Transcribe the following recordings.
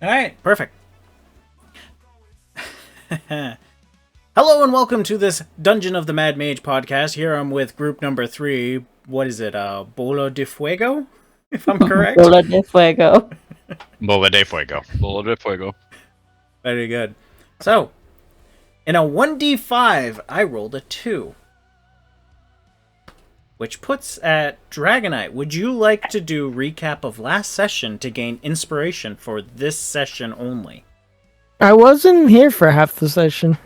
Alright, perfect. Hello and welcome to this Dungeon of the Mad Mage podcast. Here I'm with group number 3. What is it? Bola de Fuego? If I'm correct. Bola de Fuego. Bola de Fuego. Bola de Fuego. Very good. So, in a 1d5, I rolled a 2. Which puts at Dragonite. Would you like to do recap of last session to gain inspiration for this session only? I wasn't here for half the session.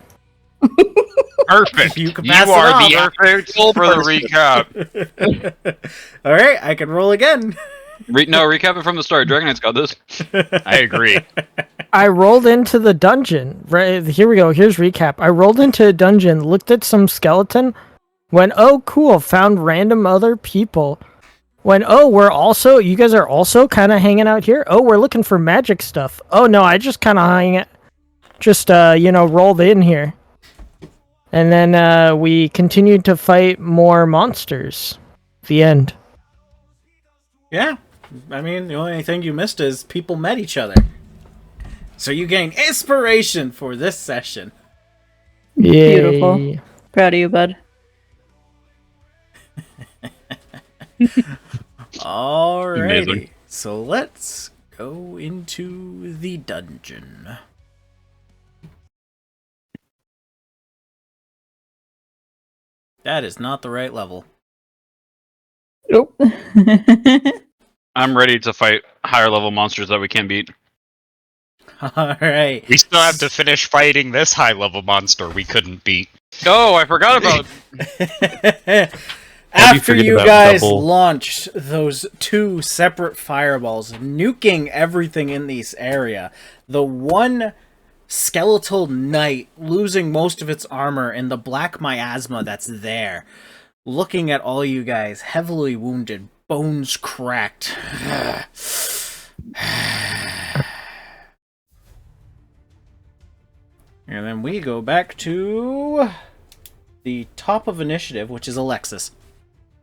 Perfect. You can You pass it are off. the perfect for the recap. Alright, I can roll again. Recap it from the start. Dragonite's got this. I agree. I rolled into the dungeon. Right, here we go. Here's recap. I rolled into a dungeon, looked at some skeleton, went, oh, cool, found random other people. Went, oh, you guys are also kind of hanging out here? Oh, we're looking for magic stuff. Oh, no, I just kind of rolled in here. And then we continued to fight more monsters. The end. Yeah. I mean, the only thing you missed is people met each other. So you gain inspiration for this session. Yay. Beautiful. Proud of you, bud. Alrighty. Amazing. So let's go into the dungeon. That is not the right level. Nope. I'm ready to fight higher level monsters that we can beat. Alright. We still have to finish fighting this high-level monster we couldn't beat. Oh, I forgot about. After forget you about guys double? launched those 2 separate fireballs, nuking everything in this area, the one skeletal knight losing most of its armor and the black miasma that's there, looking at all you guys, heavily wounded, bones cracked. And then we go back to the top of initiative, which is Alexis.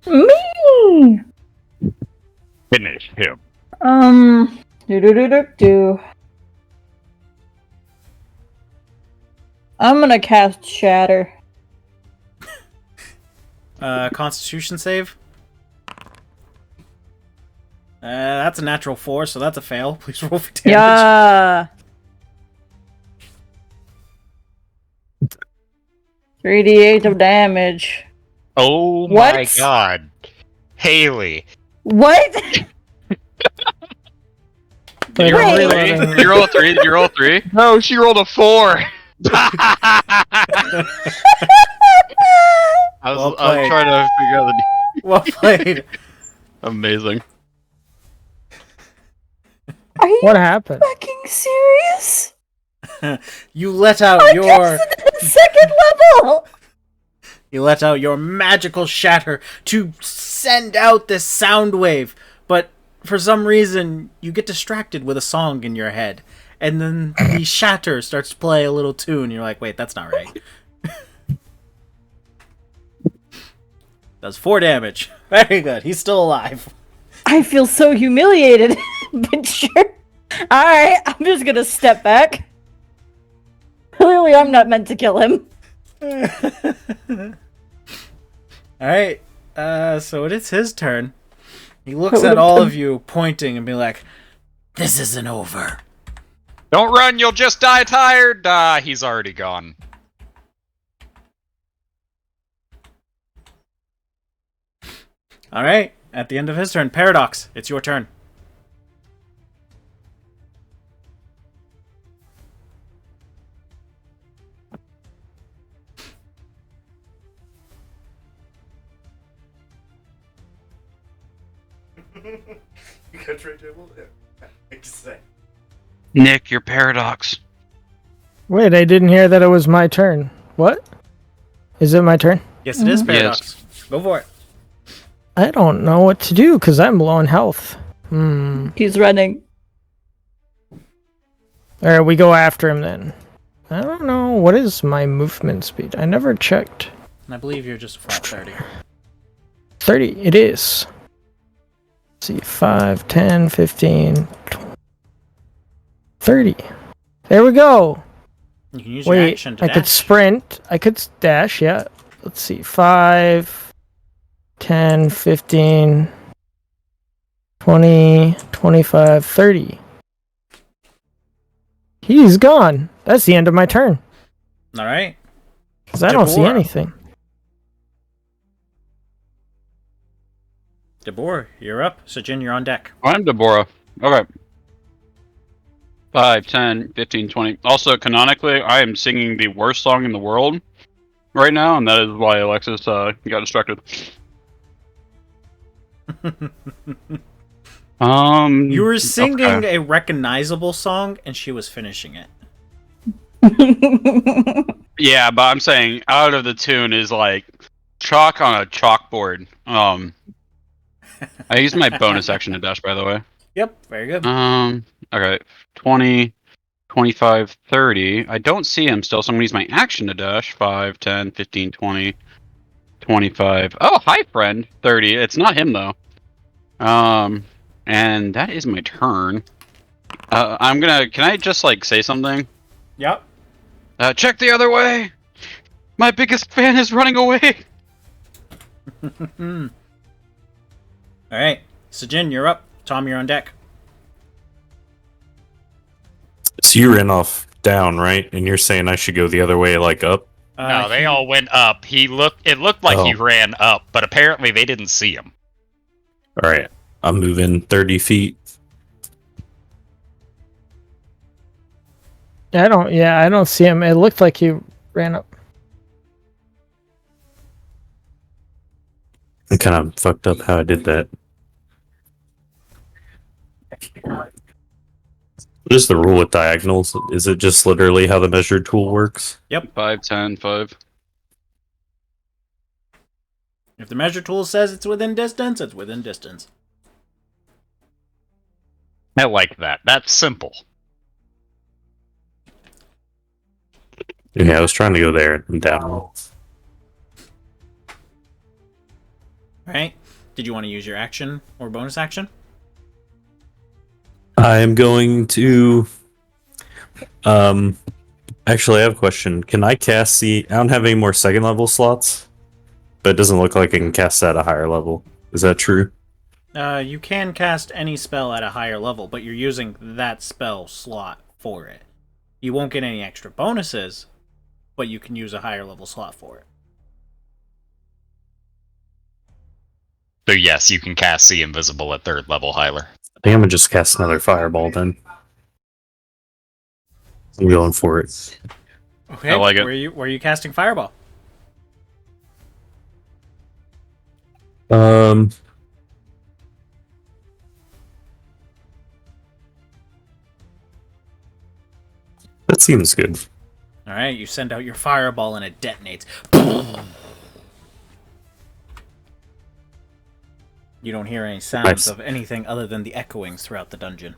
Me! Finish him. Do. I'm gonna cast Shatter. Constitution save. That's a natural 4, so that's a fail. Please roll for damage. Yeah. 3d8 of damage. Oh What? my god. Haley. What? Did you roll Wait. a 3? Did you roll a 3? Did you roll a 3? No, she rolled a 4. I Well was played. trying to figure out the... Well played. Amazing. Are you What happened? fucking serious? You let out I your casted it at second level! magical shatter to send out this sound wave, but for some reason you get distracted with a song in your head, and then the shatter starts to play a little tune. You're like, wait, that's not right. Does 4 damage. Very good. He's still alive. I feel so humiliated, but sure. Alright, I'm just gonna step back. Clearly, I'm not meant to kill him. Alright, so it is his turn. He looks at all of you, pointing, and be like, this isn't over. Don't run, you'll just die tired. He's already gone. Alright, at the end of his turn, Paradox, it's your turn. You got trade table? Yeah. Nick, your paradox. Wait, I didn't hear that it was my turn. What? Is it my turn? Yes, it is Paradox. Go for it. I don't know what to do because I'm low on health. He's running. Alright, we go after him then. I don't know. What is my movement speed? I never checked. And I believe you're just flat 30. 30, it is. Let's see, 5, 10, 15, 30. There we go. You can use your Wait, action to I could dash. sprint. I could You can use your wait. action to I dash. could sprint. I could dash. Yeah. Let's see. 5, 10, 15, 20, 25, 30. He's gone. That's the end of my turn. All right. Because I don't see Deborah. anything. Deborah, you're up. Sajin, you're on deck. I'm Deborah. Okay. 5, 10, 15, 20. Also, canonically, I am singing the worst song in the world right now, and that is why Alexis got distracted. You were singing okay. a recognizable song, and she was finishing it. Yeah, but I'm saying out of the tune is like chalk on a chalkboard. I used my bonus action to dash, by the way. Yep, very good. Okay, 20, 25, 30. I don't see him still, so I'm gonna use my action to dash. 5, 10, 15, 20, 25. Oh, hi, friend. 30. It's not him, though. And that is my turn. I'm gonna... Can I just, like, say something? Yep. Check the other way! My biggest fan is running away! All right. Sajin, you're up. Tom, you're on deck. So you ran off down, right? And you're saying I should go the other way, like up? No, they all went up. It looked like he Oh. ran up, but apparently they didn't see him. All right. I'm moving 30 feet. I don't see him. It looked like he ran up. I kind of fucked up how I did that. What is the rule with diagonals? Is it just literally how the measured tool works? Yep. 5, 10, 5. If the measure tool says it's within distance, it's within distance. I like that. That's simple. Yeah, I was trying to go there and down. All right. Did you want to use your action or bonus action? I am going to... Actually, I have a question. Can I cast the... I don't have any more second level slots, but it doesn't look like I can cast that at a higher level. Is that true? You can cast any spell at a higher level, but you're using that spell slot for it. You won't get any extra bonuses, but you can use a higher level slot for it. So yes, you can cast See Invisible at 3rd level, Hyler. I think I'm gonna just cast another fireball then. I'm going for it. Okay. I like it. Where are you casting fireball? That seems good. All right. You send out your fireball and it detonates. You don't hear any sounds Nice. of anything other than the echoings throughout the dungeon.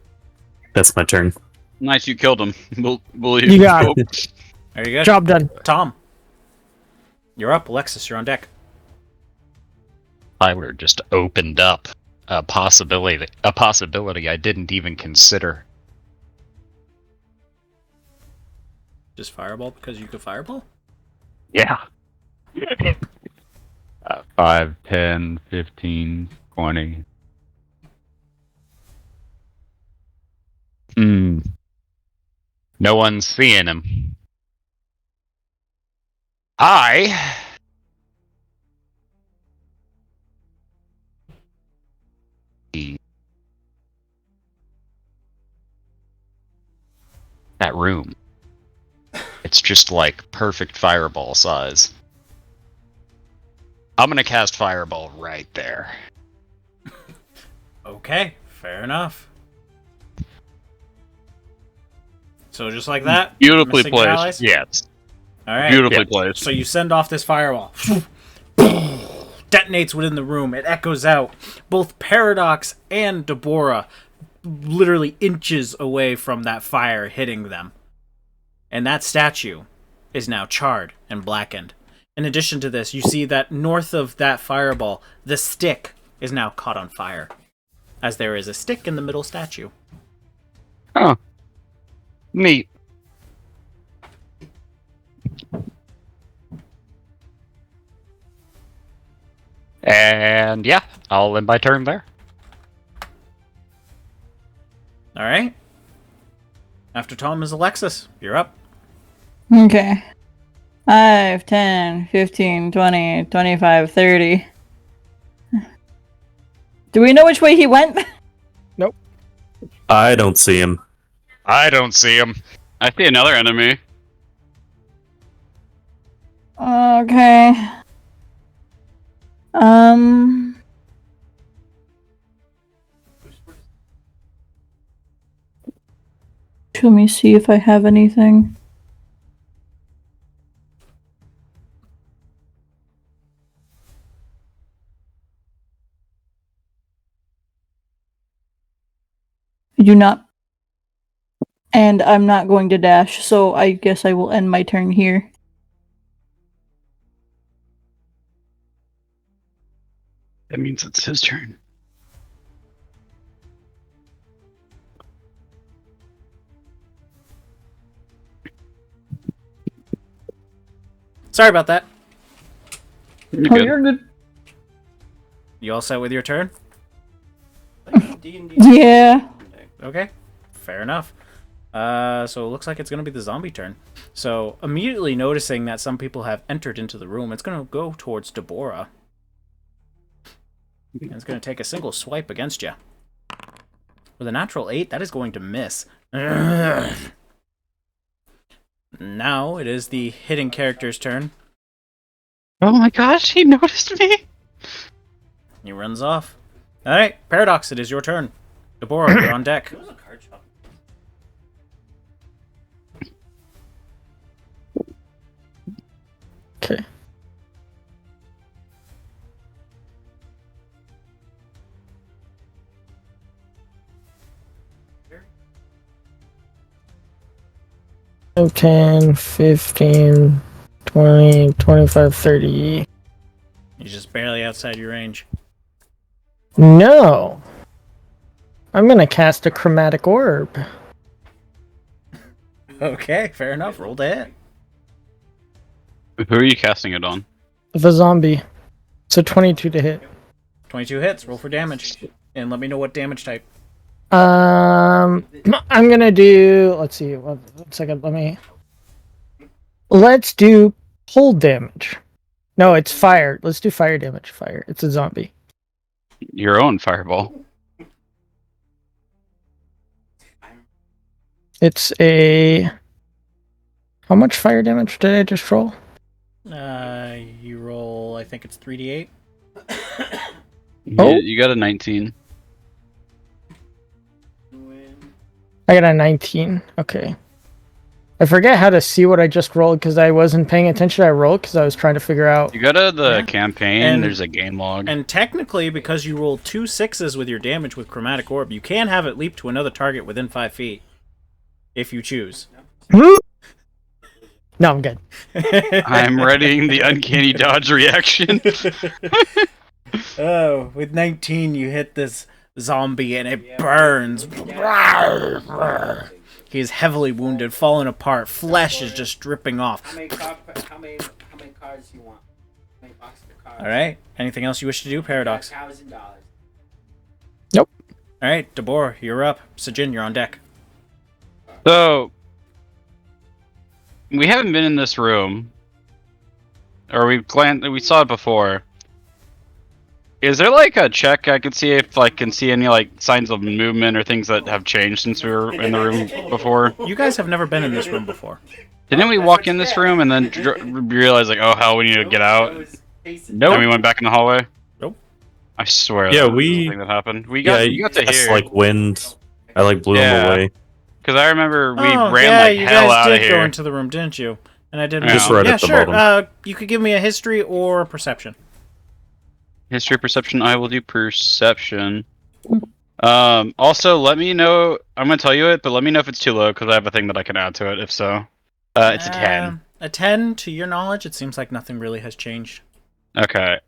That's my turn. Nice, you killed him. We'll You got it. Very good. Job done. Tom, you're up. Alexis, you're on deck. Hyler just opened up a possibility I didn't even consider. Just fireball because you could fireball? Yeah. 5, 10, 15, 20. No one's seeing him. That room. It's just like perfect fireball size. I'm gonna cast fireball right there. Okay, fair enough. So just like that? Beautifully missing your placed. allies? Yes. Alright. Beautifully placed. So you send off this fireball. Detonates within the room. It echoes out. Both Paradox and Deborah literally inches away from that fire hitting them. And that statue is now charred and blackened. In addition to this, you see that north of that fireball, the stick is now caught on fire. As there is a stick in the middle statue. Oh. Neat. And yeah, I'll end my turn there. All right. After Tom is Alexis. You're up. Okay. 5, 10, 15, 20, 25, 30. Do we know which way he went? I don't see him. I don't see him. I see another enemy. Okay. Let me see if I have anything. I do not. And I'm not going to dash, so I guess I will end my turn here. That means it's his turn. Sorry about that. You're good. You're good. You all set with your turn? Yeah. Okay. Fair enough. So it looks like it's going to be the zombie turn. So immediately noticing that some people have entered into the room, it's going to go towards Deborah. And it's going to take a single swipe against you. With a natural 8, that is going to miss. Now it is the hitting character's turn. Oh my gosh, he noticed me! He runs off. Alright, Paradox, it is your turn. Deborah, you're on deck. Okay. So 10, 15, 20, 25, 30. He's just barely outside your range. No. I'm gonna cast a chromatic orb. Okay, fair enough. Roll to hit. Who are you casting it on? The zombie. So 22 to hit. 22 hits. Roll for damage. And let me know what damage type. I'm gonna do. Let's see. 1 second. Let's do cold damage. No, it's fire. Let's do fire damage. Fire. It's a zombie. Your own fireball. It's a. How much fire damage did I just roll? You roll, I think it's 3d8. Oh. You got a 19. I got a 19. Okay. I forget how to see what I just rolled because I wasn't paying attention. I rolled because I was trying to figure out. You go to the Yeah. campaign, And- there's a game log. And technically, because you rolled 2 6s with your damage with Chromatic Orb, you can have it leap to another target within 5 feet. If you choose. No, I'm good. I'm readying the uncanny dodge reaction. Oh, with 19, you hit this zombie and it burns. He is heavily wounded, falling apart. Flesh is just dripping off. How many cards do you want? How many boxes of cards? Alright, anything else you wish to do, Paradox? $1,000. Nope. Alright, Deborah, you're up. Sajin, you're on deck. So, we haven't been in this room, or we saw it before. Is there like a check I can see if I can see any like signs of movement or things that have changed since we were in the room before? You guys have never been in this room before. Didn't we walk in this room and then realize like, oh hell, we need to get out? Nope. And we went back in the hallway. Nope. I swear. Yeah, that was we- the thing that happened. You got to That's hear. like wind. I like blew Yeah. him away. Because I remember we Oh, ran yeah, like you hell guys out of did go here. into the room, didn't you? And I didn't. Just know. right Yeah, at the sure. bottom. You could give me a history or perception. History perception. I will do perception. Also, let me know. I'm gonna tell you it, but let me know if it's too low because I have a thing that I can add to it. If so, it's a 10. A 10, to your knowledge, it seems like nothing really has changed. Okay.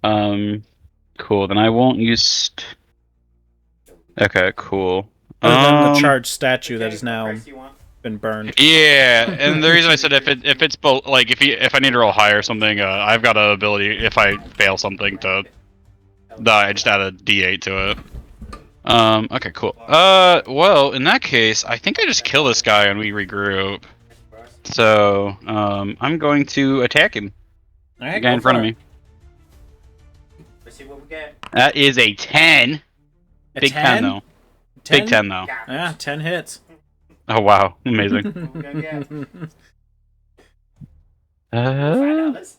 Cool. Then I won't use. Okay. Cool. Other than the charged statue that is now. been burned. Yeah, and the reason I said if it's both, like if I need to roll high or something, I've got an ability if I fail something to I just add a D8 to it. Okay, cool. Well, in that case, I think I just kill this guy and we regroup. So, I'm going to attack him. All right, The guy in front of me. Let's see what we get. That is a 10. A Big 10 though. 10? Big 10 though. Yeah, 10 hits. Oh wow, amazing. What we gonna get? Uh, $5.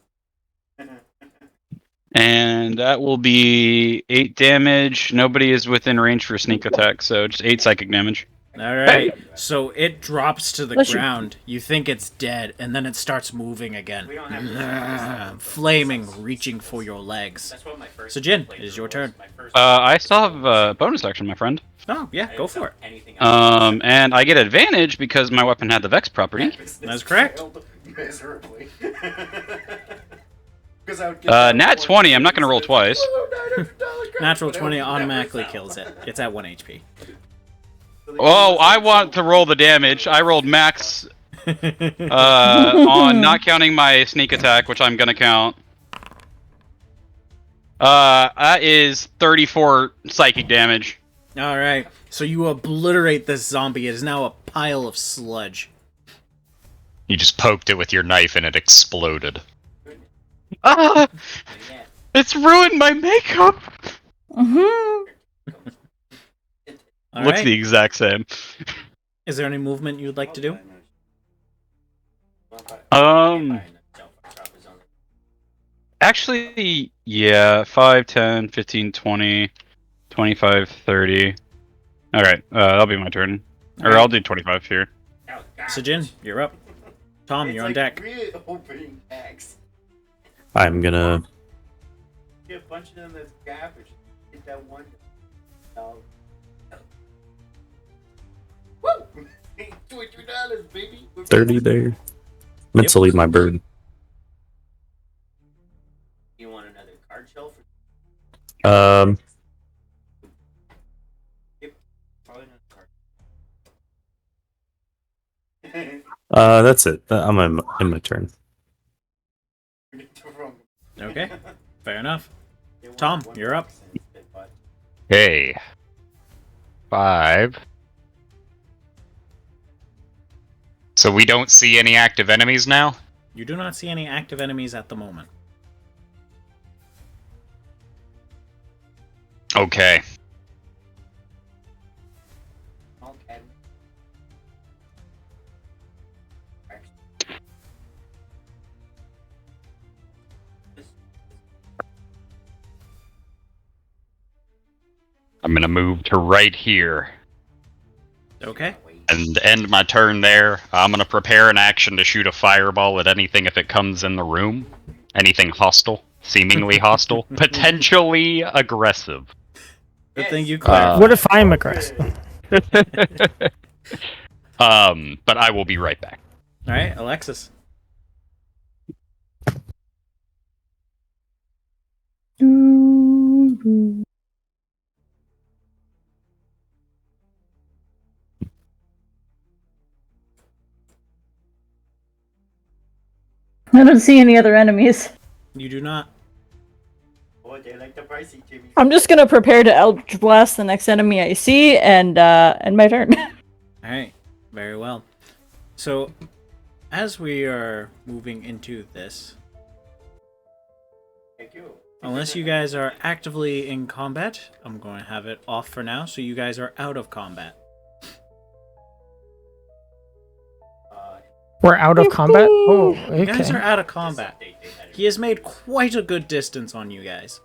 and that will be 8 damage. Nobody is within range for sneak attack, so just 8 psychic damage. All right, so it drops to the Bless you. ground. You think it's dead, and then it starts moving again. We don't have Flaming, reaching for your legs. That's what my first. So, Jin, it is your turn. I still have a bonus action, my friend. Oh, yeah, go for it. And I get advantage because my weapon had the Vex property. That's correct. Miserably. Nat 20, I'm not gonna roll twice. Natural 20 automatically kills it. It's at 1 HP. Oh, I want to roll the damage. I rolled max on not counting my sneak attack, which I'm gonna count. That is 34 psychic damage. All right, so you obliterate this zombie. It is now a pile of sludge. You just poked it with your knife and it exploded. Ah! It's ruined my makeup! Mm-hmm. All Looks right. the exact same. Is there any movement you would like to do? Actually, yeah, 5, 10, 15, 20, 25, 30. Alright, that'll be my turn. Or Alright. I'll do 25 here. So, Jin, you're up. Tom, you're on deck. We're opening packs. I'm gonna. Get a bunch of them that's garbage. Get that one. Woo! $23, baby. 30 there. Meant to leave my bird. You want another card shelf? Um, Probably another card. that's it. I'm in my turn. Okay, fair enough. Tom, you're up. Hey. 5. So we don't see any active enemies now? You do not see any active enemies at the moment. Okay. Okay. I'm gonna move to right here Okay. and end my turn there. I'm gonna prepare an action to shoot a fireball at anything if it comes in the room. Anything hostile, seemingly hostile, potentially aggressive. Good thing you clarified. What if I'm aggressive? But I will be right back. All right, Alexis. I don't see any other enemies. You do not. Oh, they like the pricey, Jimmy. I'm just gonna prepare to Eldritch Blast the next enemy I see, and my turn. All right, very well. So, as we are moving into this, Thank you. unless you guys are actively in combat, I'm going to have it off for now, so you guys are out of combat. We're out of combat? Oh, You guys are okay. out of combat. He has made quite a good distance on you guys.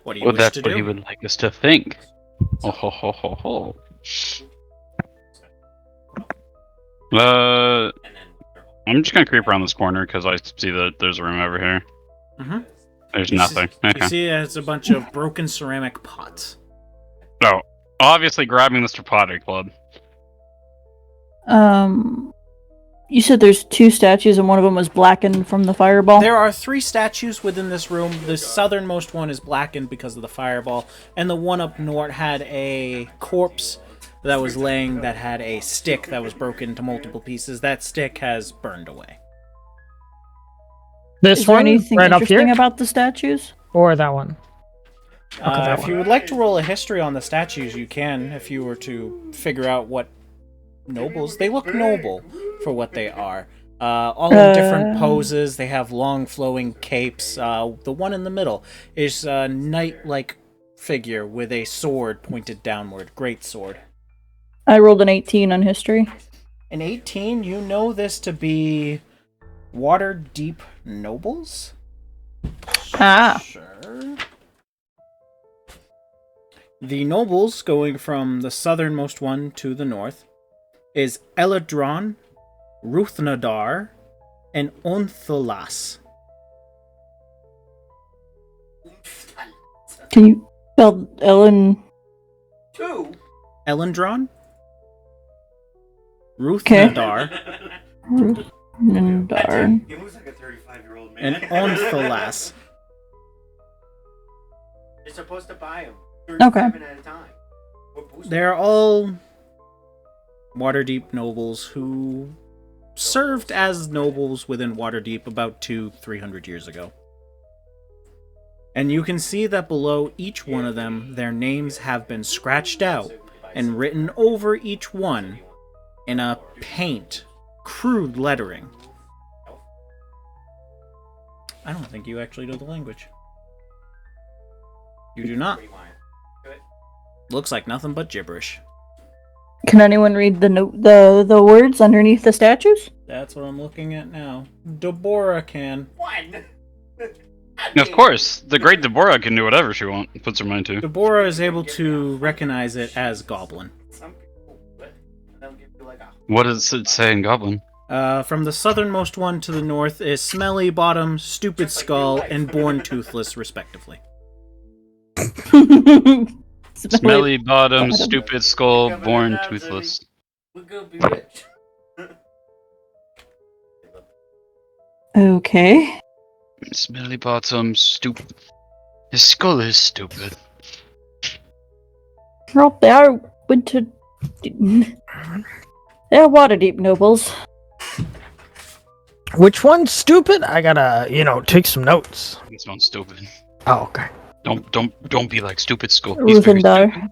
What do you Well, wish that's to what do? he would like us to think. Oh ho ho ho ho. I'm just gonna creep around this corner because I see that there's a room over here. Mm-hmm. There's nothing. You Okay. see it's a bunch of broken ceramic pots. Oh, obviously grabbing Mr. Pottery Club. You said there's 2 statues and one of them was blackened from the fireball? There are 3 statues within this room. The southernmost one is blackened because of the fireball, and the one up north had a corpse that was laying that had a stick that was broken into multiple pieces. That stick has burned away. This Is there one anything right up interesting here, about the statues? or that one? that If one. you would like to roll a history on the statues, you can. If you were to figure out what nobles, they look noble for what they are. All in different poses. They have long flowing capes. The one in the middle is a knight-like figure with a sword pointed downward. Great sword. I rolled an 18 on history. An 18, you know this to be Waterdeep nobles? Ah. Sure. The nobles, going from the southernmost one to the north, is Eladron, Ruthnadar, and Onthulas. Can you spell Ellen? Two. Elendron, Ruthnadar, Ruthnadar. He looks like a 35-year-old man. and Onthulas. You're supposed to buy them. Okay. 37 at a time. They're all Waterdeep nobles who served as nobles within Waterdeep about 200-300 years ago. And you can see that below each one of them, their names have been scratched out and written over each one in a crude lettering. I don't think you actually know the language. You do not. Looks like nothing but gibberish. Can anyone read the words underneath the statues? That's what I'm looking at now. Deborah can. One. Of course, the great Deborah can do whatever she puts her mind to. Deborah is able to recognize it as Goblin. Some people would. And they'll give you like a. What does it say in Goblin? From the southernmost one to the north is Smelly Bottom, Stupid Skull, and Born Toothless, respectively. Smelly bottom, stupid skull, born toothless. We're gonna be rich. Okay. Smelly bottom, stupid. His skull is stupid. Well, they are winter. They're Waterdeep nobles. Which one's stupid? I gotta, take some notes. This one's stupid. Oh, okay. Don't be like stupid skull. He's very Ruthendar.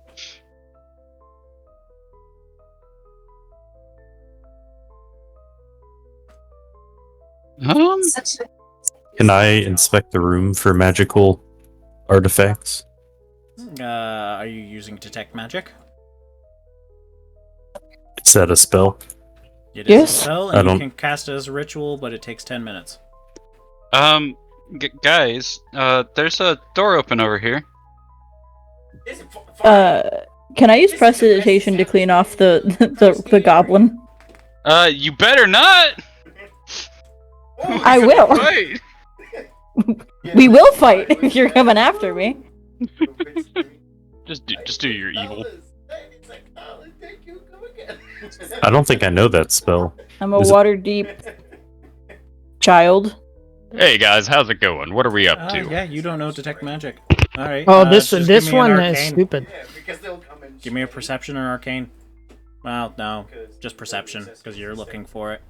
stupid. Can I inspect the room for magical artifacts? Are you using Detect Magic? Is that a spell? It is Yes. a spell, I and you don't- can cast it as a ritual, but it takes 10 minutes. Guys, there's a door open over here. Can I use prestidigitation to clean off the goblin? You better not! I will. Right. We will fight if you're coming after me. Just do your evil. I don't think I know that spell. I'm a Is it- Waterdeep child. Hey guys, how's it going? What are we up to? Yeah, you don't know Detect Magic. Alright. Oh, this just this give me an one is arcane. stupid. Yeah, because they'll come and Give me a Perception or Arcane. Well, no. Just Perception, because you're looking for it.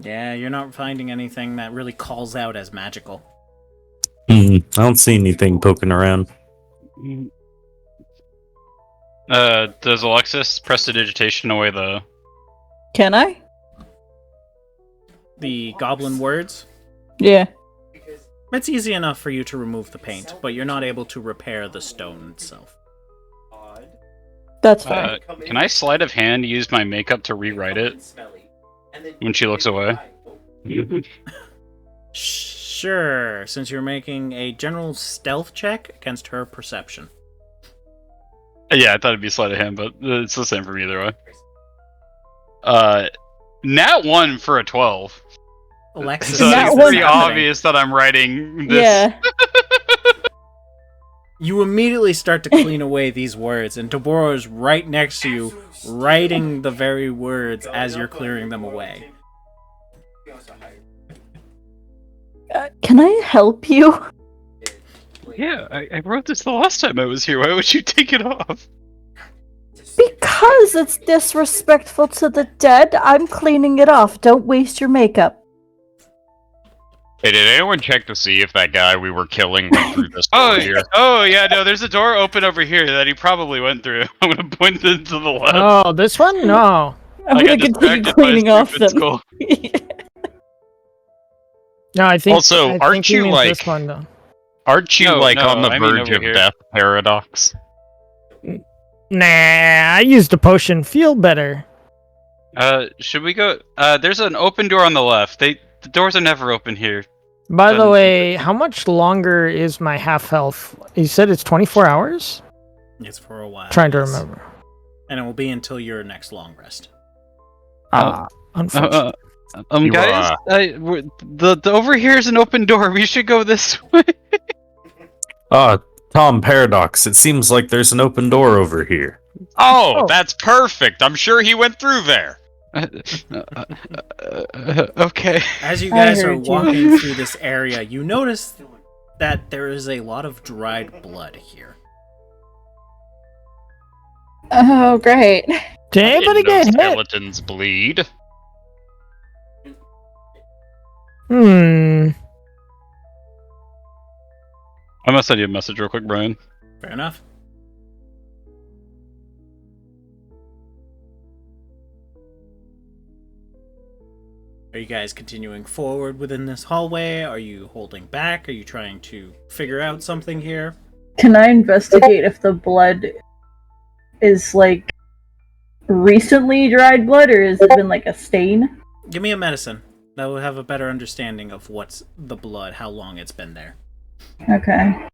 Yeah, you're not finding anything that really calls out as magical. I don't see anything poking around. Does Alexis prestidigitation away the... Can I? The goblin words, Yeah. it's easy enough for you to remove the paint, but you're not able to repair the stone itself. That's fine. Can I sleight of hand use my makeup to rewrite it when she looks away? Sure, since you're making a general stealth check against her perception. Yeah, I thought it'd be sleight of hand, but it's the same for me either way. Nat 1 for a 12. Alexis, So Nat it's one- pretty obvious that I'm writing this. Yeah. You immediately start to clean away these words, and Deborah is right next to you, writing the very words as you're clearing them away. Can I help you? Yeah, I wrote this the last time I was here. Why would you take it off? Because it's disrespectful to the dead. I'm cleaning it off. Don't waste your makeup. Hey, did anyone check to see if that guy we were killing went through this door here? Oh yeah, no, there's a door open over here that he probably went through. I'm gonna point it to the left. Oh, this one? No. I'm I gonna got continue distracted by a cleaning off stupid them. skull. No, I think. Also, I aren't think he you, means like- this one though. Aren't you, No, on the I mean verge over of here. death, Paradox? Nah, I used a potion. Feel better. Should we go? There's an open door on the left. The doors are never open here. By the Doesn't- way, how much longer is my half health? You said it's 24 hours? It's for a while. Trying to yes. remember. And it will be until your next long rest. Unfortunately. You, Guys, the over here is an open door. We should go this way. Tom, Paradox, it seems like there's an open door over here. Oh, Oh. that's perfect! I'm sure he went through there! Okay. As you I guys are heard you. walking through this area, you notice that there is a lot of dried blood here. Oh, great. Did anybody Didn't know get hit? skeletons bleed. Hmm. I'm gonna send you a message real quick, Brian. Fair enough. Are you guys continuing forward within this hallway? Are you holding back? Are you trying to figure out something here? Can I investigate if the blood is like recently dried blood, or has it been like a stain? Give me a medicine. That will have a better understanding of what's the blood, how long it's been there. Okay.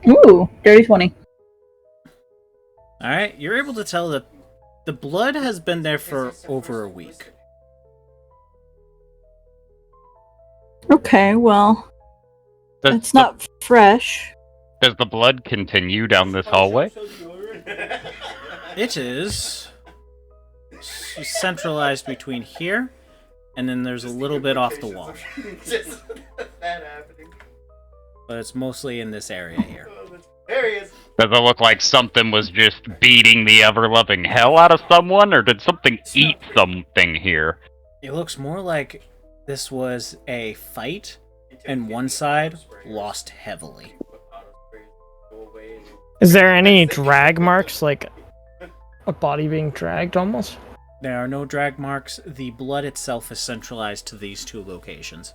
Ooh, dirty 20. Alright, you're able to tell that the blood has been there for over a week. Okay, well, Does it's not fresh. Does the blood continue down this hallway? It is centralized between here, and then there's a little bit off the wall. Just that happening. But it's mostly in this area here. There he is. Does it look like something was just beating the ever-loving hell out of someone, or did something eat something here? It looks more like this was a fight, and one side lost heavily. Is there any drag marks, like a body being dragged almost? There are no drag marks. The blood itself is centralized to these two locations.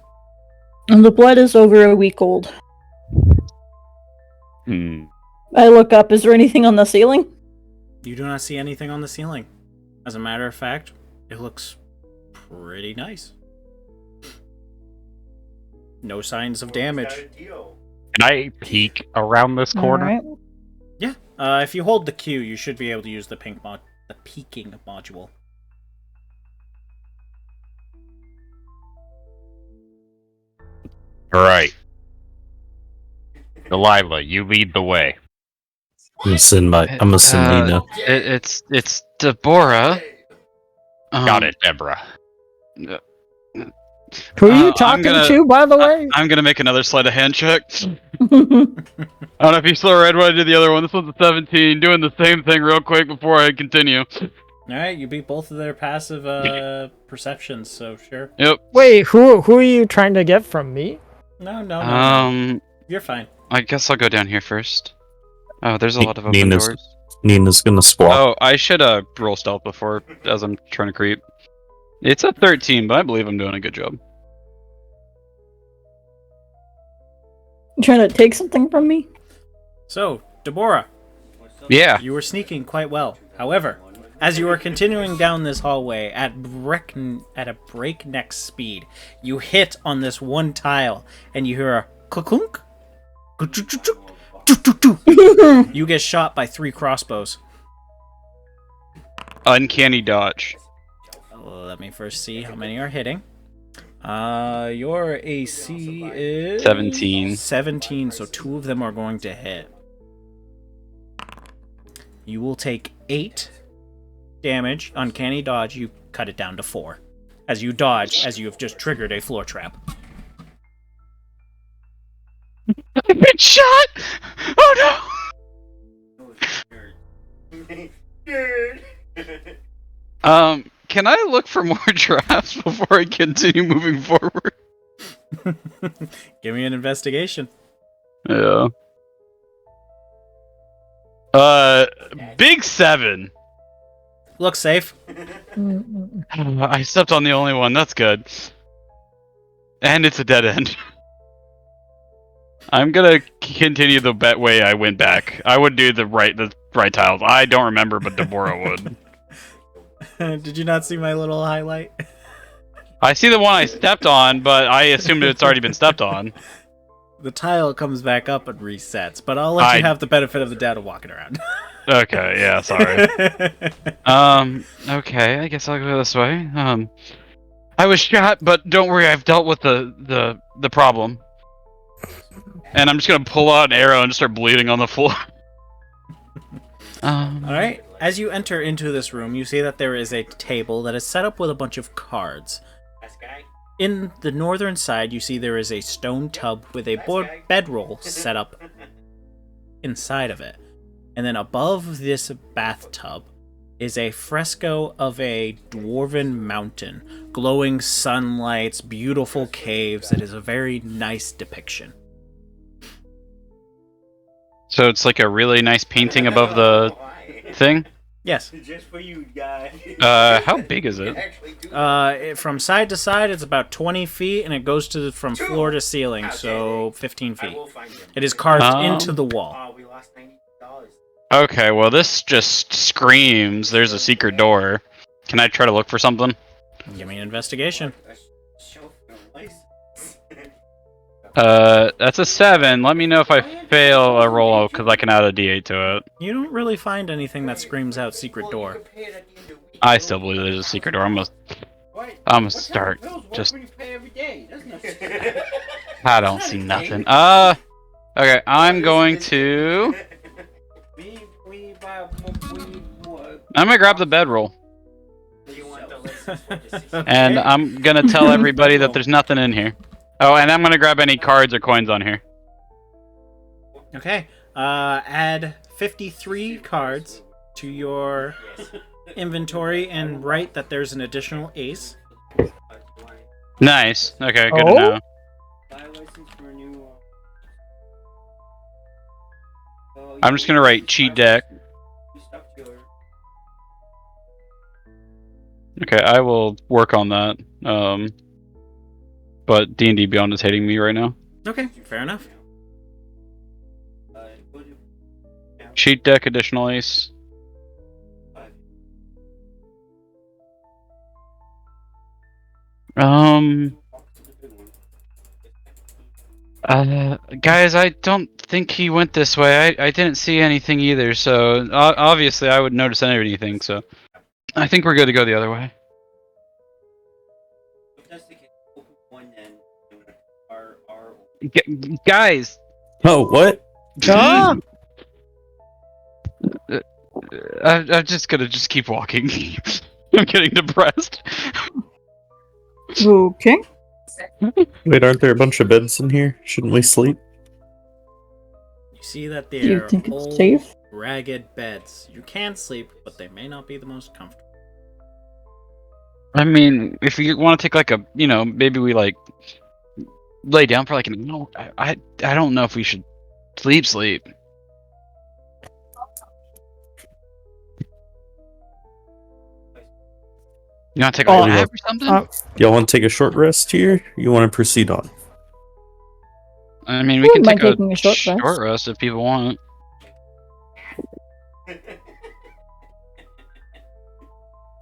And the blood is over a week old. Hmm. I look up, is there anything on the ceiling? You do not see anything on the ceiling. As a matter of fact, it looks pretty nice. No signs of damage. Can I peek around this corner? Alright. Yeah. If you hold the Q, you should be able to use the the peeking module. Alright. Delilah, you lead the way. I'm gonna send Nina. It's Deborah. Got it, Deborah. Who are you I'm talking gonna- to, by the way? I'm gonna make another sleight of hand check. I don't know if you saw right when I did the other one. This one's a 17. Doing the same thing real quick before I continue. Alright, you beat both of their passive perceptions, so sure. Yep. Wait, who are you trying to get from me? No. You're fine. I guess I'll go down here first. Oh, there's a lot of open Nina's- doors. Nina's gonna swap. Oh, I should roll stealth before as I'm trying to creep. It's a 13, but I believe I'm doing a good job. You trying to take something from me? So, Deborah, Yeah. you were sneaking quite well. However, as you are continuing down this hallway at a breakneck speed, you hit on this one tile, and you hear a klunk. You get shot by 3 crossbows. Uncanny dodge. Let me first see how many are hitting. Your AC is 17. 17, so 2 of them are going to hit. You will take 8 damage, uncanny dodge, you cut it down to 4. As you dodge, as you have just triggered a floor trap. I've been shot! Oh no! Can I look for more traps before I continue moving forward? Give me an investigation. Yeah. Big 7. Looks safe. I stepped on the only one. That's good. And it's a dead end. I'm gonna continue the way I went back. I would do the right tiles. I don't remember, but Deborah would. Did you not see my little highlight? I see the one I stepped on, but I assumed it's already been stepped on. The tile comes back up and resets, but I'll let you have the benefit of the doubt of walking around. Okay, yeah, sorry. Okay, I guess I'll go this way. I was shot, but don't worry, I've dealt with the problem. And I'm just gonna pull out an arrow and just start bleeding on the floor. Alright, as you enter into this room, you see that there is a table that is set up with a bunch of cards. In the northern side, you see there is a stone tub with a bedroll set up inside of it. And then above this bathtub is a fresco of a dwarven mountain, glowing sunlights, beautiful caves. It is a very nice depiction. So it's like a really nice painting above the thing? Yes. Just for you guys. How big is it? From side to side, it's about 20 feet, and it goes from floor to ceiling, so 15 feet. It is carved into the wall. Oh, we lost $90. Okay, well this just screams there's a secret door. Can I try to look for something? Give me an investigation. That's a 7. Let me know if I fail a roll, because I can add a d8 to it. You don't really find anything that screams out secret door. I still believe there's a secret door. I'm gonna start just... I don't see nothing. Okay, I'm going to... I'm gonna grab the bedroll. And I'm gonna tell everybody that there's nothing in here. Oh, and I'm gonna grab any cards or coins on here. Okay. Add 53 cards to your inventory and write that there's an additional ace. Nice. Okay, good to know. I'm just gonna write cheat deck. Okay, I will work on that. But D&D Beyond is hating me right now. Okay, fair enough. Cheat deck, additional ace. Guys, I don't think he went this way. I didn't see anything either, so obviously I would notice anything, so I think we're good to go the other way. Guys! Oh, what? Ah! I'm just gonna keep walking. I'm getting depressed. Okay. Wait, aren't there a bunch of beds in here? Shouldn't we sleep? You see that Do you they're think it's old, safe? ragged beds. You can sleep, but they may not be the most comfortable. I mean, if you want to take like a, maybe we like lay down for like an, I don't know if we should sleep. You want to take a nap or something? Y'all want to take a short rest here? You want to proceed on? I mean, we can mind take taking a a short short rest if people want.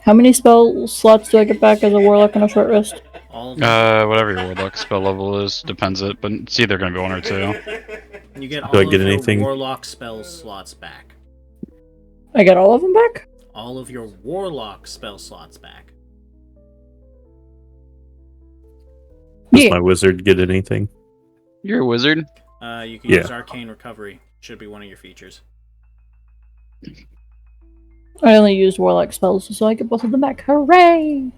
How many spell slots do I get back as a warlock on a short rest? All of them. Whatever your warlock spell level is, depends it, but it's either going to be 1 or 2. You get all Do I of get your anything? warlock spell slots back. I get all of them back? All of your warlock spell slots back. Does Yeah. my wizard get anything? You're a wizard? You can Yeah. use Arcane Recovery. Should be one of your features. I only used warlock spells, so I get both of them back. Hooray!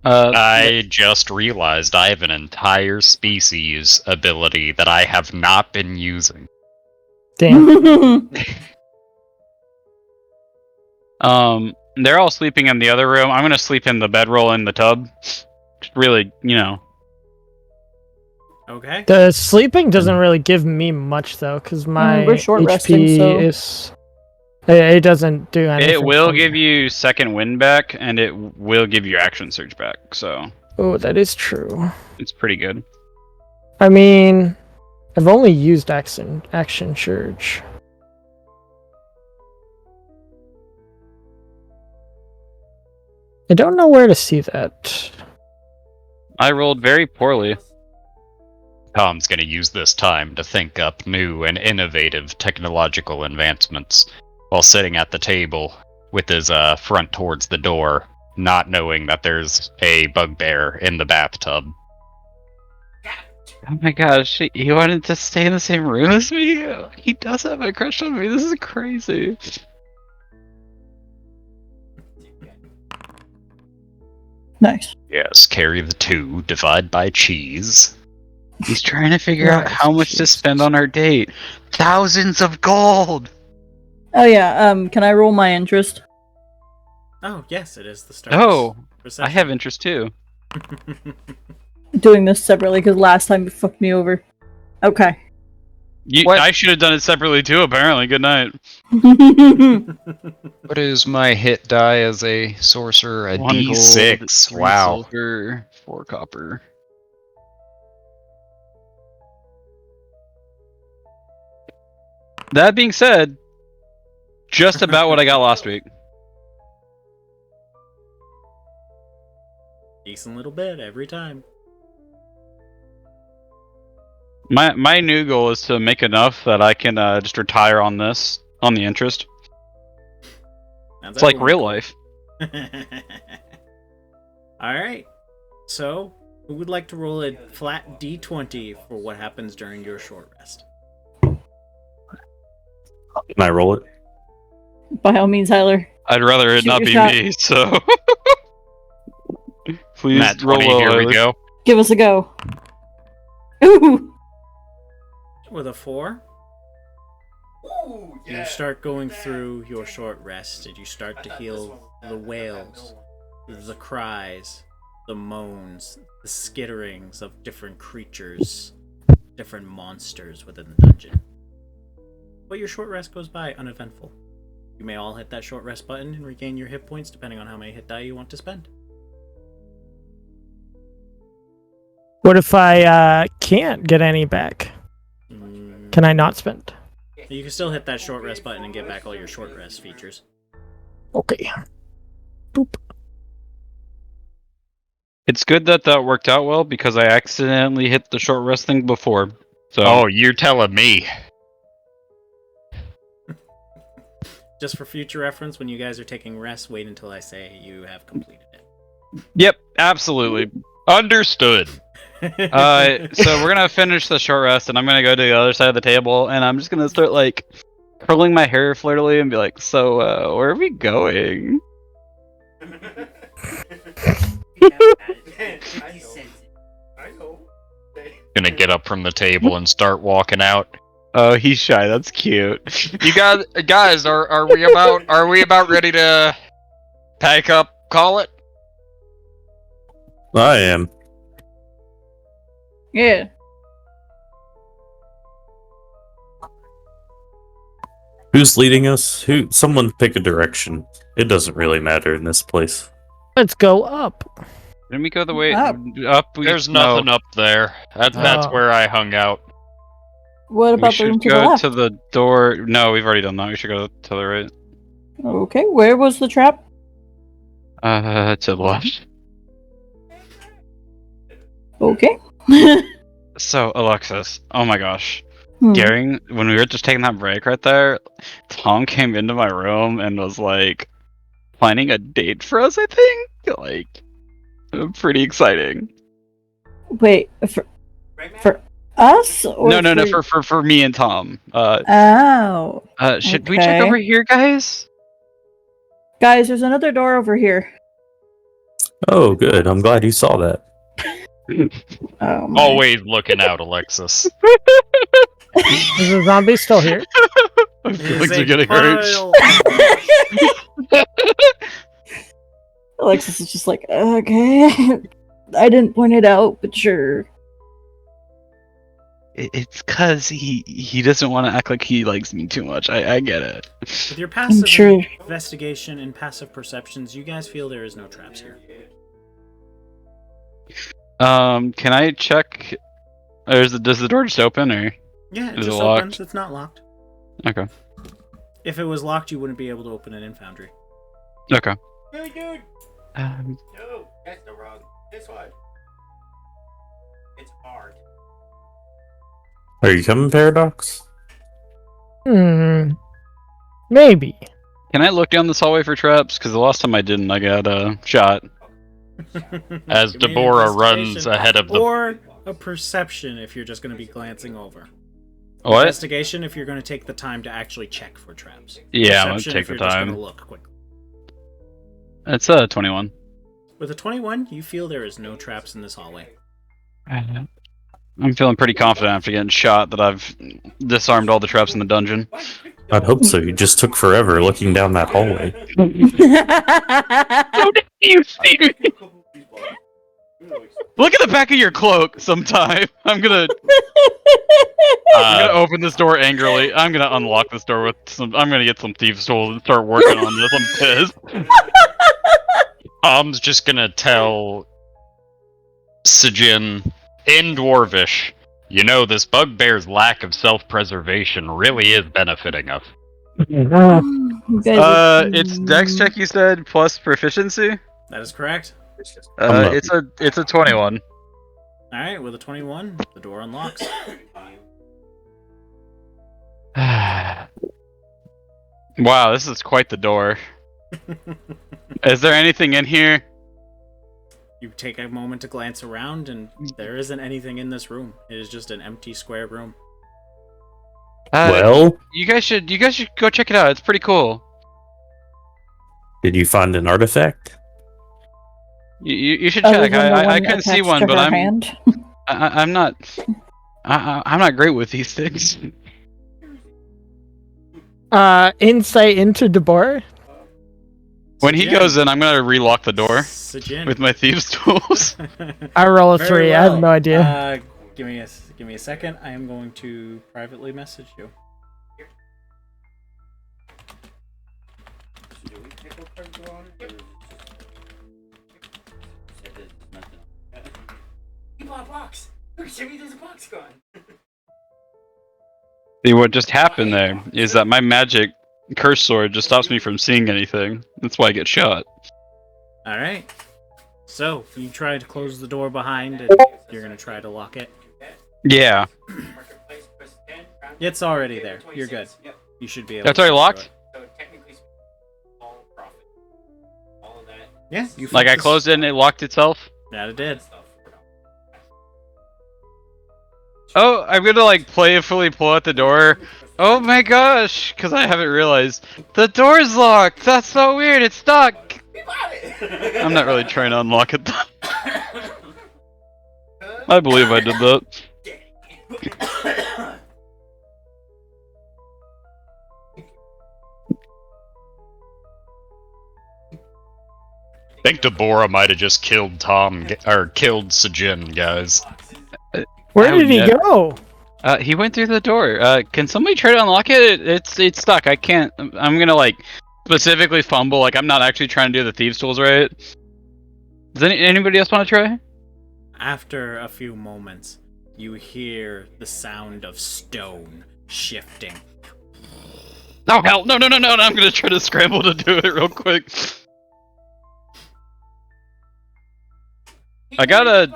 I just realized I have an entire species ability that I have not been using. Damn. They're all sleeping in the other room. I'm gonna sleep in the bedroll in the tub. Just really, Okay. The sleeping doesn't really give me much though, because my we're short HP resting, so- is. It doesn't do anything. It will for me. give you second wind back, and it will give you action surge back. So Oh, that is true. it's pretty good. I mean, I've only used action surge. I don't know where to see that. I rolled very poorly. Tom's going to use this time to think up new and innovative technological advancements while sitting at the table with his front towards the door, not knowing that there's a bugbear in the bathtub. Oh my gosh, he wanted to stay in the same room as me? He does have a crush on me. This is crazy. Nice. Yes, carry the 2, divide by cheese. He's trying to figure out how much to spend on our date. Thousands of gold! Oh yeah, can I roll my interest? Oh, yes, it is the start. Oh, I have interest too. Doing this separately because last time it fucked me over. Okay. I should have done it separately too, apparently. Good night. What is my hit die as a sorcerer? A 1 gold, D6. 3 Wow. silver, 4 copper. That being said, just about what I got last week. Decent little bit every time. My new goal is to make enough that I can just retire on this, on the interest. Sounds It's like everyone real cool. life. Alright. So, who would like to roll a flat D20 for what happens during your short rest? Can I roll it? By all means, Tyler. I'd rather it Shoot not your be shot. me, so... Please Nat roll 20, low, here we Tyler. go. Give us a go. Ooh! With a 4, Ooh, yeah. you start going through your short rest and you start to heal the wails, the cries, the moans, the skitterings of different creatures, different monsters within the dungeon. But your short rest goes by uneventful. You may all hit that short rest button and regain your hit points depending on how many hit die you want to spend. What if I can't get any back? Can I not spend? You can still hit that short rest button and get back all your short rest features. Okay. Boop. It's good that that worked out well because I accidentally hit the short rest thing before. So Oh, you're telling me. Just for future reference, when you guys are taking rest, wait until I say you have completed it. Yep, absolutely. Understood. So we're gonna finish the short rest, and I'm gonna go to the other side of the table, and I'm just gonna start like curling my hair flirtily and be like, "So, where are we going?" I know. Gonna get up from the table and start walking out. Oh, he's shy. That's cute. You guys, are we about ready to pack up? Call it. I am. Yeah. Who's leading us? Someone pick a direction. It doesn't really matter in this place. Let's go up. Didn't we go the way Up. up? There's nothing up there. That's Oh. where I hung out. What We about the room should to the go left? to the door. No, we've already done that. We should go to the right. Okay, where was the trap? To the left. Okay. So, Alexis, oh my gosh. Hmm. During when we were just taking that break right there, Tom came into my room and was like planning a date for us, I think. Like pretty exciting. Wait, for us? Or No, for me and Tom. Oh. Should we check okay. over here, guys? Guys, there's another door over here. Oh, good. I'm glad you saw that. Oh, my. Always looking out, Alexis. Is the zombie still here? My It is feelings a are getting hurt. pile- Alexis is just like, okay. I didn't point it out, but sure. It's cause he doesn't want to act like he likes me too much. I get it. With your passive sure. investigation and passive perceptions, you guys feel there is no traps here. Can I check? Does the door just open or? Yeah, it Is it just locked? opens. It's not locked. Okay. If it was locked, you wouldn't be able to open it in Foundry. Okay. Hey, dude. Um, No, that's the wrong. This one. It's hard. Are you coming, Paradox? Maybe. can I look down this hallway for traps? Because the last time I didn't, I got shot. As Give me an Deborah runs investigation ahead of the. or a perception if you're just going to be glancing over. What? Investigation if you're going to take the time to actually check for traps. Yeah, I'm gonna Perception take if the you're just time. going to look quick. It's 21. With a 21, you feel there is no traps in this hallway. I'm feeling pretty confident after getting shot that I've disarmed all the traps in the dungeon. I'd hope so. You just took forever looking down that hallway. You see me? Look at the back of your cloak sometime. I'm gonna open this door angrily. I'm gonna unlock this door with some. I'm gonna get some thieves' tools and start working on this. I'm pissed. Tom's just gonna tell Sijin in Dwarvish, you know, this bugbear's lack of self-preservation really is benefiting us. You guys are- It's Dex check you said plus proficiency. That is correct. It's a 21. Alright, with a 21, the door unlocks. Wow, this is quite the door. Is there anything in here? You take a moment to glance around, and there isn't anything in this room. It is just an empty square room. Well, you guys should go check it out. It's pretty cool. did you find an artifact? You should Other check. than the I one couldn't see attached one, to but her I'm hand. I'm not I'm not great with these things. Insight into Deborah? When he Sijin. goes in, I'm gonna relock the door Sijin. with my thieves' tools. I roll a Very 3. I well. have no idea. Give me a second. I am going to privately message you. Do we pick what cards go on? Or is it just... Said there's nothing. You bought a box! Look, Jimmy, there's a box gone! See, what just happened there is that my magic curse sword just stops me from seeing anything. That's why I get shot. Alright. So, you try to close the door behind, and you're going to try to lock it. Yeah. Marketplace, press 10, round It's already there. You're good. 26. Yep. You should be able That's to already go locked? through it. So technically, all profit. All of that. Yeah, you Like I flipped this- closed it and it locked itself. That it did. Stuff. Oh, I'm gonna like playfully pull out the door. Oh my gosh, because I haven't realized the door's locked. That's so weird. It's stuck. We bought it! I'm not really trying to unlock it. I believe I did that. I think Deborah might have just killed killed Sijin, guys. Where I did he would go? He went through the door. Can somebody try to unlock it? It's stuck. I can't. I'm gonna like specifically fumble. Like I'm not actually trying to do the thieves' tools right. Does anybody else want to try? After a few moments, you hear the sound of stone shifting. Oh hell! No! I'm gonna try to scramble to do it real quick. I got a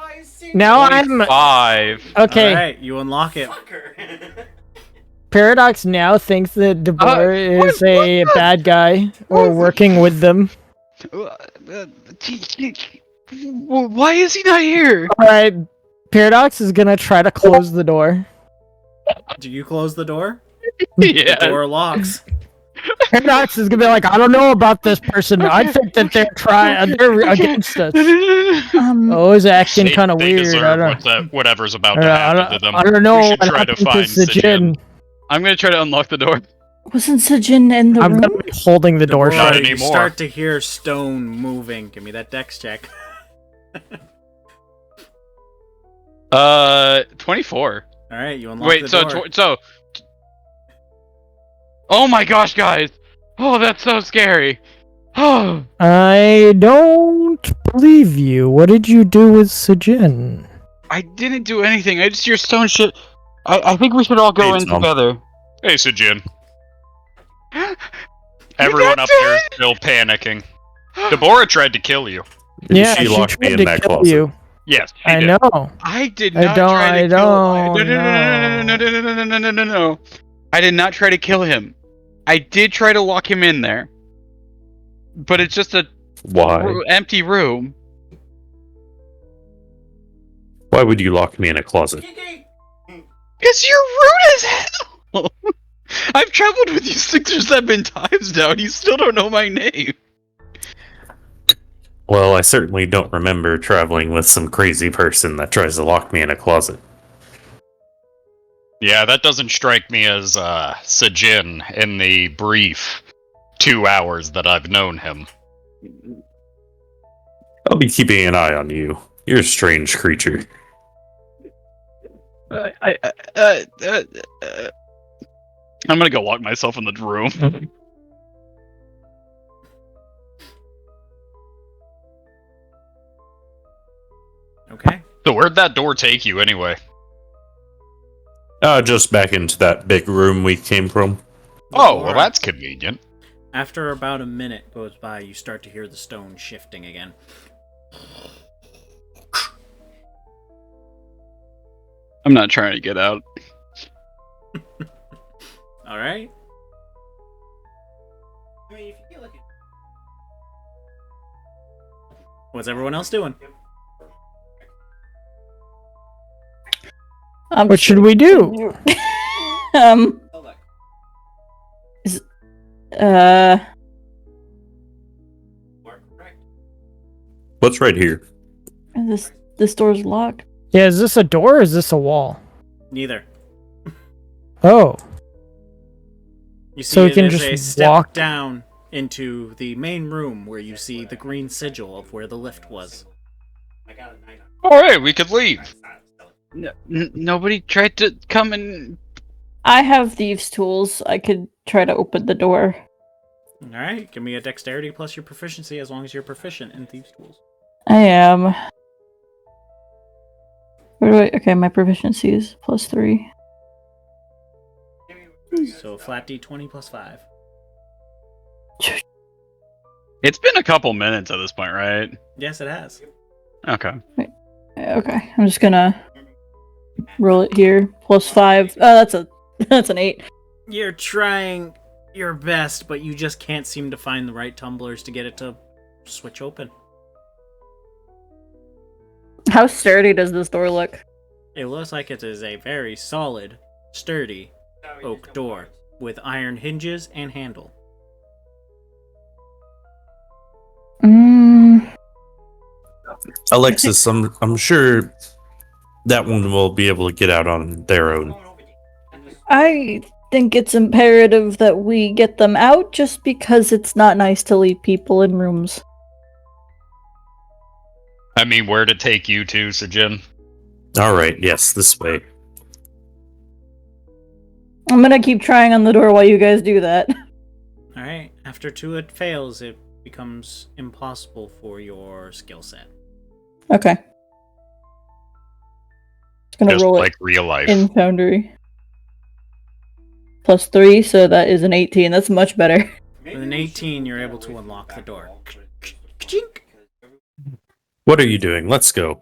Now I'm 5. okay. Alright, you unlock it. Paradox now thinks that Deborah what- is a bad guy or working with them. Why is he not here? Alright, Paradox is gonna try to close the door. Do you close the door? Yeah. The door locks. Paradox is gonna be like, I don't know about this person. I think that they're against us. Always acting kind of They weird. I deserve don't, whatever's about I to don't, happen to them. I don't know We should what try to happened find Sejin. I'm gonna try to unlock the door. Wasn't Sejin in the I'm room? gonna be holding the door Deborah, Not shut. you anymore. start to hear stone moving. Give me that dex check. 24. All right, you unlock Wait, the so door. oh my gosh, guys! Oh, that's so scary. Oh, I don't believe you. What did you do with Sejin? I didn't do anything. I just hear stone shit. I think we should all go Hey, in Tom. together. Hey, Sejin. Everyone up here is still panicking. Deborah tried to kill you. Yeah, she locked me tried in to that kill closet. you. Yes, she I did. know. I did I not don't- try to I kill. don't No. I did not try to kill him. I did try to lock him in there, but it's just a Why? empty room. Why would you lock me in a closet? Because you're rude as hell. I've traveled with you 6 or 7 times now, and you still don't know my name. Well, I certainly don't remember traveling with some crazy person that tries to lock me in a closet. Yeah, that doesn't strike me as Sejin in the brief 2 hours that I've known him. I'll be keeping an eye on you. You're a strange creature. I'm gonna go lock myself in the room. Okay. So where'd that door take you anyway? Just back into that big room we came from. Oh, well that's convenient. After about a minute goes by, you start to hear the stone shifting again. I'm not trying to get out. All right. What's everyone else doing? What should we do? Is, What's right here? this door's locked. Yeah, is this a door or is this a wall? Neither. Oh. You see, So we it can is just a step walk- down into the main room where you see the green sigil of where the lift was. Oh, hey, we could leave. Nobody tried to come and. I have thieves' tools. I could try to open the door. All right, give me a dexterity plus your proficiency as long as you're proficient in thieves' tools. I am. Where do I? Okay, my proficiency is +3. So a flat d20 plus 5. It's been a couple minutes at this point, right? Yes, it has. Okay. Okay, I'm just gonna roll it here. +5. Oh, that's an 8. You're trying your best, but you just can't seem to find the right tumblers to get it to switch open. How sturdy does this door look? It looks like it is a very solid, sturdy oak door with iron hinges and handle. Alexis, I'm sure that one will be able to get out on their own. I think it's imperative that we get them out just because it's not nice to leave people in rooms. I mean, where'd it take you to, Sejin? Alright, yes, this way. I'm gonna keep trying on the door while you guys do that. Alright, after 2 it fails, it becomes impossible for your skill set. Okay. Just gonna Just roll like real life. it in Foundry. +3, so that is an 18. That's much better. With an 18, you're able to unlock the door. What are you doing? Let's go.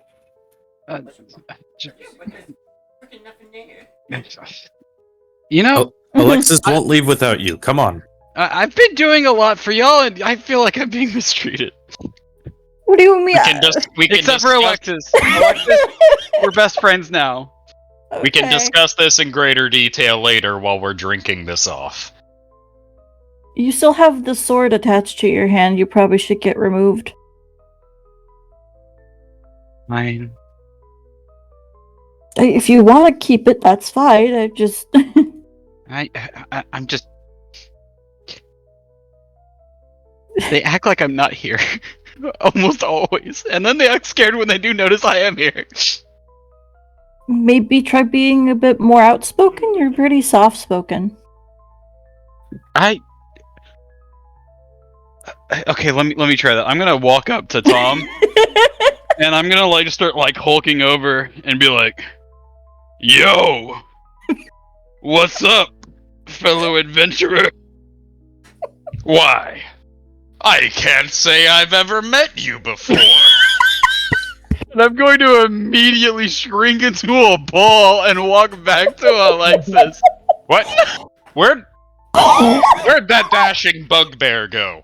You know, Alexis won't leave without you. Come on. I've been doing a lot for y'all, and I feel like I'm being mistreated. What do you mean? We can Except for discuss- Alexis. Alexis, we're best friends now. We can Okay. discuss this in greater detail later while we're drinking this off. You still have the sword attached to your hand. You probably should get removed. Fine. If you want to keep it, that's fine. I just... I'm just. They act like I'm not here, almost always, and then they act scared when they do notice I am here. Maybe try being a bit more outspoken. You're pretty soft-spoken. Okay, let me try that. I'm gonna walk up to Tom, and I'm gonna like start like hulking over and be like, "Yo, what's up, fellow adventurer? Why? I can't say I've ever met you before." And I'm going to immediately shrink into a ball and walk back to Alexis. What? Where'd that dashing bugbear go?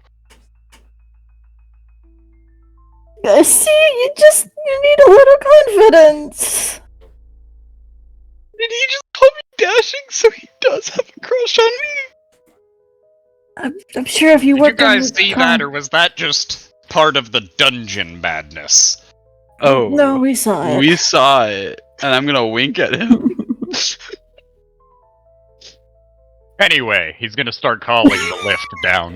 See, you need a little confidence. Did he just call me dashing? So he does have a crush on me? I'm sure if you Did work you guys see that, or was that just part of the dungeon madness? Oh. No, we saw it. We saw it. And I'm gonna wink at him. Anyway, he's gonna start calling the lift down.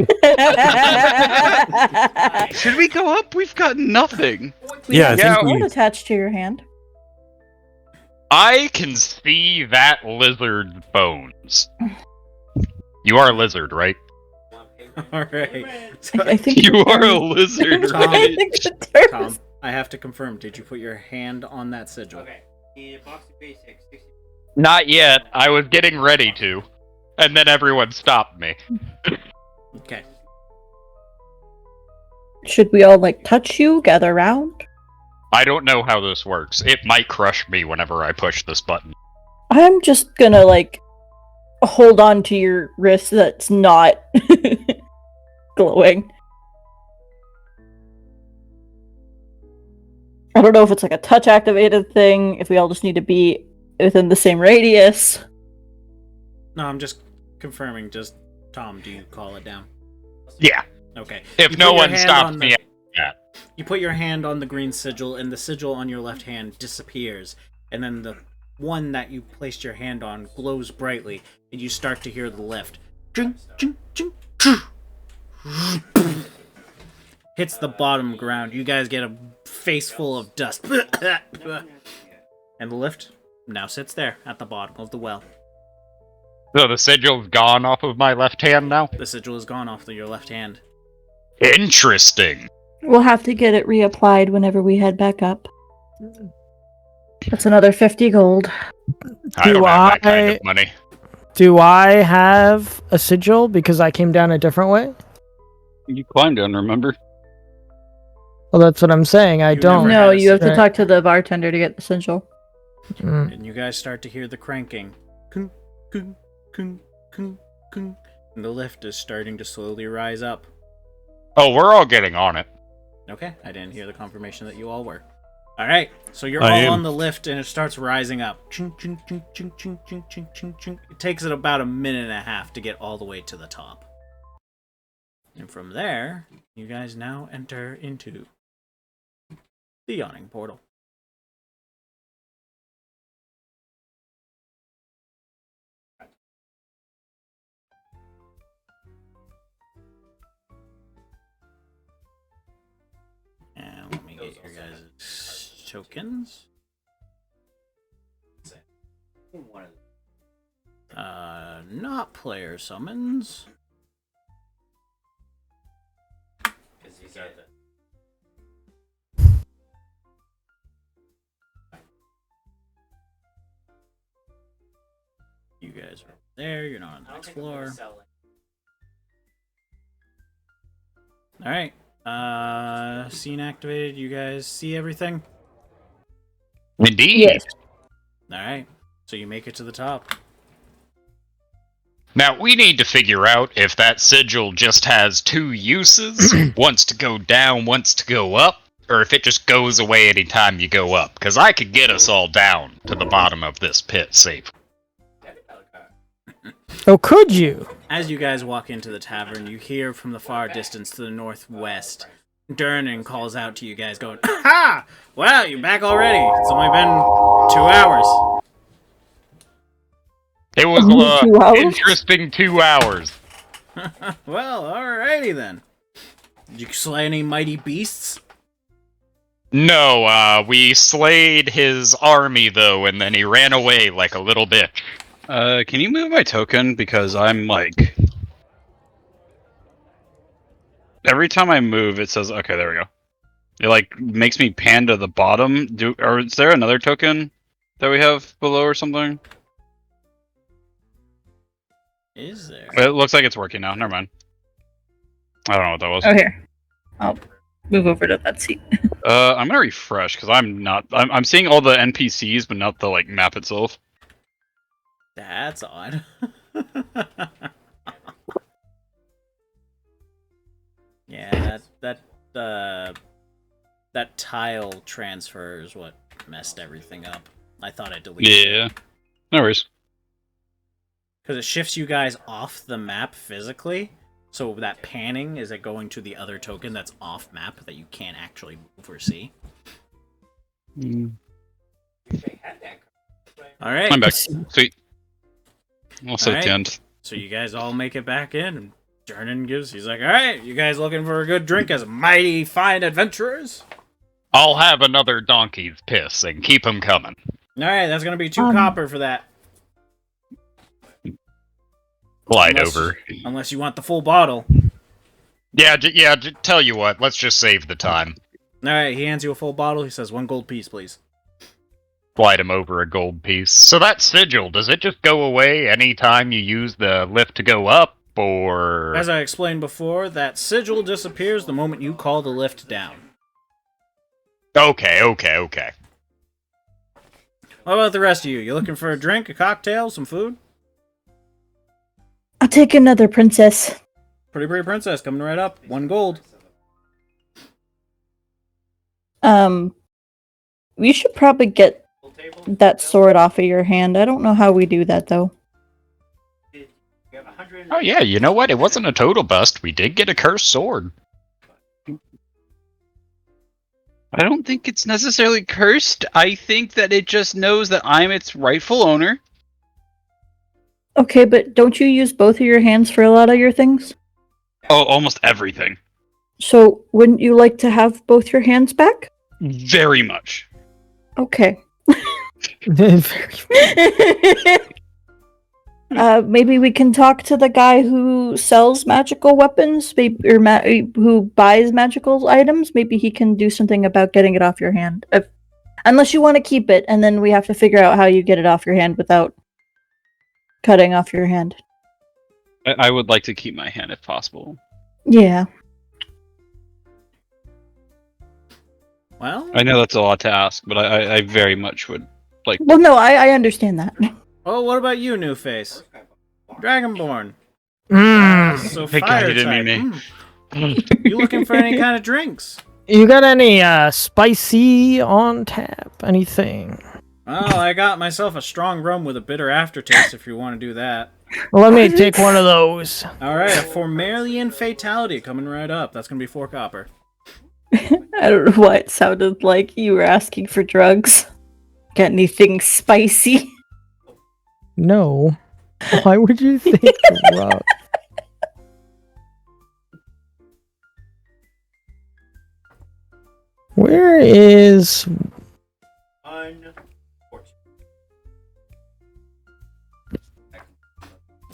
Should we go up? We've got nothing. Yeah, I Yeah, think Sword we. attached to your hand. I can see that lizard's bones. You are a lizard, right? Alright. So, I think You the are a term- lizard, Tom. I right? think the term Tom, is- I have to confirm. Did you put your hand on that sigil? Okay. Need a box of basics. 60. Not yet. I was getting ready to. And then everyone stopped me. Okay. Should we all touch you, gather around? I don't know how this works. It might crush me whenever I push this button. I'm just gonna hold on to your wrist that's not glowing. I don't know if it's a touch activated thing, if we all just need to be within the same radius. No, I'm just confirming. Just Tom, do you call it down? Yeah. Okay. If You no put your one hand stops on me, the- You put your hand on the green sigil, and the sigil on your left hand disappears, and then the one that you placed your hand on glows brightly, and you start to hear the lift. Ching, ching, ching, ching. Hits the bottom ground. You guys get a face full of dust. And the lift now sits there at the bottom of the well. so the sigil's gone off of my left hand now? The sigil is gone off of your left hand. Interesting. We'll have to get it reapplied whenever we head back up. That's another 50 gold. I don't Do have that kind I- of money. Do I have a sigil because I came down a different way? You climbed down, remember? Well, that's what I'm saying. I You don't. never No, had a you have to Right. talk to the bartender to get the sigil. Mm. And you guys start to hear the cranking. Kung, kung, kung, kung, kung. And the lift is starting to slowly rise up. Oh, we're all getting on it. Okay, I didn't hear the confirmation that you all were. Alright, so you're I all am. on the lift and it starts rising up. Ching, ching, ching, ching, ching, ching, ching, ching, ching. It takes it about a minute and a half to get all the way to the top. And from there, you guys now enter into the Yawning Portal. And let me get your guys' tokens. One of Not player summons. because these are the. You guys are there, you're not on the next floor. Alright. Scene activated, you guys see everything? Indeed. Yes. Alright. So you make it to the top. Now, we need to figure out if that sigil just has two uses, once to go down, once to go up, or if it just goes away anytime you go up. Because I could get us all down to the bottom of this pit safe. Oh, could you? As you guys walk into the tavern, you hear from the far distance to the northwest, Durnan calls out to you guys going, "Ha! Well, you're back already. It's only been 2 hours." It was Only 2 hours? interesting 2 hours. Well, alrighty then. Did you slay any mighty beasts? No, we slayed his army though, and then he ran away like a little bitch. Can you move my token? Because I'm like... Every time I move, it says, okay, there we go. It like makes me pan to the bottom. Or is there another token that we have below or something? Is there? It looks like it's working now. Never mind. I don't know what that was. Oh, here. I'll move over to that seat. I'm gonna refresh because I'm seeing all the NPCs, but not the like map itself. That's odd. Yeah, that tile transfer is what messed everything up. I thought I deleted it. Yeah. No worries. Because it shifts you guys off the map physically. So that panning is it going to the other token that's off map that you can't actually move or see. Alright. I'm back. Sweet. We'll set at the end. So you guys all make it back in, and Durnan he's like, alright, you guys looking for a good drink as mighty fine adventurers? I'll have another donkey's piss and keep him coming. Alright, that's gonna be 2 copper for that. Glide over. Unless you want the full bottle. Yeah, tell you what, let's just save the time. Alright, he hands you a full bottle, he says, 1 gold piece, please. Glide him over a gold piece. So that sigil, does it just go away anytime you use the lift to go up, or... As I explained before, that sigil disappears the moment you call the lift down. Okay. What about the rest of you? You looking for a drink, a cocktail, some food? I'll take another princess. Pretty princess, coming right up. 1 gold. We should probably get that sword off of your hand. I don't know how we do that, though. Oh yeah, you know what? It wasn't a total bust. We did get a cursed sword. I don't think it's necessarily cursed. I think that it just knows that I'm its rightful owner. Okay, but don't you use both of your hands for a lot of your things? Oh, almost everything. So, wouldn't you like to have both your hands back? Very much. Okay. Maybe we can talk to the guy who sells magical weapons, who buys magical items. Maybe he can do something about getting it off your hand. Unless you want to keep it, and then we have to figure out how you get it off your hand without cutting off your hand. I would like to keep my hand if possible. Yeah. Well, I know that's a lot to ask, but I very much would like... Well, no, I understand that. well, what about you, New Face? Dragonborn. So Hey, God, fire you didn't type. mean You looking for any kind of drinks? You got any spicy on tap? Anything? Well, I got myself a strong rum with a bitter aftertaste if you want to do that. Let me take one of those. Alright, a Formalian Fatality coming right up. That's going to be 4 copper. I don't know why it sounded like you were asking for drugs. Got anything spicy? No. Why would you think rough? Where is...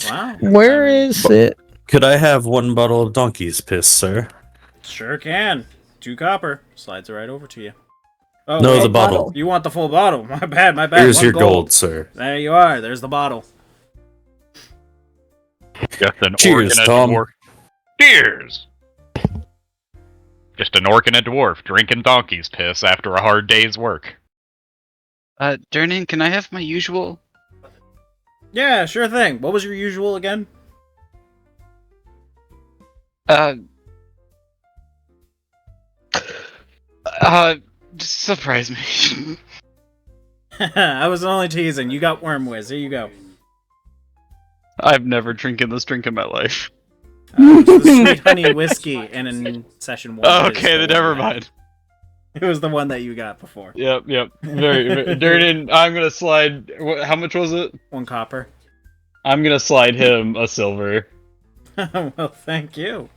Wow. Where is it? Could I have 1 bottle of donkey's piss, sir? Sure can. 2 copper. Slides it right over to you. Oh, No, wait, the bottle. You want the full bottle. My bad. Here's 1 your gold, sir. There you are. There's the bottle. Just an Cheers, orc and a Tom. dwarf. Cheers! Just an orc and a dwarf drinking donkey's piss after a hard day's work. Durnan, can I have my usual? Yeah, sure thing. What was your usual again? Just surprise me. I was only teasing. You got Worm Whiz. Here you go. I've never drinking this drink in my life. It was the sweet honey whiskey in session 1. Oh, It is okay, the then one never you had. mind. It was the one that you got before. Yep. Very Durden, I'm gonna slide. How much was it? 1 copper. I'm gonna slide him a silver. Well, thank you.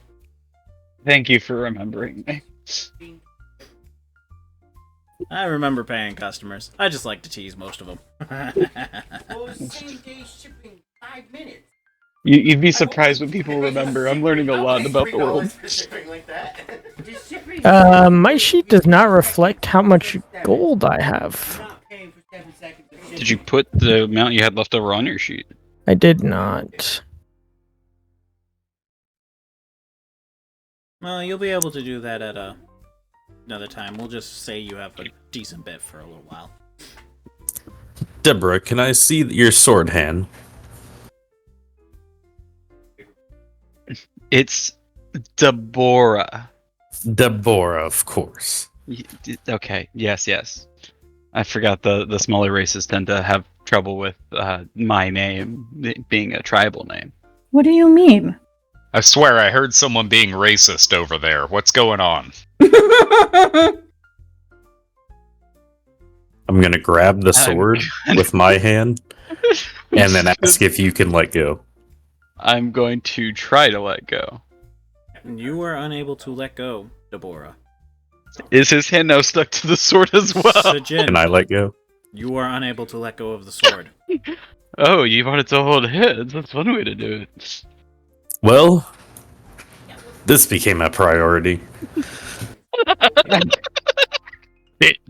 Thank you for remembering me. I remember paying customers. I just like to tease most of them. Well, same day shipping, 5 minutes. You'd be surprised what people remember. I'm learning a lot about the world. For shipping like that. Just shipping. My sheet does not reflect how much gold I have. Not paying for 7 seconds of Did you put the amount you had left over on your sheet? I did not. Well, you'll be able to do that at another time. We'll just say you have a decent bit for a little while. Deborah, can I see your sword hand? It's Deborah. Deborah, of course. Okay. Yes. I forgot the smaller races tend to have trouble with my name being a tribal name. What do you mean? I swear I heard someone being racist over there. What's going on? I'm gonna grab the sword with my hand and then ask if you can let go. I'm going to try to let go. You are unable to let go, Deborah. Is his hand now stuck to the sword as well? Sajin, Can I let go? you are unable to let go of the sword. Oh, you wanted to hold hands. That's one way to do it. Well, this became a priority.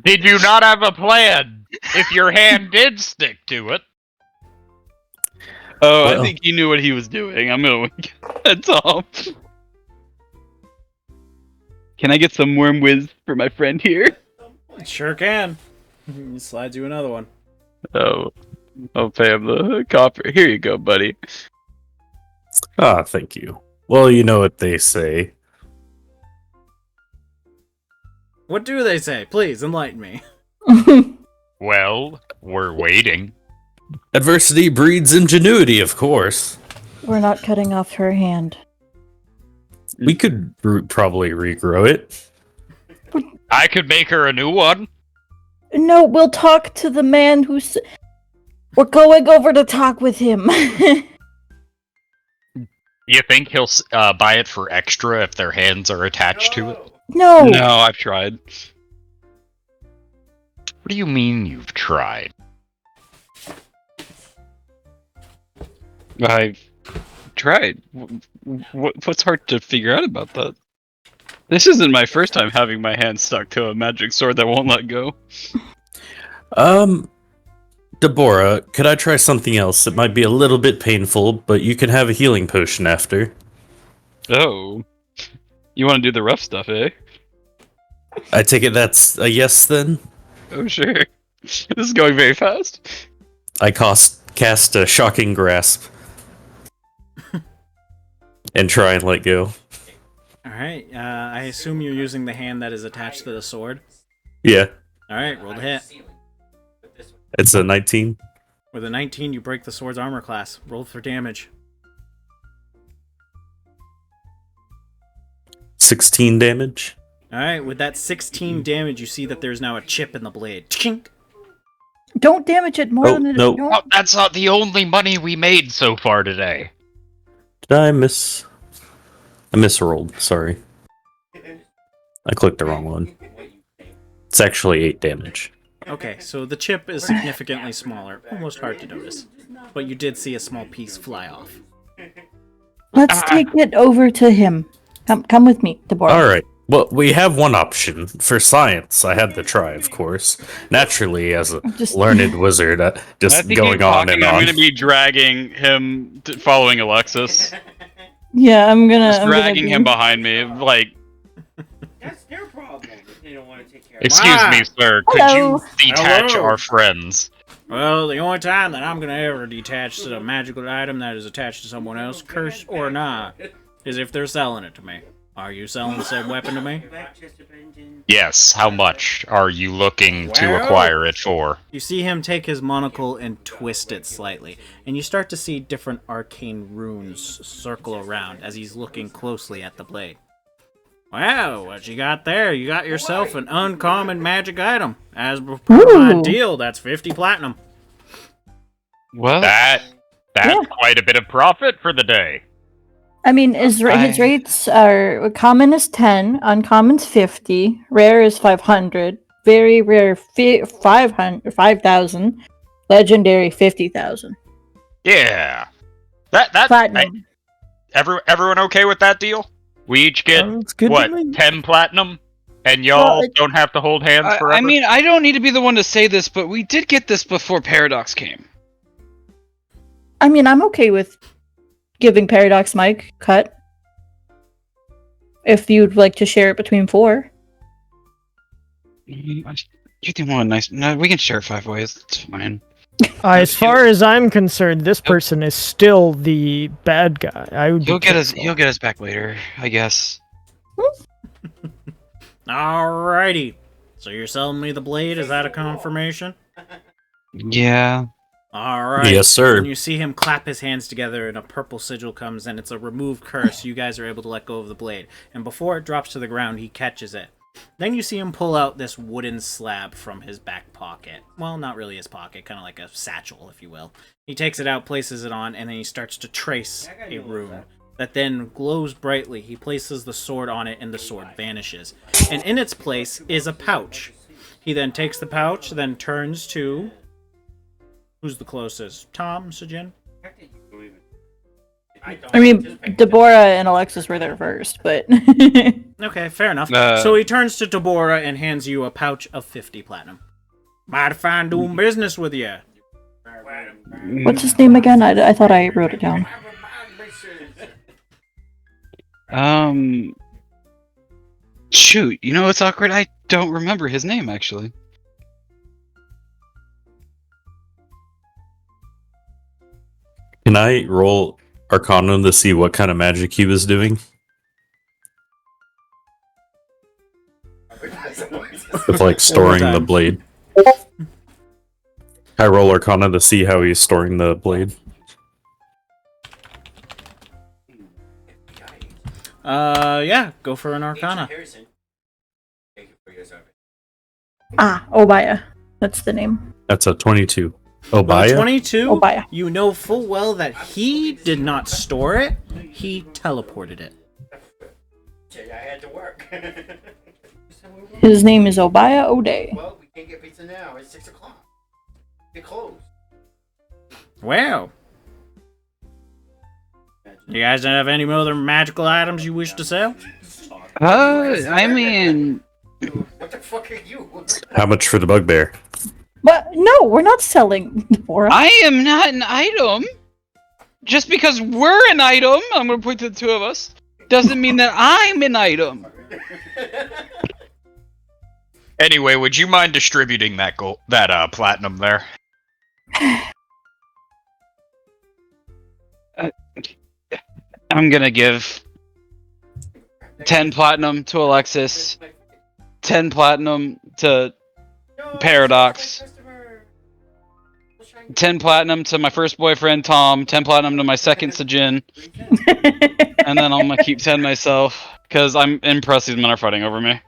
Did you not have a plan? If your hand did stick to it. Oh, I Well. think he knew what he was doing. I'm gonna wink at Tom. Can I get some worm whiz for my friend here? Sure can. He slides you another one. Oh, I'll pay him the copper. Here you go, buddy. Ah, thank you. Well, you know what they say. What do they say? Please enlighten me. Well, we're waiting. Adversity breeds ingenuity, of course. We're not cutting off her hand. We could probably regrow it. I could make her a new one. No, we'll talk to the man who's. We're going over to talk with him. You think he'll buy it for extra if their hands are attached to it? No. No, I've tried. What do you mean you've tried? I've tried. What's hard to figure out about that? This isn't my first time having my hand stuck to a magic sword that won't let go. Deborah, could I try something else? It might be a little bit painful, but you can have a healing potion after. Oh. You want to do the rough stuff, eh? I take it that's a yes then? Oh, sure. This is going very fast. I cast a shocking grasp. And try and let go. Alright, I assume you're using the hand that is attached to the sword. Yeah, Alright, roll the hit. it's a 19. With a 19, you break the sword's armor class. Roll for damage. 16 damage. Alright, with that 16 damage, you see that there's now a chip in the blade. Chink! Don't damage it more Oh, than it. no. Don't. Oh, that's not the only money we made so far today. Did I miss? I misrolled, sorry. I clicked the wrong one. It's actually 8 damage. Okay, so the chip is significantly smaller. Almost hard to notice. But you did see a small piece fly off. Let's take it over to him. Come with me, Deborah. Alright, well, we have one option. For science, I had to try, of course. Naturally, as a Just- learned wizard, just going on and I'm on. going to be dragging him, following Alexis. Yeah, I'm gonna. Just I'm gonna dragging be- him behind me, like, That's their problem if they don't want to take care of it. Excuse me, sir. Could Hello. you detach Hello. our friends? Well, the only time that I'm gonna ever detach to a magical item that is attached to someone else, curse or not, is if they're selling it to me. Are you selling said weapon to me? Yes, how much are you looking to Well- acquire it for? You see him take his monocle and twist it slightly, and you start to see different arcane runes circle around as he's looking closely at the blade. Wow, what you got there? You got yourself an uncommon magic item. As per my Ooh. deal, that's 50 platinum. Well, That's Yeah. quite a bit of profit for the day. I mean, his rates are common is 10, uncommon's 50, rare is 500, very rare 5,000, legendary 50,000. Yeah. That Platinum. everyone okay with that deal? We each get Sounds good what, to me. 10 platinum? And y'all Well, don't have to hold hands forever? I mean, I don't need to be the one to say this, but we did get this before Paradox came. I mean, I'm okay with giving Paradox Mike cut. If you'd like to share it between 4. You think one nice? No, we can share it 5 ways. It's fine. As far as I'm concerned, this person is still the bad guy. I would. He'll get us back later, I guess. Alrighty. So you're selling me the blade? Is that a confirmation? Yeah. Alright. Yes, sir. And you see him clap his hands together and a purple sigil comes and it's a remove curse. You guys are able to let go of the blade. And before it drops to the ground, he catches it. Then you see him pull out this wooden slab from his back pocket. Well, not really his pocket, kind of like a satchel, if you will. He takes it out, places it on, and then he starts to trace a rune that then glows brightly. He places the sword on it, and the sword vanishes. And in its place is a pouch. He then takes the pouch, then turns to... Who's the closest? Tom, Sujin? I mean, Deborah and Alexis were there first, but Okay, fair enough. Uh, So he turns to Deborah and hands you a pouch of 50 platinum. Mighty fine doing business with you. what's his name again? I thought I wrote it down. Shoot, you know what's awkward? I don't remember his name, actually. Can I roll Arcana to see what kind of magic he was doing? With like storing the time. blade. I roll Arcana to see how he's storing the blade. Yeah, go for an Arcana. Obaya. That's the name. That's a 22. With a Obaya? 22, Obaya. you know full well that he did not store it, he teleported it. I had to work. His name is Obaya O'Day. Well, we can't get pizza now. It's 6 o'clock. It closed. Well. You guys don't have any other magical items you wish to sell? I mean, What the fuck are you? How much for the bugbear? But no, we're not selling Deborah. I am not an item. Just because we're an item, I'm gonna point to the 2 of us, doesn't mean that I'm an item. Anyway, would you mind distributing that platinum there? I'm gonna give 10 platinum to Alexis, 10 platinum to Paradox, 10 platinum to my first boyfriend Tom, 10 platinum to my second Sajin, and then I'm gonna keep 10 myself because I'm impressed these men are fighting over me.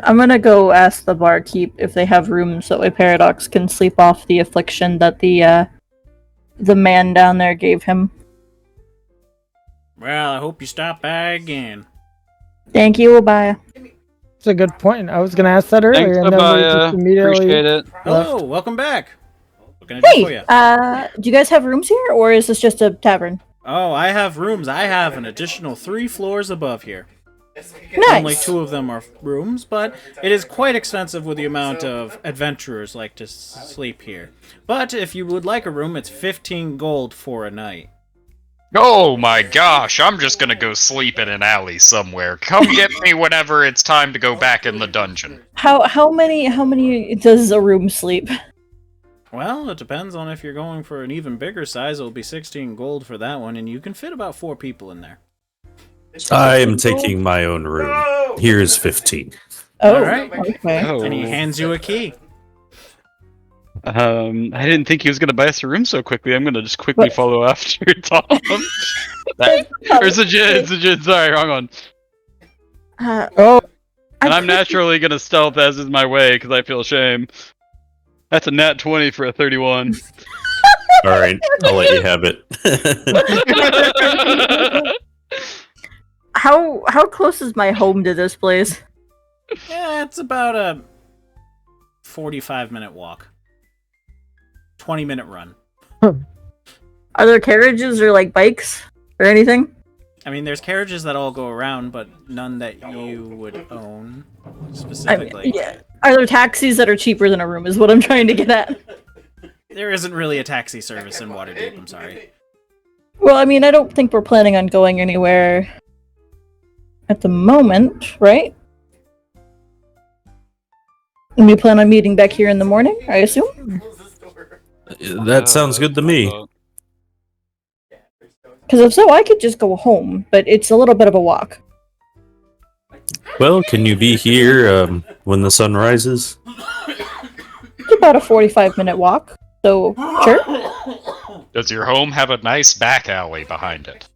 I'm gonna go ask the barkeep if they have rooms so that way Paradox can sleep off the affliction that the man down there gave him. Well, I hope you stop by again. Thank you, Obaya. That's a good point. I was gonna ask that earlier, Thanks, and then we Obaya. just immediately. Appreciate it. Hello, welcome back. What can I do for Hey, you? do you guys have rooms here, or is this just a tavern? Oh, I have rooms. I have an additional 3 floors above here. Nice. Only 2 of them are rooms, but it is quite expensive with the amount of adventurers like to sleep here. But if you would like a room, it's 15 gold for a night. Oh my gosh, I'm just gonna go sleep in an alley somewhere. Come get me whenever it's time to go back in the dungeon. How many does a room sleep? Well, it depends on if you're going for an even bigger size. It'll be 16 gold for that one, and you can fit about 4 people in there. I am taking my own room. Here is 15. Oh, Alright. okay. Oh. And he hands you a key. I didn't think he was gonna buy us a room so quickly. I'm gonna just quickly But- follow after Tom. Or Sajid, sorry, wrong one. Oh, And I I'm naturally gonna stealth as is my way because I feel shame. That's a nat 20 for a 31. Alright, I'll let you have it. How close is my home to this place? Yeah, it's about a 45-minute walk. 20-minute run. Are there carriages or like bikes or anything? I mean, there's carriages that all go around, but none that you would own I mean, specifically. yeah. Are there taxis that are cheaper than a room? Is what I'm trying to get at. There isn't really a taxi service in Waterdeep, I'm sorry. Well, I mean, I don't think we're planning on going anywhere at the moment, right? And we plan on meeting back here in the morning, I assume? That sounds good to me. Because if so, I could just go home, but it's a little bit of a walk. Well, can you be here when the sun rises? It's about a 45-minute walk, so sure. Does your home have a nice back alley behind it?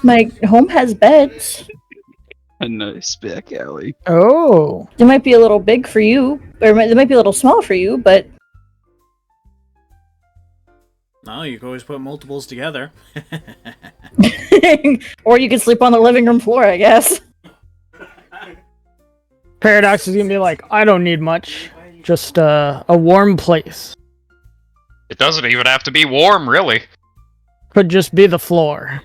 My home has beds. A nice back alley. oh. It might be a little big for you, or it might be a little small for you, but No, you can always put multiples together. or you could sleep on the living room floor, I guess. Paradox is gonna be like, I don't need much. Just a warm place. It doesn't even have to be warm, really. Could just be the floor.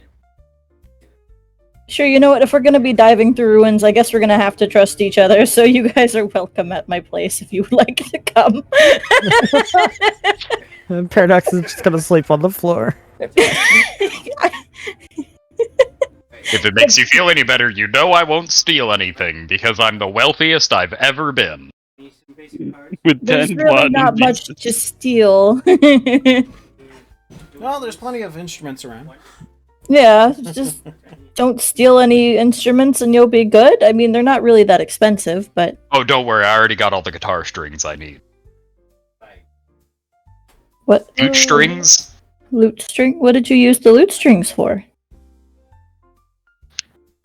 Sure, you know what? If we're gonna be diving through ruins, I guess we're gonna have to trust each other. So you guys are welcome at my place if you would like to come. And Paradox is just gonna sleep on the floor. If it makes you feel any better, you know I won't steal anything, because I'm the wealthiest I've ever been. With There's 10 really blood not much pieces. to steal. Well, there's plenty of instruments around. Yeah, just don't steal any instruments and you'll be good. I mean, they're not really that expensive, but Oh, don't worry, I already got all the guitar strings I need. what? Lute strings? Lute string? What did you use the lute strings for?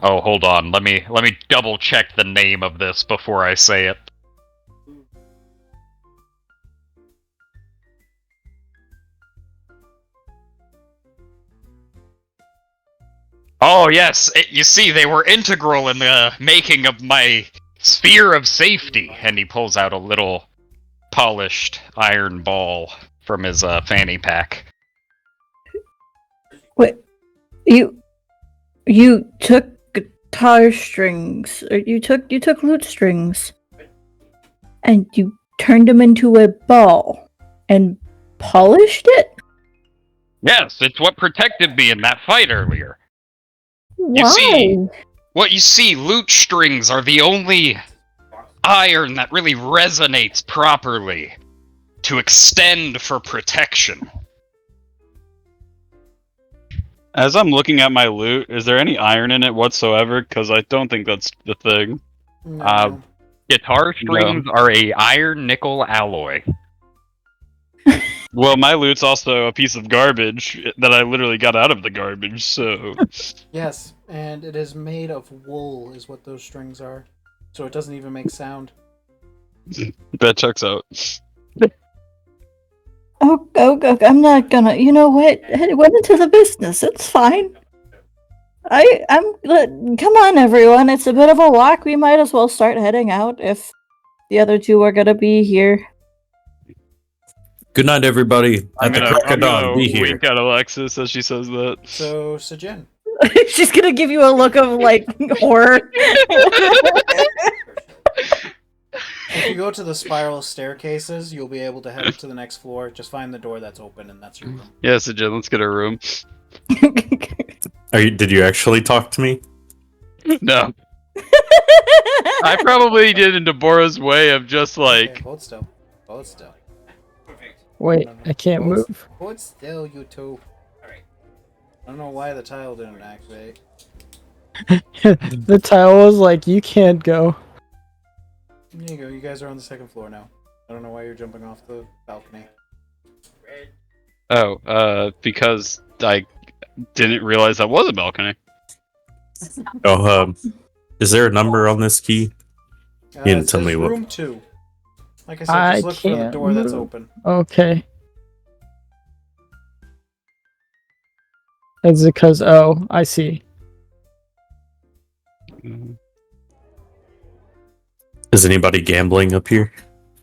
Oh, hold on, let me double check the name of this before I say it. Oh yes, you see, they were integral in the making of my sphere of safety. And he pulls out a little polished iron ball from his fanny pack. Wait, you took guitar strings, or you took lute strings, and you turned them into a ball and polished it? Yes, it's what protected me in that fight earlier. Why? see- What you see, lute strings are the only iron that really resonates properly to extend for protection. As I'm looking at my loot, is there any iron in it whatsoever? Because I don't think that's the thing. No. Guitar strings are a iron nickel alloy. Well, my loot's also a piece of garbage that I literally got out of the garbage, so... Yes, and it is made of wool, is what those strings are. So it doesn't even make sound. That checks out. Oh, I'm not gonna. You know what? It went into the business. It's fine. Come on, everyone. It's a bit of a walk. We might as well start heading out if the other two are gonna be here. Good night, everybody. At the crack of dawn, be here. wink at Alexis as she says that. So, Sajin. She's gonna give you a look of like horror. If you go to the spiral staircases, you'll be able to head up to the next floor. Just find the door that's open, and that's your room. Yes, Jen, let's get a room. Did you actually talk to me? No. I probably did in Deborah's way of just like... Okay, hold still. Hold still. Wait, I can't move. Hold still, you two. Alright. I don't know why the tile didn't activate. The tile was like, you can't go. There you go. You guys are on the second floor now. I don't know why you're jumping off the balcony. Oh, because I didn't realize that was a balcony. Oh, is there a number on this key? You didn't It tell says me what. room 2. Like I said, I just look for the can't door that's move. open. Okay. Is it because, oh, I see. Is anybody gambling up here?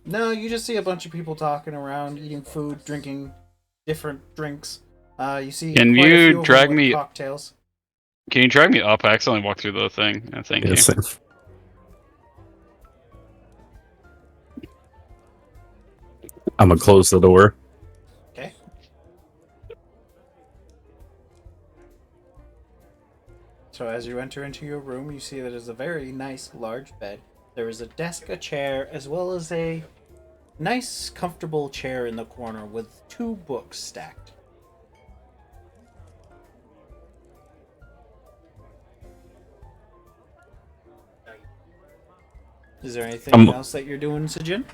No, you just see a bunch of people talking around, eating food, drinking different drinks. You see Can quite a you few of drag them with me- cocktails. Can you drag me up? I accidentally walked through the thing. Thank you. Yes. I'm gonna close the door. Okay. So as you enter into your room, you see that it's a very nice large bed. There is a desk, a chair, as well as a nice comfortable chair in the corner with 2 books stacked. Is there anything else that you're doing, Sejin?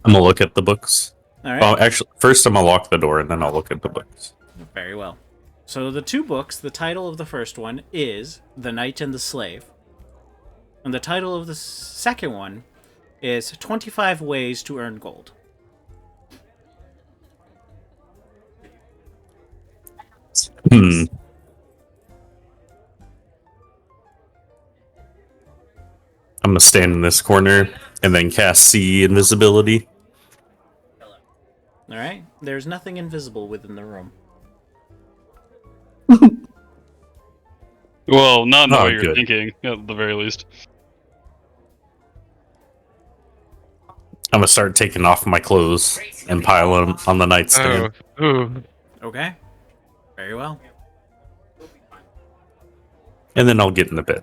I'm gonna look at the books. Alright. Oh, actually, first I'm gonna lock the door and then I'll look at the books. Very well. So the 2 books, the title of the first one is The Knight and the Slave. And the title of the second one is 25 Ways to Earn Gold. Hmm. I'm gonna stand in this corner and then cast See Invisibility. Alright? There's nothing invisible within the room. Well, not in the Oh, way you're good. thinking, at the very least. I'm gonna start taking off my clothes and pile them on the nightstand. Okay? Very well. And then I'll get in the bed.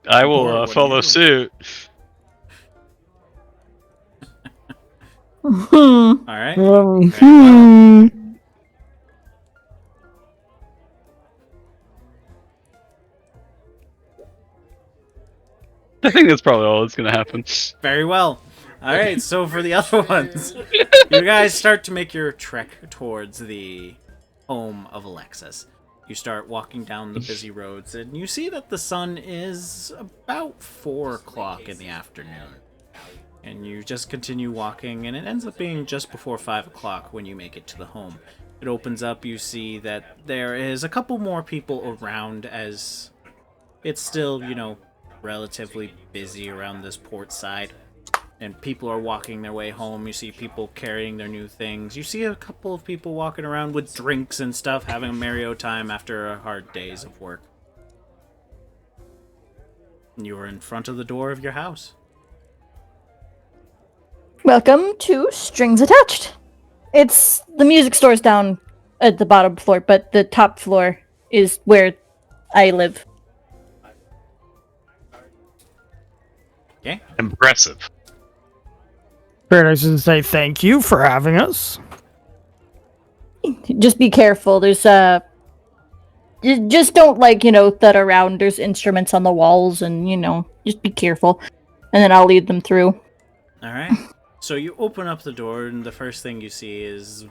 I Or will what do follow you do? suit. Alright? Very well. Hmm. I think that's probably all that's gonna happen. Very well. Alright, so for the other ones, you guys start to make your trek towards the home of Alexis. You start walking down the busy roads, and you see that the sun is about 4 o'clock in the afternoon. And you just continue walking, and it ends up being just before 5 o'clock when you make it to the home. It opens up, you see that there is a couple more people around as it's still, relatively busy around this port side. And people are walking their way home. You see people carrying their new things. You see a couple of people walking around with drinks and stuff, having a merry old time after a hard days of work. And you are in front of the door of your house. Welcome to Strings Attached. It's the music store's down at the bottom floor, but the top floor is where I live. Okay? Impressive. Paradise doesn't say thank you for having us. Just be careful. There's just don't thud around. There's instruments on the walls, and just be careful. And then I'll lead them through. Alright. So you open up the door, and the first thing you see is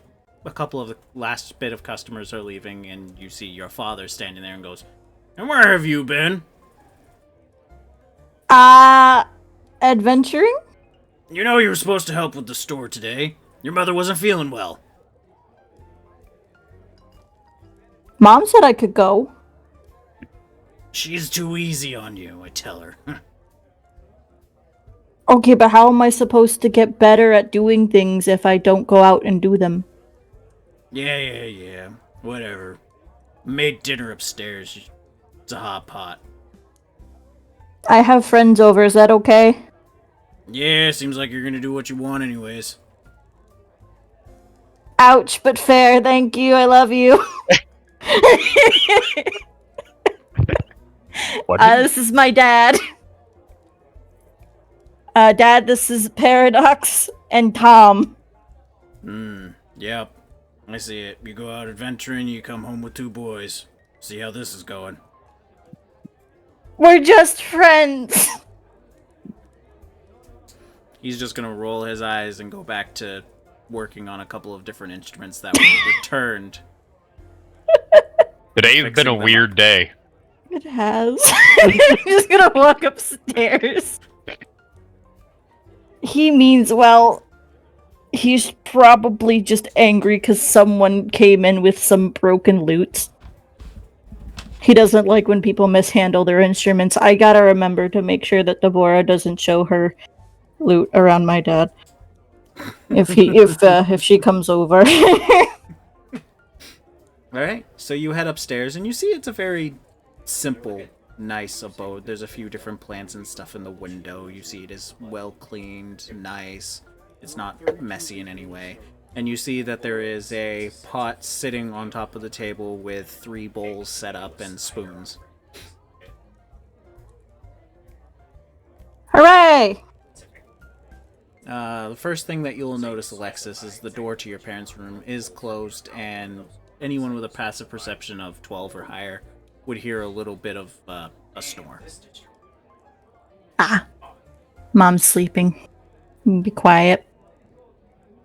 a couple of the last bit of customers are leaving, and you see your father standing there and goes, "And where have you been?" Adventuring? You know you were supposed to help with the store today. Your mother wasn't feeling well. Mom said I could go. She's too easy on you, I tell her. Okay, but how am I supposed to get better at doing things if I don't go out and do them? Yeah. Whatever. Made dinner upstairs. It's a hot pot. I have friends over, is that okay? Yeah, seems like you're gonna do what you want anyways. Ouch, but fair, thank you, I love you. What? This is my dad. Dad, this is Paradox and Tom. Yep. I see it. You go out adventuring, you come home with 2 boys. See how this is going. We're just friends. He's just gonna roll his eyes and go back to working on a couple of different instruments that were returned. Today's been Fixing a them weird up. day. It has. I'm just gonna walk upstairs. He means well. He's probably just angry because someone came in with some broken loot. He doesn't like when people mishandle their instruments. I gotta remember to make sure that Deborah doesn't show her loot around my dad. If she comes over. Alright, so you head upstairs and you see it's a very simple, nice abode. There's a few different plants and stuff in the window. You see it is well cleaned, nice. It's not messy in any way. And you see that there is a pot sitting on top of the table with 3 bowls set up and spoons. Hooray! The first thing that you'll notice, Alexis, is the door to your parents' room is closed, and anyone with a passive perception of 12 or higher would hear a little bit of a snore. Mom's sleeping. Be quiet.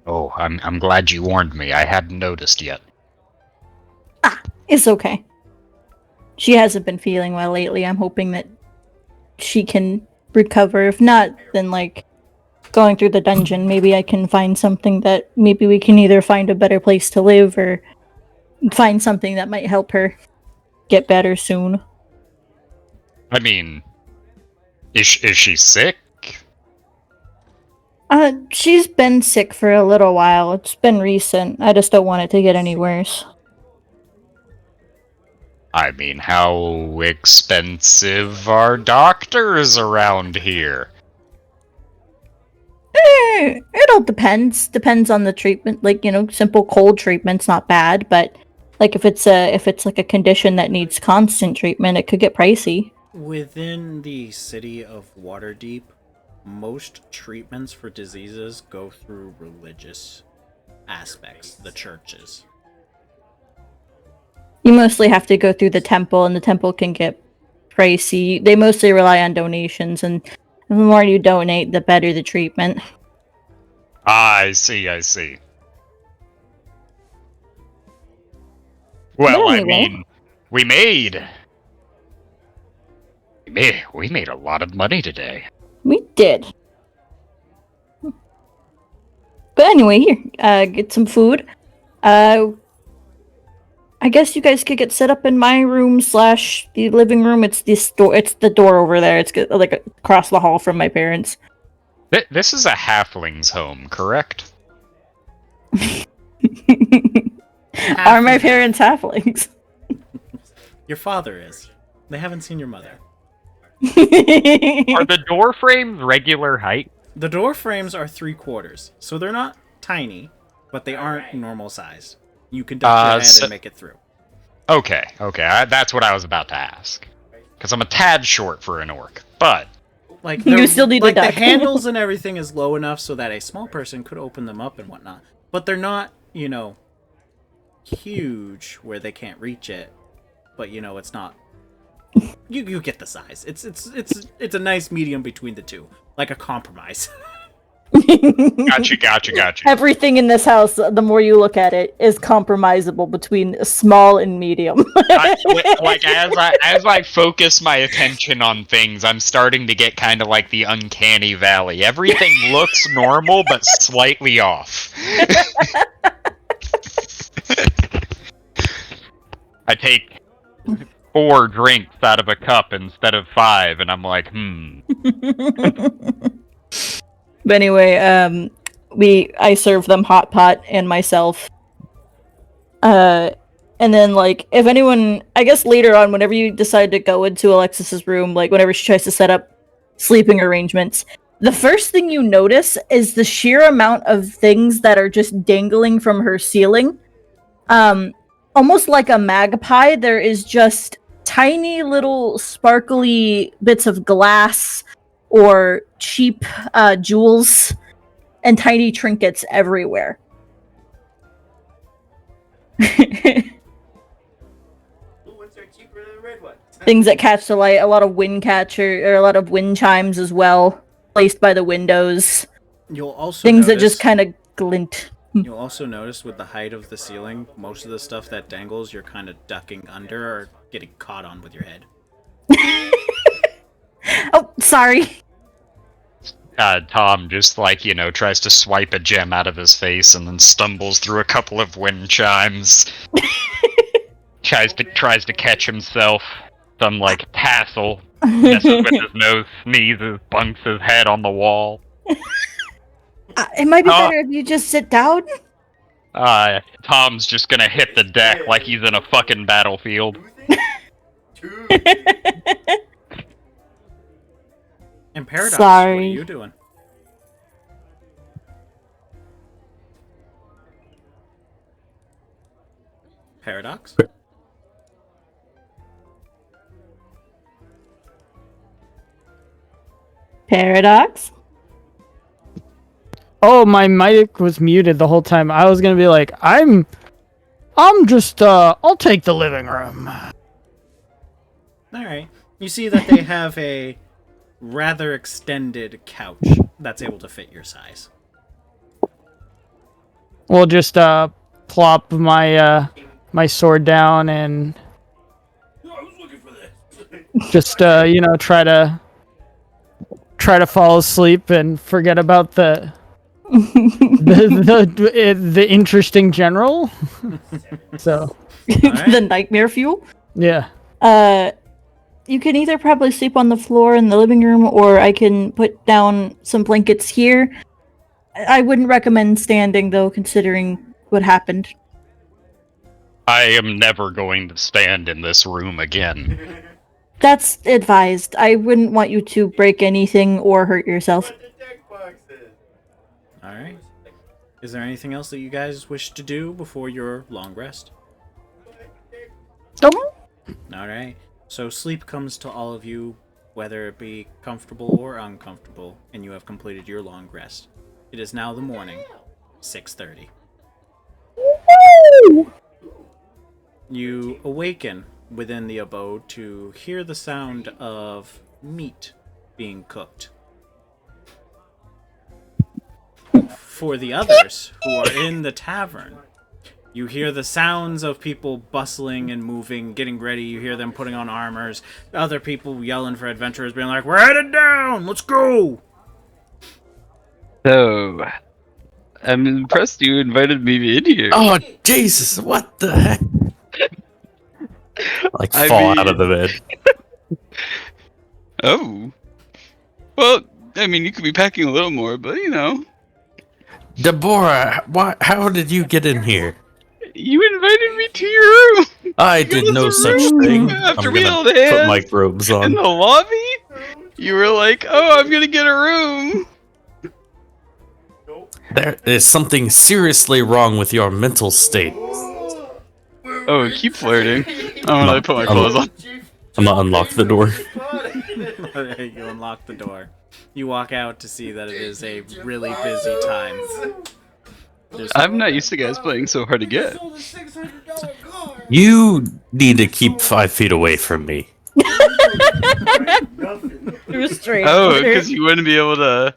Oh, I'm glad you warned me. I hadn't noticed yet. It's okay. She hasn't been feeling well lately. I'm hoping that she can recover. If not, then going through the dungeon, maybe I can find something that maybe we can either find a better place to live or find something that might help her get better soon. I mean, is she sick? She's been sick for a little while. It's been recent. I just don't want it to get any worse. I mean, how expensive are doctors around here? It all depends. Depends on the treatment. Simple cold treatment's not bad, but if it's a condition that needs constant treatment, it could get pricey. Within the city of Waterdeep, most treatments for diseases go through religious aspects, the churches. You mostly have to go through the temple, and the temple can get pricey. They mostly rely on donations, and the more you donate, the better the treatment. I see. Well, But I anyway. mean, we made a lot of money today. We did. But anyway, here, get some food. I guess you guys could get set up in my room / the living room. It's this door. It's the door over there. It's across the hall from my parents. This is a halfling's home, correct? Are my parents halflings? Your father is. They haven't seen your mother. Are the door frames regular height? The door frames are 3/4, so they're not tiny, but they aren't normal size. You can duck your head and make it through. Okay, that's what I was about to ask. Because I'm a tad short for an orc, but You still need to the duck. handles and everything is low enough so that a small person could open them up and whatnot. But they're not, huge where they can't reach it. But it's not. You get the size. It's a nice medium between the two, like a compromise. Gotcha. Everything in this house, the more you look at it, is compromisable between small and medium. As I focus my attention on things, I'm starting to get kind of like the uncanny valley. Everything looks normal, but slightly off. I take 4 drinks out of a cup instead of 5, and I'm like, But anyway, I serve them hot pot and myself. And then if anyone, I guess later on, whenever you decide to go into Alexis's room, whenever she tries to set up sleeping arrangements, the first thing you notice is the sheer amount of things that are just dangling from her ceiling. Almost like a magpie, there is just tiny little sparkly bits of glass or cheap jewels and tiny trinkets everywhere. Blue ones are cheaper than red ones. things that catch the light. A lot of wind catcher or a lot of wind chimes as well, placed by the windows. You'll also Things that notice- just kind of glint. You'll also notice with the height of the ceiling, most of the stuff that dangles, you're kind of ducking under or getting caught on with your head. Oh, sorry. Tom just tries to swipe a gem out of his face and then stumbles through a couple of wind chimes. tries to catch himself. Some tassel messes with his nose, sneezes, bunks his head on the wall. It might be better if you just sit down. Tom's just gonna hit the deck like he's in a fucking battlefield. And Paradox, Sorry. what are you doing? Paradox? Paradox. Oh, my mic was muted the whole time. I was gonna be like, I'm just, I'll take the living room. Alright. You see that they have a rather extended couch that's able to fit your size. We'll just, plop my, my sword down and I was looking for this. just, try to fall asleep and forget about the the interesting general. So, Alright. The nightmare fuel. yeah. You can either probably sleep on the floor in the living room, or I can put down some blankets here. I wouldn't recommend standing, though, considering what happened. I am never going to stand in this room again. That's advised. I wouldn't want you to break anything or hurt yourself. What the deck box is. Alright. Is there anything else that you guys wish to do before your long rest? Alright. So sleep comes to all of you, whether it be comfortable or uncomfortable, and you have completed your long rest. It is now the morning, 6:30. You awaken within the abode to hear the sound of meat being cooked. For the others who are in the tavern, you hear the sounds of people bustling and moving, getting ready. You hear them putting on armors. Other people yelling for adventurers, being like, "We're headed down! Let's go!" So, I'm impressed you invited me in here. Oh, Jesus, what the heck? I Fall out mean- of the bed. Oh. Well, I mean, you could be packing a little more, but Deborah, how did you get in here? You invited me to your room I did us no a such room thing. after I'm we gonna held put hands my robes in on. the lobby. You were like, "Oh, I'm gonna get a room." There is something seriously wrong with your mental state. Oh, keep flirting. Oh, No, I put my I'm- clothes on. I'm gonna unlock the door. Alright, you unlock the door. You walk out to see that it is a really busy time. There's- I'm not used to guys playing so hard to get. Sold a $600 car. You need to keep 5 feet away from me. Nothing. Restraint. Oh, because you wouldn't be able to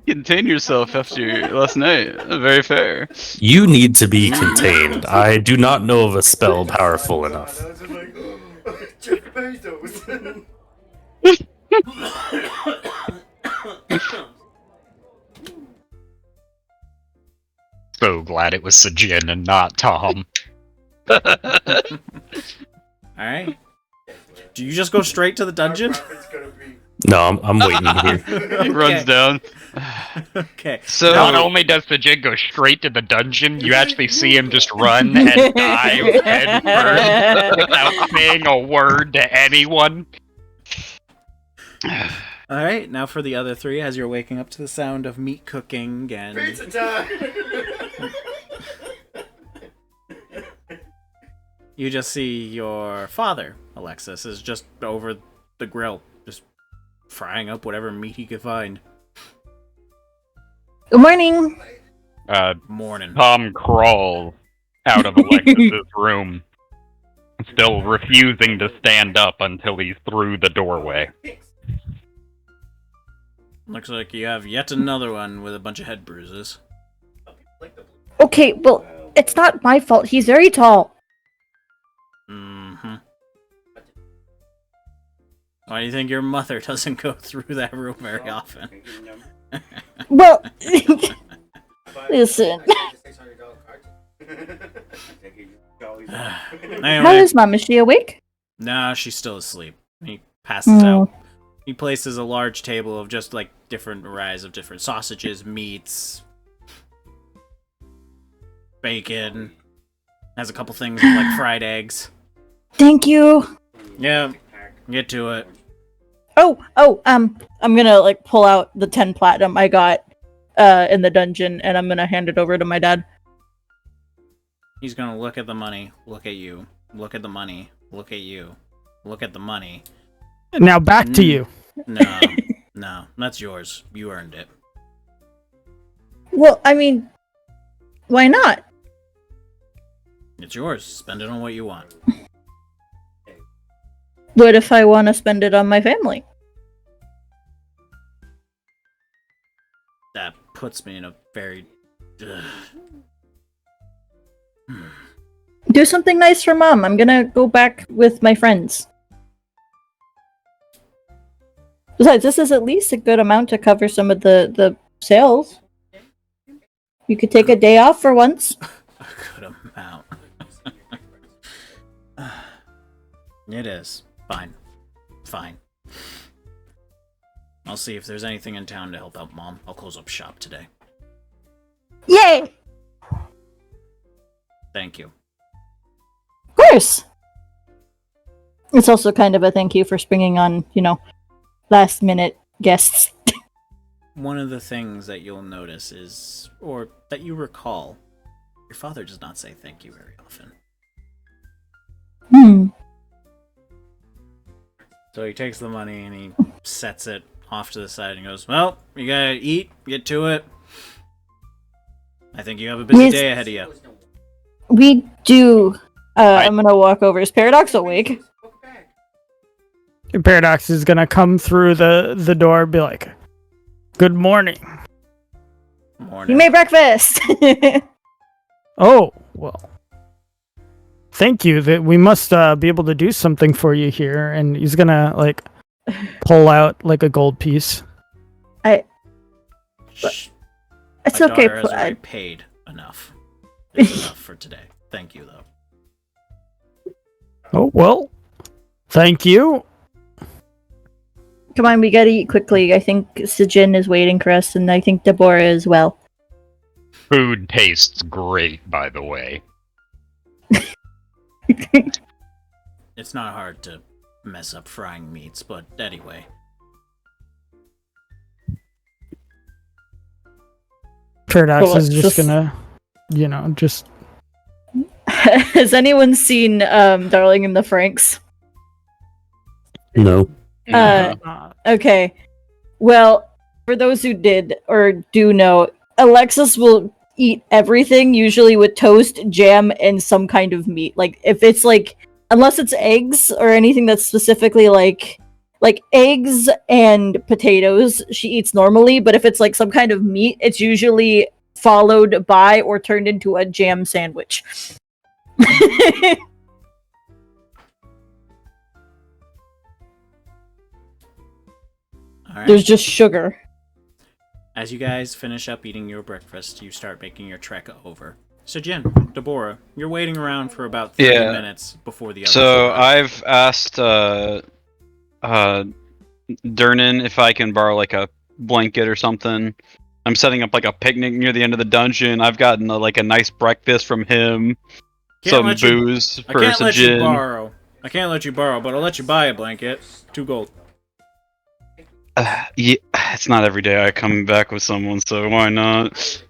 contain yourself after last night. Very fair. You need to be contained. I do not know of a spell powerful enough. I was just like, Jeff Bezos. So glad it was Sajin and not Tom. Alright. Do you just go straight to the dungeon? It's gonna be. No, I'm waiting here. He runs down. Okay. So Not only does Sajin go straight to the dungeon, you actually see him just run and dive head first without saying a word to anyone. Alright, now for the other three, as you're waking up to the sound of meat cooking and... Pizza time! You just see your father, Alexis, is just over the grill, just frying up whatever meat he could find. Good morning. Morning. Tom crawls out of Alexis's room Still refusing to stand up until he's through the doorway. Looks like you have yet another one with a bunch of head bruises. Okay, well, it's not my fault. He's very tall. Mm-hmm. Why do you think your mother doesn't go through that room very often? Well, listen. How Anyway, is Mom? Is she awake? nah, she's still asleep. He passes out. He places a large table of just like different varieties of different sausages, meats, bacon. Has a couple things like fried eggs. Thank you. Yeah, get to it. I'm gonna like pull out the 10 platinum I got in the dungeon, and I'm gonna hand it over to my dad. He's gonna look at the money, look at you, look at the money, look at you, look at the money. Now back to you. No, no, that's yours. You earned it. Well, I mean, why not? It's yours. Spend it on what you want. What if I want to spend it on my family? That puts me in a very... Do something nice for Mom. I'm gonna go back with my friends. Besides, this is at least a good amount to cover some of the sales. You could take a day off for once. A good amount. It is. Fine. Fine. I'll see if there's anything in town to help out Mom. I'll close up shop today. Yay! Thank you. Of course! It's also kind of a thank you for springing on, last minute guests. One of the things that you'll notice is, or that you recall, your father does not say thank you very often. So he takes the money and he sets it off to the side and goes, well, you gotta eat, get to it. I think you have a busy Yes. day ahead of you. We do. I'm gonna walk over. Is Paradox awake? Paradox is gonna come through the door and be like, good morning. Morning. You made breakfast! Oh, well. Thank you. That we must be able to do something for you here. And he's gonna like pull out like a gold piece. Shh. It's My okay. daughter has already paid enough. It's enough for today. Thank you, though. Oh well. Thank you. Come on, we gotta eat quickly. I think Sijin is waiting for us, and I think Deborah as well. Food tastes great, by the way. It's not hard to mess up frying meats, but anyway. Paradox Well, is just just- gonna, just Has anyone seen Darling in the Franxx? No. Okay. Well, for those who did or do know, Alexis will eat everything, usually with toast, jam, and some kind of meat. Like, if it's like, unless it's eggs or anything that's specifically like eggs and potatoes, she eats normally, but if it's like some kind of meat, it's usually followed by or turned into a jam sandwich. All right. There's just sugar. As you guys finish up eating your breakfast, you start making your trek over. So, Jin, Deborah, you're waiting around for about 30 Yeah. minutes before the other So four. I've asked Durnan if I can borrow like a blanket or something. I'm setting up like a picnic near the end of the dungeon. I've gotten like a nice breakfast from him. Can't Some let you- booze I for can't let you Sajin. borrow. I can't let you borrow, but I'll let you buy a blanket. 2 gold. Yeah, it's not every day I come back with someone, so why not?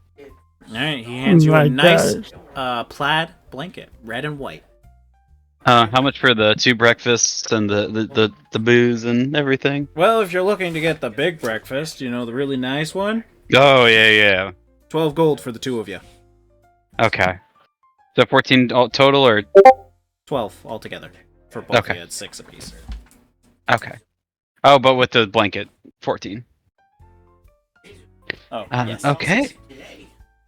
Alright, he hands you My a nice gosh. plaid blanket, red and white. How much for the 2 breakfasts and the booze and everything? Well, if you're looking to get the big breakfast, the really nice one, Oh yeah. 12 gold for the 2 of you. Okay. So 14 total or 12 altogether. For both, Okay. we had 6 apiece. Okay. Oh, but with the blanket, 14. Oh, yes. Okay. And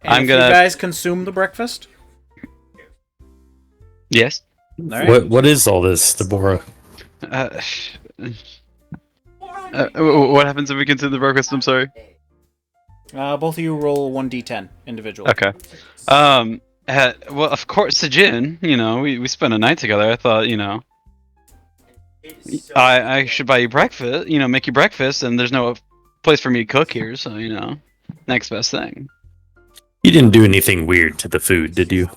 I'm if gonna- you guys consume the breakfast? Yes. All right. What is all this, Deborah? What happens if we consume the breakfast? I'm sorry. Both of you roll 1d10 individually. Okay. Well, of course, Sajin, we spent a night together. I thought, I should buy you breakfast, make you breakfast, and there's no place for me to cook here, so, next best thing. You didn't do anything weird to the food, did you?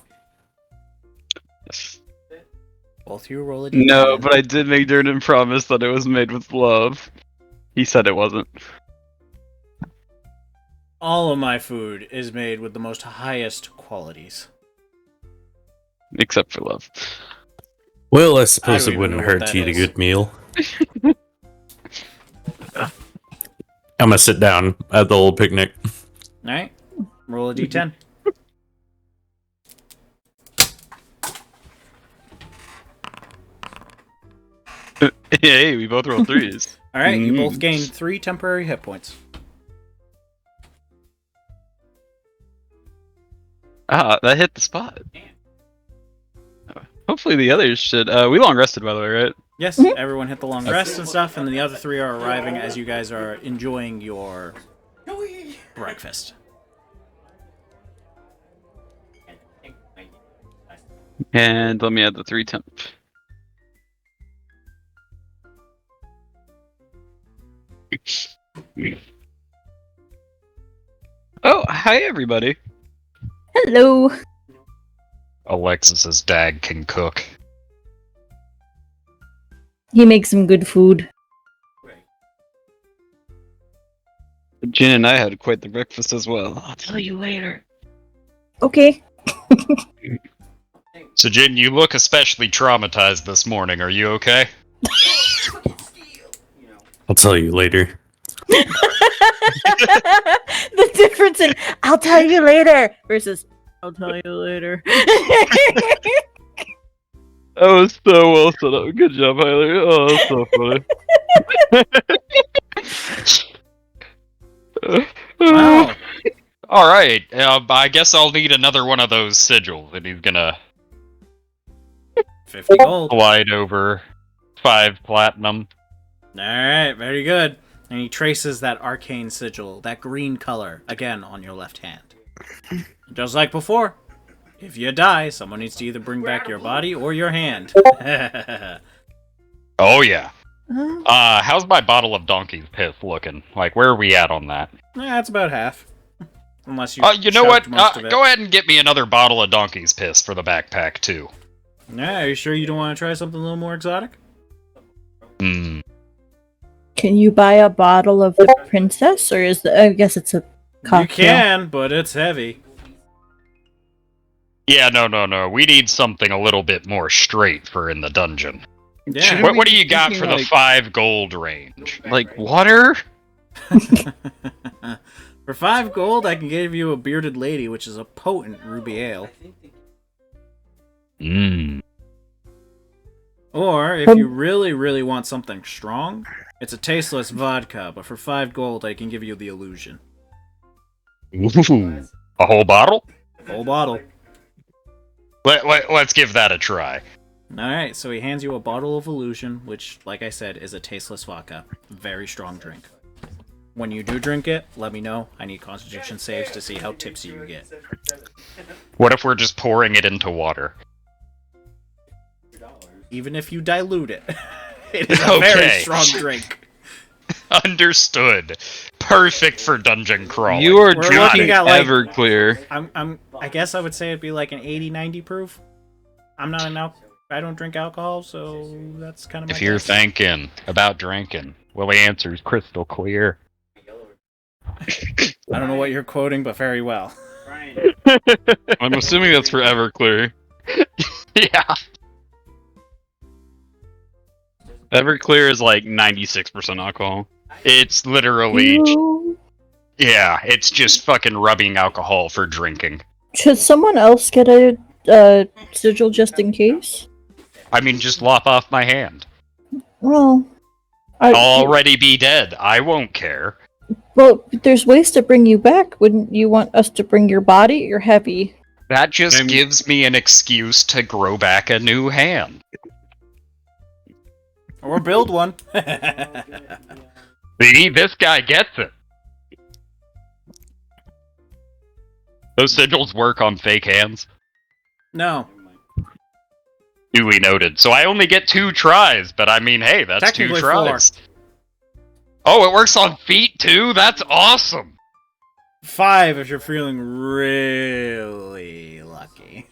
Both of you roll a d10. No, but I did make Durden promise that it was made with love. He said it wasn't. All of my food is made with the most highest qualities. Except for love. Well, I I suppose don't it even wouldn't know what hurt that to eat a is. good meal. I'm gonna sit down at the old picnic. All right. Roll a d10. Hey, we both rolled 3s. All right. You Mm. both gain 3 temporary hit points. That hit the spot. Hopefully the others should. We long rested, by the way, right? Yes, everyone hit the long rest and stuff, and then the other 3 are arriving as you guys are enjoying your breakfast. And let me add the 3 temp. Oh, hi everybody. Hello. Alexis's dad can cook. He makes some good food. Jin and I had quite the breakfast as well. I'll tell you later. Okay. So, Jin, you look especially traumatized this morning. Are you okay? I'll tell you later. The difference in "I'll tell you later" versus "I'll tell you later." That was so well set up. Good job, Hyler. Oh, that's so funny. Wow. All right. I guess I'll need another one of those sigils, and he's gonna 50 gold. All glide over 5 platinum. right, very good. And he traces that arcane sigil, that green color, again on your left hand. Just like before. If you die, someone needs to either bring back your body or your hand. Oh yeah. How's my bottle of donkey's piss looking? Like, where are we at on that? That's about half. Unless you You know what? choked most of it. Go ahead and get me another bottle of donkey's piss for the backpack too. Yeah, are you sure you don't want to try something a little more exotic? Hmm. Can you buy a bottle of the princess, or I guess it's a cocktail. You can, but it's heavy. Yeah, no. We need something a little bit more straight for in the dungeon. Yeah. What do you got thinking, for the like- 5 gold range? Like water? For 5 gold, I can give you a bearded lady, which is a potent ruby ale. Mmm. Or, if you really, really want something strong, it's a tasteless vodka, but for 5 gold, I can give you the illusion. Ooh. A whole bottle? Whole bottle. Let's give that a try. Alright, so he hands you a bottle of illusion, which, like I said, is a tasteless vodka. Very strong drink. When you do drink it, let me know. I need constitution saves to see how tipsy you get. What if we're just pouring it into water? Even if you dilute it. It is a very Okay. strong drink. Understood. Perfect for dungeon crawling. You are We're drinking looking at, like- Everclear. I guess I would say it'd be like an 80-90 proof. I'm not an I don't drink alcohol, so that's kind of my If you're guess. thinking about drinking, well, the answer is crystal clear. I don't know what you're quoting, but very well. I'm assuming that's for Everclear. Yeah. Everclear is like 96% alcohol. It's literally, You- yeah, it's just fucking rubbing alcohol for drinking. Should someone else get a sigil just in case? I mean, just lop off my hand. Well, I'll already be dead. I won't care. well, there's ways to bring you back. Wouldn't you want us to bring your body? You're heavy. That just gives me an excuse to grow back a new hand. Or build one. See, this guy gets it. Those sigils work on fake hands. No. Duly noted. So I only get 2 tries, but I mean, hey, that's 2 Technically tries. 4. Oh, it works on feet too? That's awesome! 5 if you're feeling really lucky.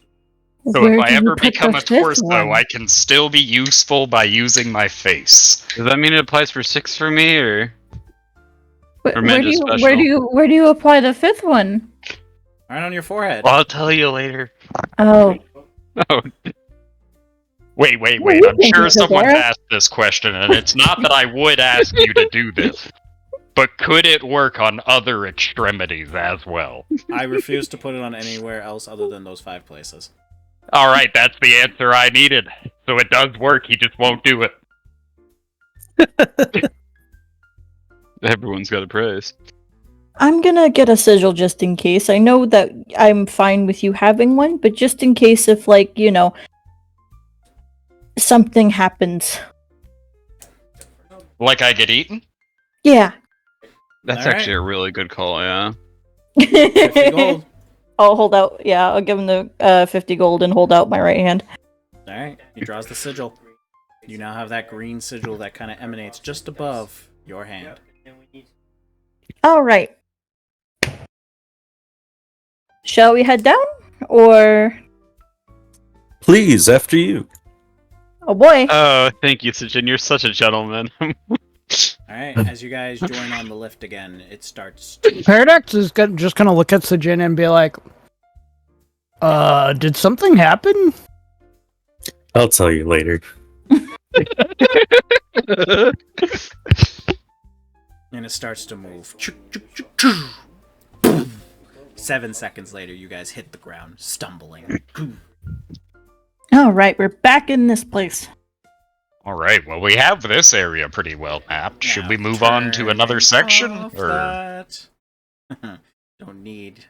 So Where if I do you ever put become the a fifth torso, one? I can still be useful by using my face. Does that mean it applies for 6 for me, or Where Mage do you special? where do you apply the 5th one? Right on your forehead. I'll tell you later. Oh, Oh, Wait, What I'm do you sure think, someone's Laura? asked this question, and it's not that I would ask you to do this, but could it work on other extremities as well? I refuse to put it on anywhere else other than those 5 places. Alright, that's the answer I needed. So it does work, he just won't do it. everyone's got a praise. I'm gonna get a sigil just in case. I know that I'm fine with you having one, but just in case if, like, you know, something happens. Like I get eaten? Yeah. That's All right. actually a really good call, yeah. 50 gold. I'll hold out. Yeah, I'll give him the 50 gold and hold out my right hand. Alright, he draws the sigil. You now have that green sigil that kind of emanates just above your hand. All right. Shall we head down, or? Please, after you. Oh boy. Oh, thank you, Sujin. You're such a gentleman. Alright, as you guys join on the lift again, it starts to... Paradox is just gonna look at Sejin and be like, did something happen? I'll tell you later. And it starts to move. 7 seconds later, you guys hit the ground, stumbling. All right, we're back in this place. Alright, well we have this area pretty well mapped. Should we move on to another section? Or That. Don't need...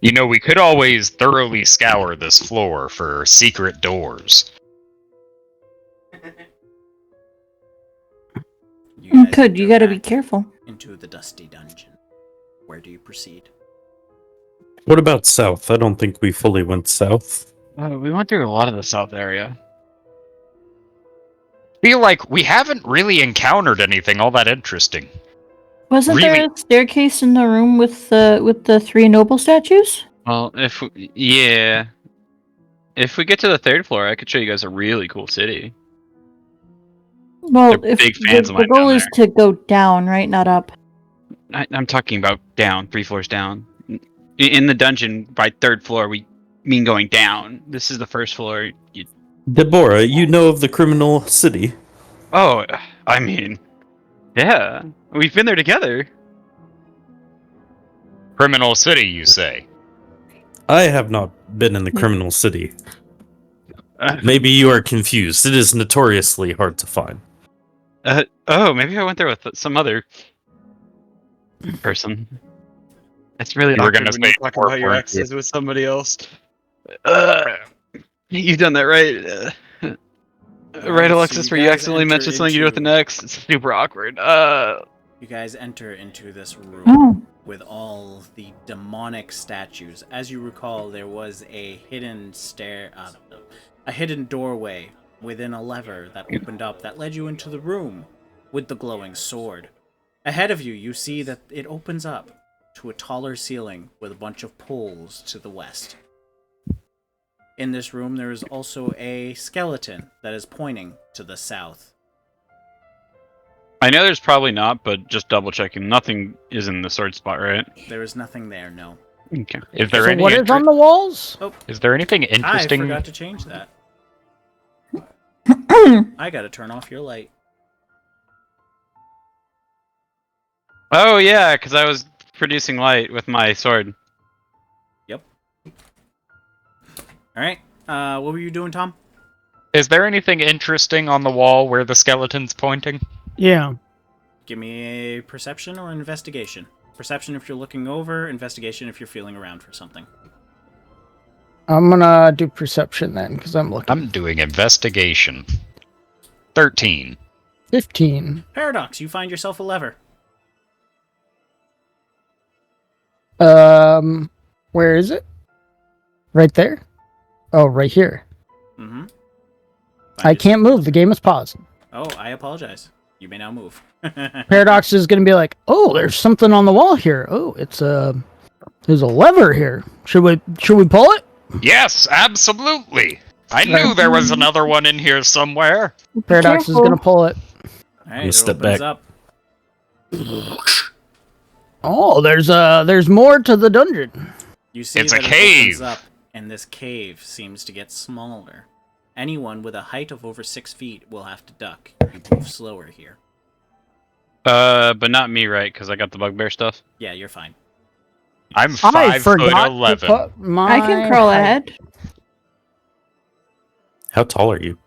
you know, we could always thoroughly scour this floor for secret doors. You guys Good, you enter gotta be back careful. into the dusty dungeon. Where do you proceed? What about south? I don't think we fully went south. We went through a lot of the south area. Feel like we haven't really encountered anything all that interesting. Wasn't there Really? a staircase in the room with the 3 noble statues? Well, if we get to the 3rd floor, I could show you guys a really cool city. Well, They're if big fans of the mine goal down is to go down, right, not up. I'm talking about down, 3 floors down. In the dungeon, by 3rd floor, we mean going down. This is the 1st floor. Deborah, you know of the criminal city. Oh, I mean, yeah, we've been there together. Criminal City, you say? I have not been in the criminal city. Maybe you are confused. It is notoriously hard to find. Oh, maybe I went there with some other person. It's really You were awkward gonna when you say talk four, about your weren't you? exes with somebody else. You've done that, right? Right, Alexis, So where you you guys accidentally enter mentioned something you do with the into- next? It's super awkward. You guys enter into this room Oh. with all the demonic statues. As you recall, there was a hidden a hidden doorway within a lever that opened up that led you into the room with the glowing sword. Ahead of you, you see that it opens up to a taller ceiling with a bunch of poles to the west. In this room, there is also a skeleton that is pointing to the south. I know there's probably not, but just double checking. Nothing is in the sword spot, right? There is nothing there, no. Okay. Is there So any what is on the walls? Is there anything I interesting? forgot to change that. I gotta turn off your light. Oh yeah, because I was producing light with my sword. Alright. What were you doing, Tom? Is there anything interesting on the wall where the skeleton's pointing? Yeah. Give me a perception or investigation. Perception if you're looking over, investigation if you're feeling around for something. I'm gonna do perception then, because I'm looking. I'm doing investigation. 13. 15. Paradox, you find yourself a lever. Where is it? Right there? Oh, right here. Mm-hmm. I can't move. The game is paused. Oh, I apologize. You may now move. Paradox is gonna be like, oh, there's something on the wall here. Oh, there's a lever here. Should we pull it? Yes, absolutely. I knew there was another one in here somewhere. Paradox is gonna pull it. Alright, it step opens back. up. Oh, there's more to the dungeon. You see It's that a it cave. opens up, and this cave seems to get smaller. Anyone with a height of over 6 feet will have to duck. You move slower here. But not me, right? Because I got the bugbear stuff. Yeah, you're fine. I'm I 5 foot forgot to 11. put my I can crawl height. ahead. How tall are you?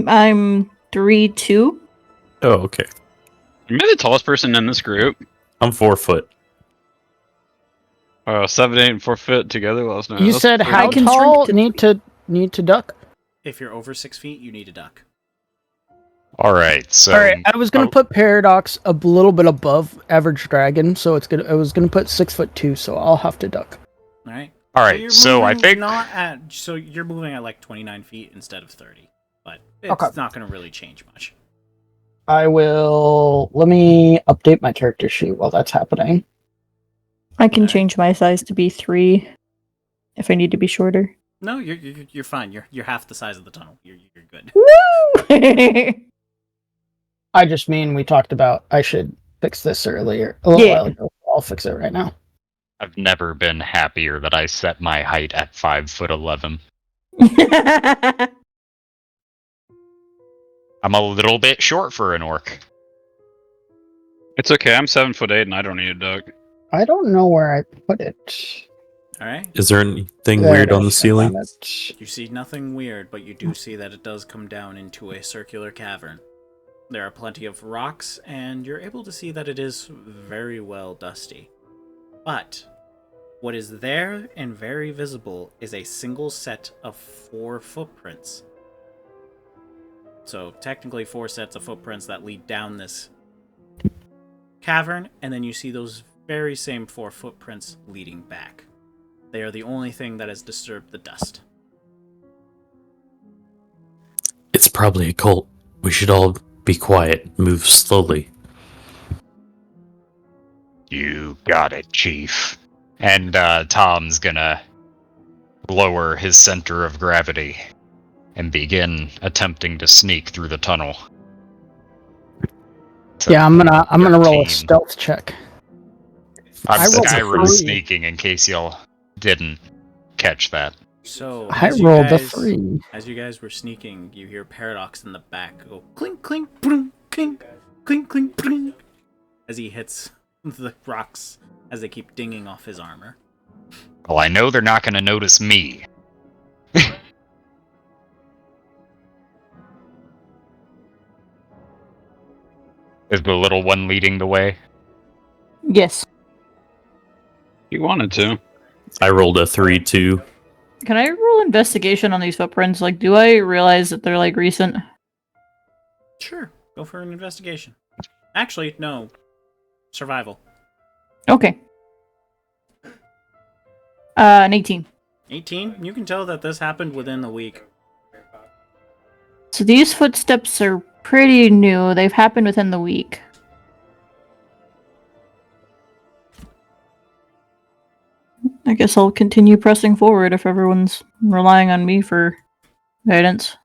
I'm 3'2". Oh, okay. Am I the tallest person in this group? I'm 4 foot. 7, 8, and 4 foot together last night. You That's said pretty how I can tall shrink to need to duck? If you're over 6 feet, you need to duck. Alright, so... All right, I was gonna oh, put Paradox a little bit above average dragon, so I was gonna put 6'2", so I'll have to duck. Alright? Alright, so I moving think... So you're moving at like 29 feet instead of 30. But it's Okay. not going to really change much. Let me update my character sheet while that's happening. I can change my size to be 3 if I need to be shorter. No, you're fine. You're half the size of the tunnel. You're good. Woo! I just mean we talked about I should fix this earlier a little Yeah. while ago. I'll fix it right now. I've never been happier that I set my height at 5 foot 11. I'm a little bit short for an orc. It's okay. I'm 7 foot 8, and I don't need a duck. I don't know where I put it. Alright? Is there anything There weird it on the is. I ceiling? found it. You see nothing weird, but you do see that it does come down into a circular cavern. There are plenty of rocks, and you're able to see that it is very well dusty. But what is there and very visible is a single set of 4 footprints. So technically 4 sets of footprints that lead down this cavern, and then you see those very same 4 footprints leading back. They are the only thing that has disturbed the dust. It's probably a cult. We should all be quiet. Move slowly. You got it, Chief. And Tom's gonna lower his center of gravity and begin attempting to sneak through the tunnel. So Yeah, I'm gonna roll a 13. stealth check. I'm I rolled a Skyrim 3. sneaking in case y'all didn't catch that. So I as you rolled a guys- 3. As you guys were sneaking, you hear Paradox in the back go clink, clink, boom, clink, clink, clink, boom, as he hits the rocks as they keep dinging off his armor. Well, I know they're not gonna notice me. Is the little one leading the way? Yes. You wanted to. I rolled a 3 too. Can I roll investigation on these footprints? Like, do I realize that they're like recent? Sure, go for an investigation. Actually, no. Survival. Okay. An 18. 18? You can tell that this happened within a week. So these footsteps are pretty new. They've happened within the week. I guess I'll continue pressing forward if everyone's relying on me for guidance.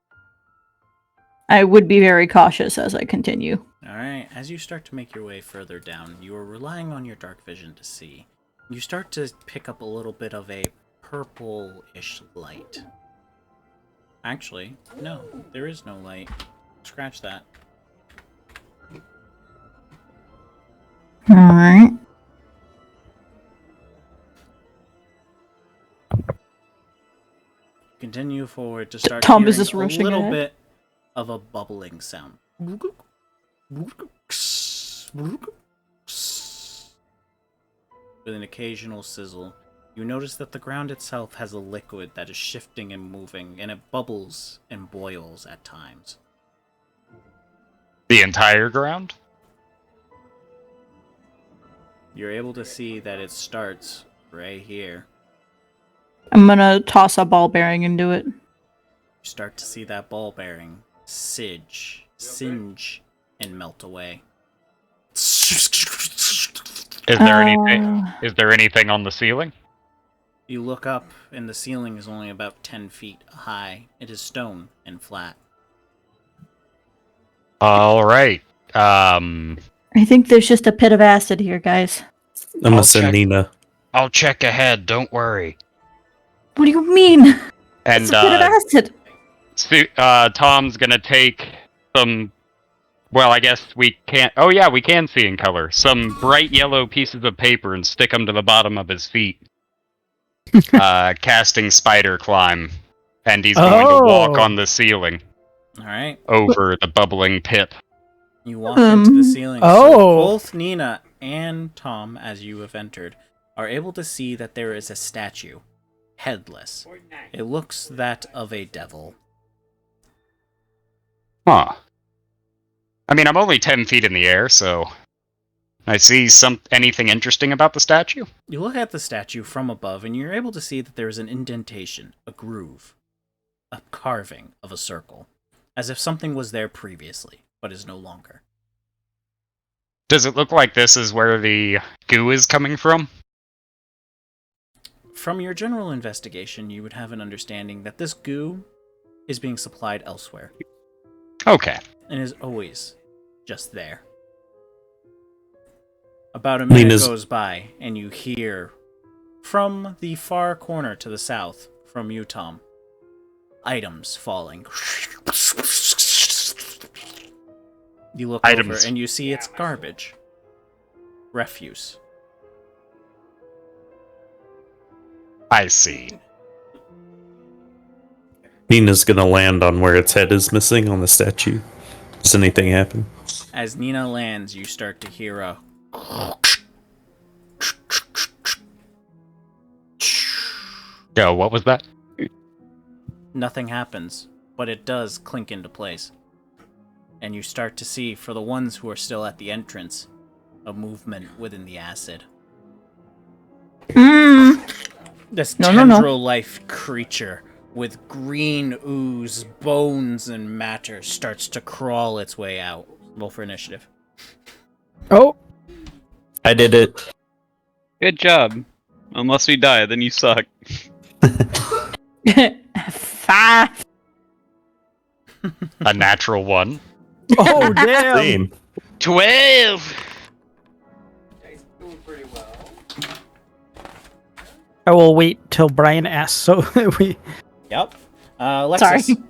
I would be very cautious as I continue. Alright, as you start to make your way further down, you are relying on your dark vision to see. You start to pick up a little bit of a purple-ish light. Actually, no, there is no light. Scratch that. Alright. continue forward to start Tom, hearing is this a rushing little ahead? bit of a bubbling sound. With an occasional sizzle, you notice that the ground itself has a liquid that is shifting and moving, and it bubbles and boils at times. The entire ground? You're able to see that it starts right here. I'm gonna toss a ball bearing into it. You start to see that ball bearing singe, and melt away. Is there anything? Is there anything on the ceiling? You look up, and the ceiling is only about 10 feet high. It is stone and flat. All right. I think there's just a pit of acid here, guys. I'm gonna I'll send check. Nina. I'll check ahead. Don't worry. What do you mean? And It's a pit of acid. Tom's gonna take some. Well, I guess we can't. Oh yeah, we can see in color. Some bright yellow pieces of paper and stick them to the bottom of his feet. Casting spider climb, and he's going to walk on the ceiling Alright. over the bubbling pit. You walk into the ceiling. Oh. So both Nina and Tom, as you have entered, are able to see that there is a statue. Headless. It looks that of a devil. Huh. I mean, I'm only 10 feet in the air, so I see anything interesting about the statue? You look at the statue from above, and you're able to see that there is an indentation, a groove, a carving of a circle, as if something was there previously, but is no longer. Does it look like this is where the goo is coming from? From your general investigation, you would have an understanding that this goo is being supplied elsewhere, Okay. and is always just there. About a minute goes by, and you hear, from the far corner to the south, from you, Tom, items falling. You look over, and you see it's garbage. Refuse. I see. Nina's gonna land on where its head is missing on the statue. Does anything happen? As Nina lands, you start to hear a... Yo, what was that? Nothing happens, but it does clink into place. And you start to see, for the ones who are still at the entrance, a movement within the acid. This tendril-life creature with green ooze, bones, and matter starts to crawl its way out. Roll for initiative. Oh, I did it. Good job. Unless we die, then you suck. 5. A natural one. oh damn! Same. 12! Guys doing pretty well. I will wait till Brian asks. So we. Yep. Alexis. Sorry.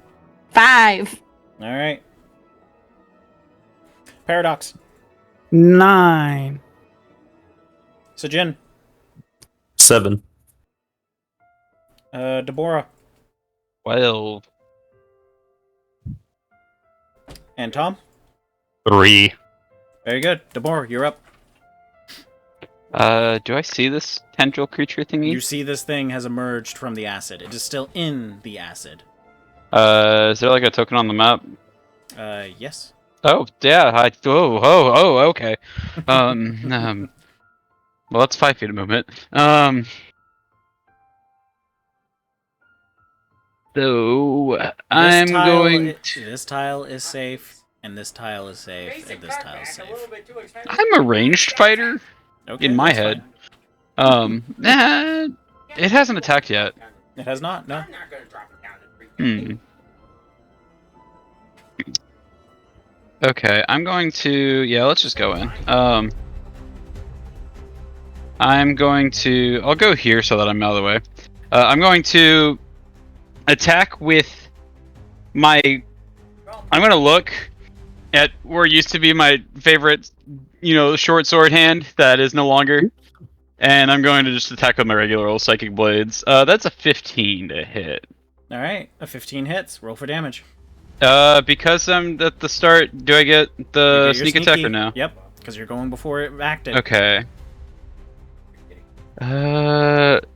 5. Alright. Paradox. 9. Sajin. 7. Deborah. 12. And Tom. 3. Very good. Deborah, you're up. Do I see this tendril creature thingy? You see this thing has emerged from the acid. It is still in the acid. Is there like a token on the map? Yes. Oh, yeah, okay. Well, that's 5 feet of movement. So, I'm going to... This tile is safe, and this tile is safe, and this tile is safe. I'm a ranged fighter, Okay, in my that's head. fine. It hasn't attacked yet. It has not, no. I'm not gonna drop it down to 3. Okay, I'm going to... Yeah, let's just go in. I'm going to... I'll go here so that I'm out of the way. I'm going to attack with my... I'm going to look at where used to be my favorite, short sword hand that is no longer. And I'm going to just attack with my regular old psychic blades. That's a 15 to hit. All right, a 15 hits. Roll for damage. Because I'm at the start, do I get You the get your sneak attack or sneaky. no? Yep, because you're going before it acted. Okay.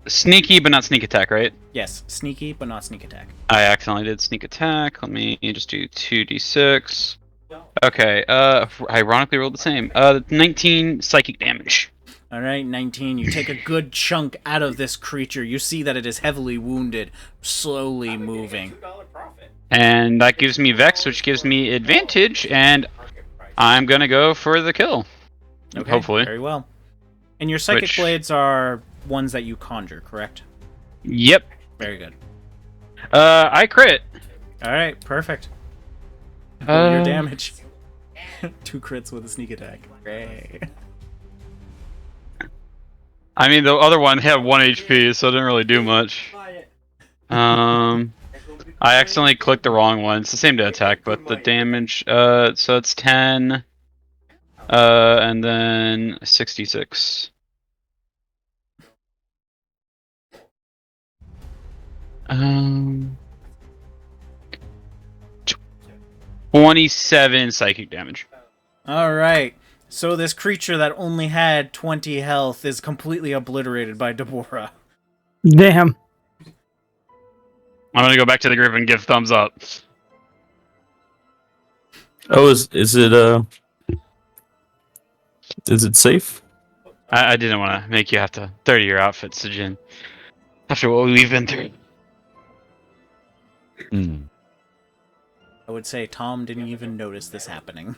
Sneaky, but not sneak attack, right? Yes, sneaky, but not sneak attack. I accidentally did sneak attack. Let me just do 2d6. Okay, ironically rolled the same. 19 psychic damage. All right, 19. You take a good chunk out of this creature. You see that it is heavily wounded, slowly moving. And that gives me Vex, which gives me advantage, and I'm gonna go for the kill. Okay, Hopefully. very well. And your psychic Which- blades are ones that you conjure, correct? Yep. Very good. I crit. All right, perfect. Roll your Uh, damage. 2 crits with a sneak attack. Great. I mean, the other one had 1 HP, so it didn't really do much. I accidentally clicked the wrong one. It's the same to attack, but the damage, so it's 10, and then 66. 27 psychic damage. All right. So this creature that only had 20 health is completely obliterated by Deborah. Damn. I'm gonna go back to the group and give thumbs up. Oh, is it safe? I didn't want to make you have to 30 your outfit, Sejin. After what we've been through. Hmm. I would say Tom didn't even notice this happening.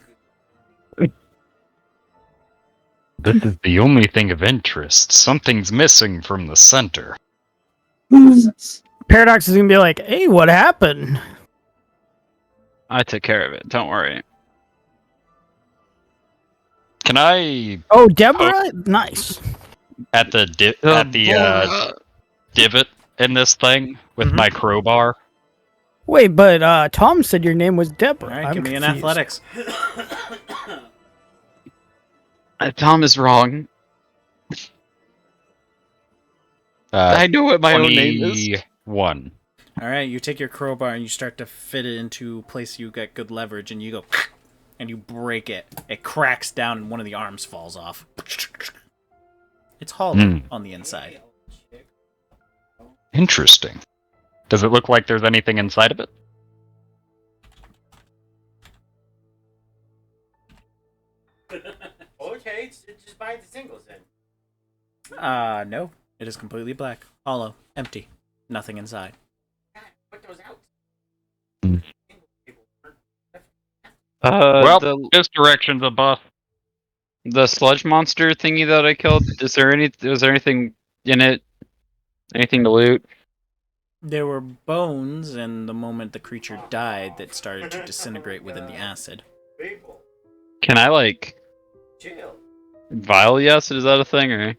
This is the only thing of interest. Something's missing from the center. Paradox is gonna be like, hey, what happened? I took care of it. Don't worry. Can I, Oh, Deborah? Nice. at the divot in this thing with Mhm. my crowbar? Wait, but Tom said your name was Deborah. All right, I'm give me an confused. athletics. Tom is wrong. I know what my own name is. 21. All right, you take your crowbar and you start to fit it into a place you get good leverage, and you go and you break it. It cracks down, and one of the arms falls off. It's hollow on the inside. Interesting. Does it look like there's anything inside of it? Okay, just buy the singles then. No. It is completely black, hollow, empty, nothing inside. Put those out. Well, The this direction's a bust. sludge monster thingy that I killed. Was there anything in it? Anything to loot? There were bones, and the moment the creature died, that started to disintegrate within the acid. People, Can I chill. vial the acid? Is that a thing or?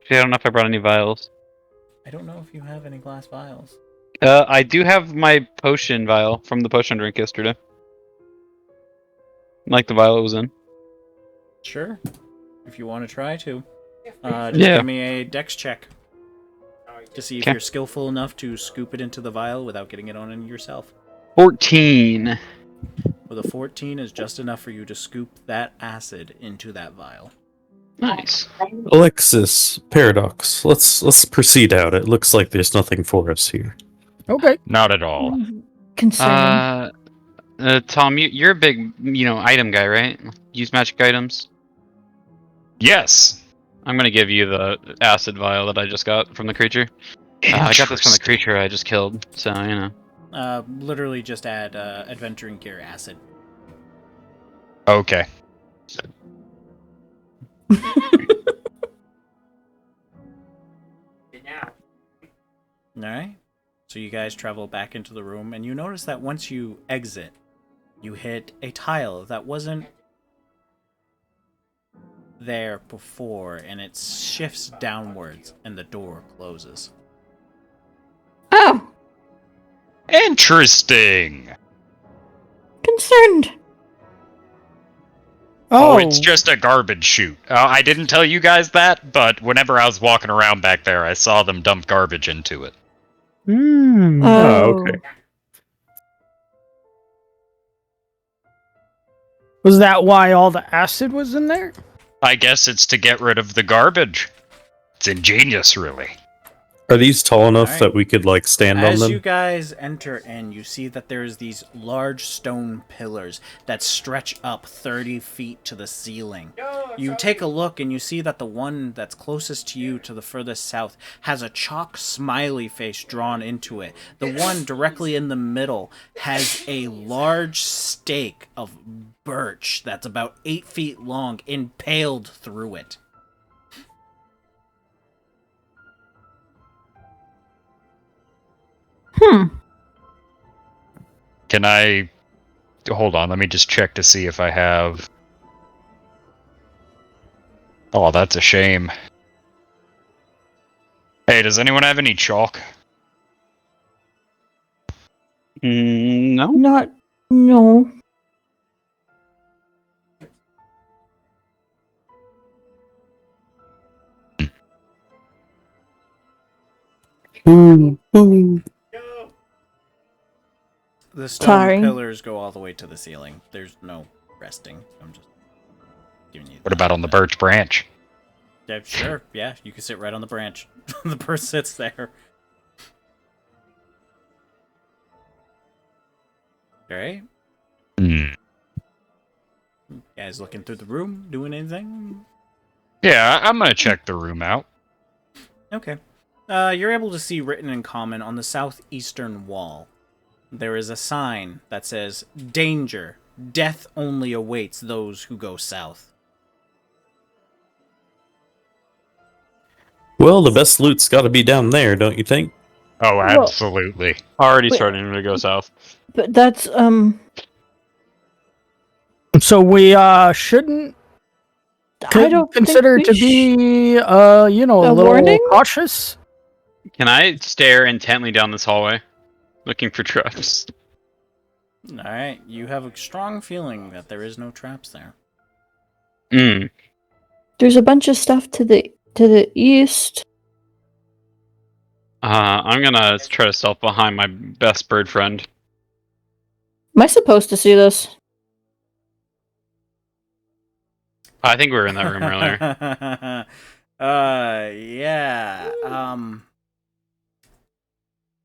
I don't know if I brought any vials. I don't know if you have any glass vials. I do have my potion vial from the potion drink yesterday. Like the vial it was in. Sure. If you want to try to. Just Yeah. give me a dex check to see if Okay. you're skillful enough to scoop it into the vial without getting it on yourself. 14. With a 14 is just enough for you to scoop that acid into that vial. Nice. Alexis, Paradox. Let's proceed out. It looks like there's nothing for us here. Okay. Not at all. Concerning. Tom, you're a big, item guy, right? Use magic items. Yes. I'm gonna give you the acid vial that I just got from the creature. I got this from the creature I just killed, so Literally just add adventuring gear acid. Okay. Now, Alright. So you guys travel back into the room, and you notice that once you exit, you hit a tile that wasn't there before, and it shifts downwards, and the door closes. Oh, Interesting. concerned. Oh, it's just a garbage chute. I didn't tell you guys that, but whenever I was walking around back there, I saw them dump garbage into it. Oh, okay. Was that why all the acid was in there? I guess it's to get rid of the garbage. It's ingenious, really. Are these tall enough Alright. that we could like stand on As them? you guys enter in, you see that there's these large stone pillars that stretch up 30 feet to the ceiling. You take a look and you see that the one that's closest to you to the furthest south has a chalk smiley face drawn into it. The one directly in the middle has a large stake of birch that's about 8 feet long impaled through it. Can I... Hold on, let me just check to see if I have... Oh, that's a shame. Hey, does anyone have any chalk? No. Not. No. Ooh, ooh. The stone Sorry. pillars go all the way to the ceiling. There's no resting. I'm just giving you. What about on the birch branch? Yeah, sure. Yeah, you can sit right on the branch. The bird sits there. All right. Hmm. Guys, looking through the room, doing anything? Yeah, I'm gonna check the room out. Okay. You're able to see written in common on the southeastern wall. There is a sign that says, "Danger. Death only awaits those who go south." Well, the best loot's got to be down there, don't you think? Oh, Well- absolutely. Already Wait. starting to go south. But that's So we shouldn't I don't consider think to we be a A little warning? cautious. Can I stare intently down this hallway, looking for traps? All right. You have a strong feeling that there is no traps there. There's a bunch of stuff to the east. I'm gonna try to stealth behind my best bird friend. Am I supposed to see this? I think we were in that room earlier. Yeah.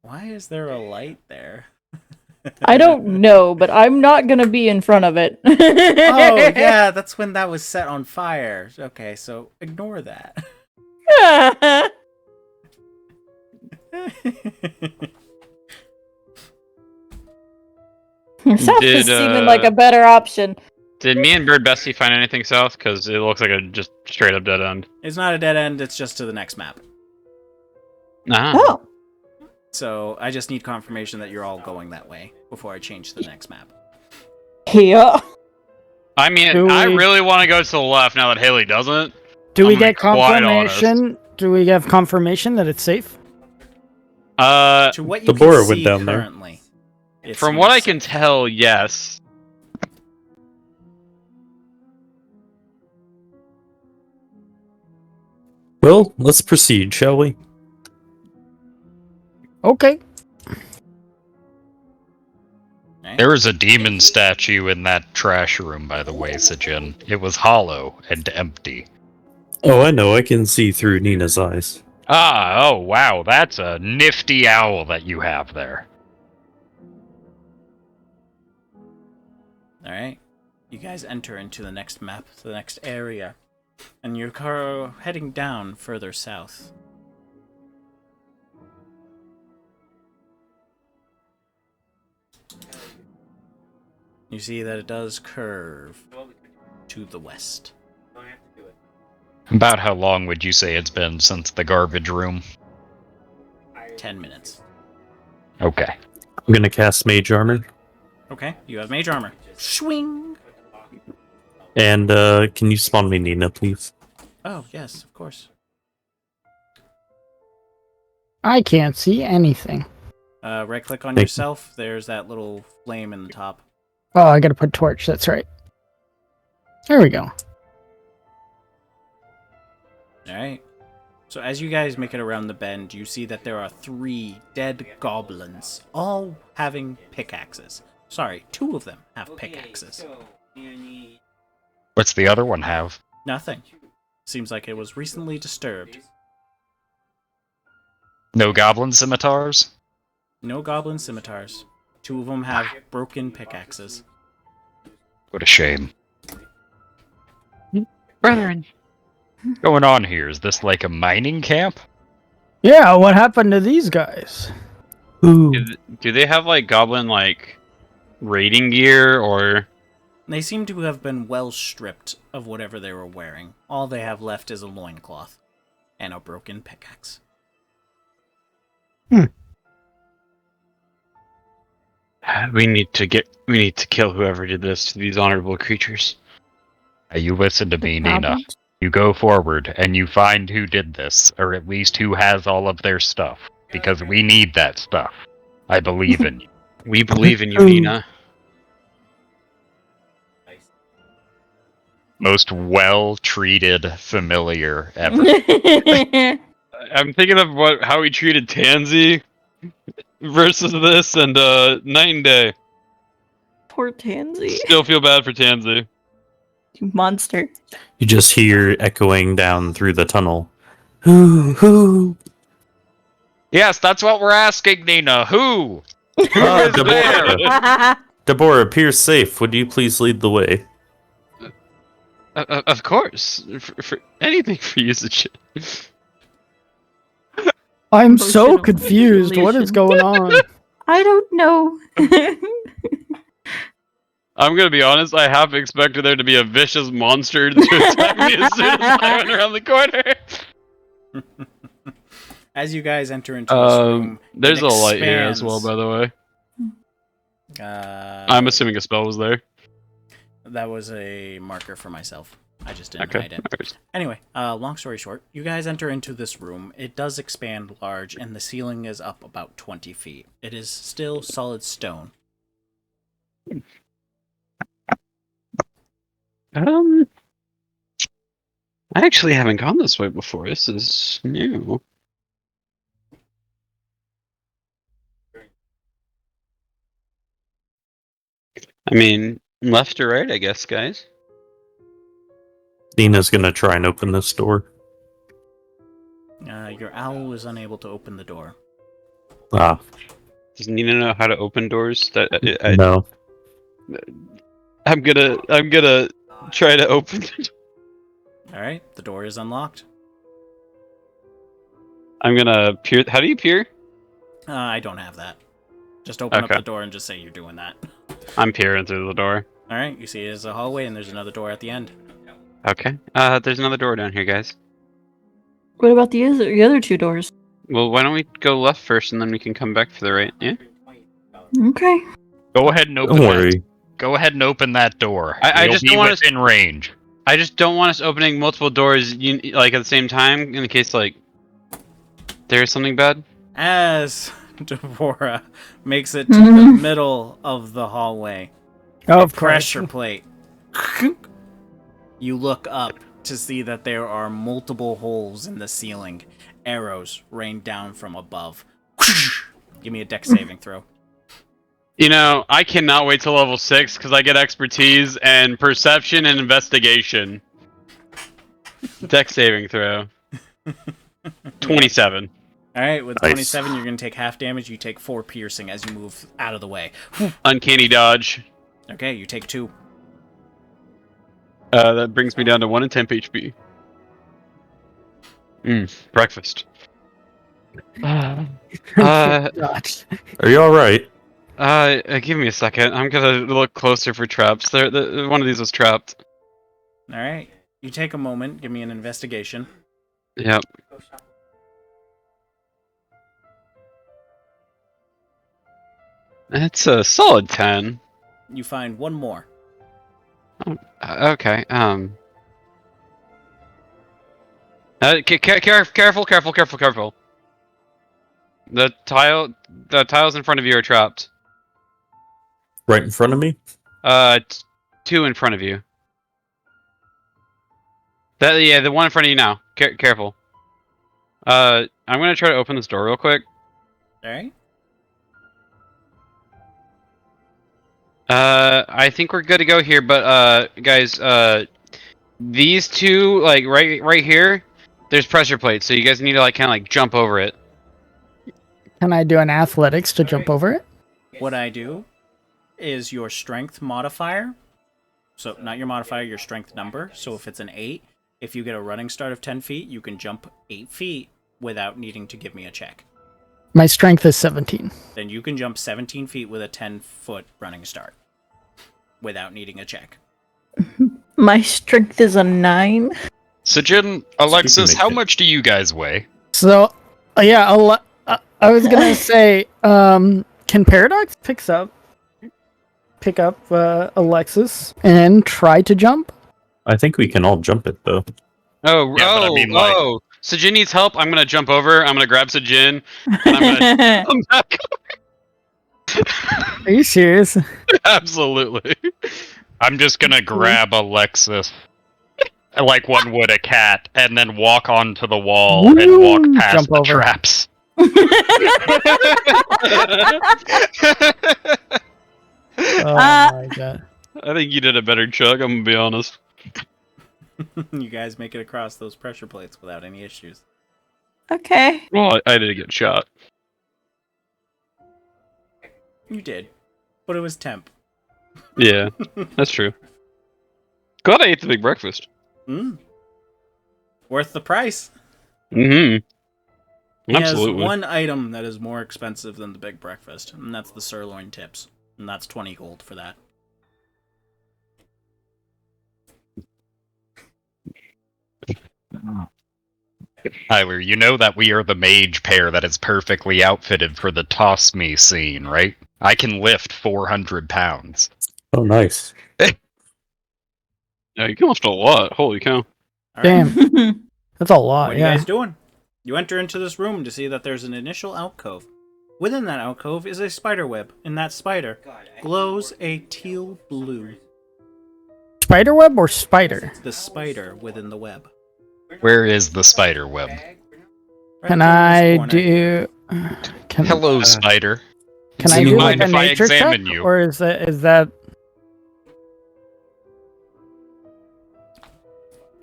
Why is there a light there? I don't know, but I'm not gonna be in front of it. Oh, yeah, that's when that was set on fire. Okay, so ignore that. South Did, is seeming like a better option. Did me and Bird Bestie find anything south? Because it looks like a just straight up dead end. It's not a dead end, it's just to the next map. Ah. Oh, So I just need confirmation that you're all going that way before I change the next map. yeah. I mean, Do I we- really want to go to the left now that Haley doesn't. Do we I'm gonna get be quite confirmation? Do we get confirmation that it's safe? To what you The can boar see went down there. currently. it From what I seems can safe. tell, yes. Well, let's proceed, shall we? Okay. Right? There was a demon statue in that trash room, by the way, Sejin. It was hollow and empty. Oh, I know. I can see through Nina's eyes. Ah, oh wow, that's a nifty owl that you have there. Alright. You guys enter into the next map, the next area. And you're heading down further south. You see that it does curve to the west. About how long would you say it's been since the garbage room? 10 minutes. Okay. I'm gonna cast Mage Armor. Okay, you have mage armor. Swing! And, can you spawn me Nina, please? Oh, yes, of course. I can't see anything. Right click on Thank you. yourself. There's that little flame in the top. Oh, I gotta put torch. That's right. There we go. Alright. So as you guys make it around the bend, you see that there are 3 dead goblins, all having pickaxes. Sorry, 2 of them have pickaxes. So, you need What's the other one have? Nothing. Seems like it was recently disturbed. No goblin scimitars? No goblin scimitars. 2 of them have broken pickaxes. What a shame. Brethren. Going on here? Is this like a mining camp? Yeah, what happened to these guys? Ooh. Do they have like goblin like raiding gear or? They seem to have been well stripped of whatever they were wearing. All they have left is a loincloth and a broken pickaxe. We need to kill whoever did this to these honorable creatures. You listen to me, Nina. Goblins? You go forward and you find who did this, or at least who has all of their stuff, because we need that stuff. I believe in you. We believe in you, Nina. Most well-treated familiar ever. I'm thinking of how he treated Tansy versus this, and Night and Day. Poor Tansy. Still feel bad for Tansy. You monster. You just hear echoing down through the tunnel. Who? Yes, that's what we're asking, Nina. Who? Ah, is there? Deborah, appears safe. Would you please lead the way? Of course, for anything for usage. I'm so Emotional confused. What is going on? I don't know. I'm gonna be honest. I half expected there to be a vicious monster to attack me as soon as I went around the corner. As you guys enter into this room, There's it a light here as well, expands. by the way. I'm assuming a spell was there. That was a marker for myself. I just didn't Okay. hide it. Anyway, long story short, you guys enter into this room. It does expand large, and the ceiling is up about 20 feet. It is still solid stone. I actually haven't gone this way before. This is new. I mean, left or right, I guess, guys. Nina's gonna try and open this door. Your owl was unable to open the door. Ah, Does Nina know how to open doors? no. I'm gonna try to open it. Alright, the door is unlocked. I'm gonna peer. How do you peer? I don't have that. Just open up Okay. the door and just say you're doing that. I'm peering through the door. Alright, you see there's a hallway and there's another door at the end. Okay. There's another door down here, guys. What about the other 2 doors? Well, why don't we go left first and then we can come back for the right? Yeah. Okay. Go ahead and open Don't that. worry. Go ahead and open that door. I It'll just be don't want us- within range. I just don't want us opening multiple doors, like at the same time, in case like there's something bad. As Devorah makes it to the Mhm. middle of the hallway, Oh, a of course. pressure plate. You look up to see that there are multiple holes in the ceiling. Arrows rain down from above. Give me a dex saving throw. You know, I cannot wait till level 6 because I get expertise and perception and investigation. Dex saving throw. 27. Alright, with Nice. 27, you're going to take half damage. You take 4 piercing as you move out of the way. Uncanny dodge. Okay, you take 2. That brings me down to 1 and 10 HP. Breakfast. Are you alright? Give me a second. I'm gonna look closer for traps. One of these was trapped. Alright, you take a moment. Give me an investigation. Yep. It's a solid 10. You find one more. Okay. Careful. The tiles in front of you are trapped. Right in front of me? 2 in front of you. The one in front of you now. Careful. I'm gonna try to open this door real quick. Alright. I think we're good to go here, but guys, these two, like right here, there's pressure plates, so you guys need to like kind of like jump over it. Can I do an athletics to jump over it? What I do is your strength modifier. So, not your modifier, your strength number. So, if it's an 8, if you get a running start of 10 feet, you can jump 8 feet without needing to give me a check. My strength is 17. Then you can jump 17 feet with a 10-foot running start without needing a check. My strength is a 9. So, Jin, Alexis, make how it. much do you guys weigh? So, yeah, I was gonna say, can Paradox pick up Alexis and try to jump? I think we can all jump it though. Oh, Yeah, but I mean, like- Sajin needs help. I'm gonna jump over. I'm gonna grab Sajin. And I'm gonna come back. Are you serious? Absolutely. I'm just gonna grab Alexis, like one would a cat, and then walk onto the wall and walk Woo! past Jump the over. traps. Oh my god. I think you did a better chug. I'm gonna be honest. You guys make it across those pressure plates without any issues. Okay. Well, I did get shot. You did. But it was temp. Yeah, that's true. Glad I ate the big breakfast. Worth the price. Mm-hmm. He has Absolutely. one item that is more expensive than the big breakfast, and that's the sirloin tips. And that's 20 gold for that. Tyler, you know that we are the mage pair that is perfectly outfitted for the toss me scene, right? I can lift 400 pounds. Oh, nice. Yeah, you can lift a lot. Holy cow. All right. Damn, that's a lot. What are Yeah. you guys doing? You enter into this room to see that there's an initial alcove. Within that alcove is a spider web, and that spider glows a teal blue. Spider web or spider? The spider within the web. Where is the spider web? Right Can there in I this corner. do? Can, Hello, spider. Can Does I do anyone- like a Mind if I nature check, examine you? or is that?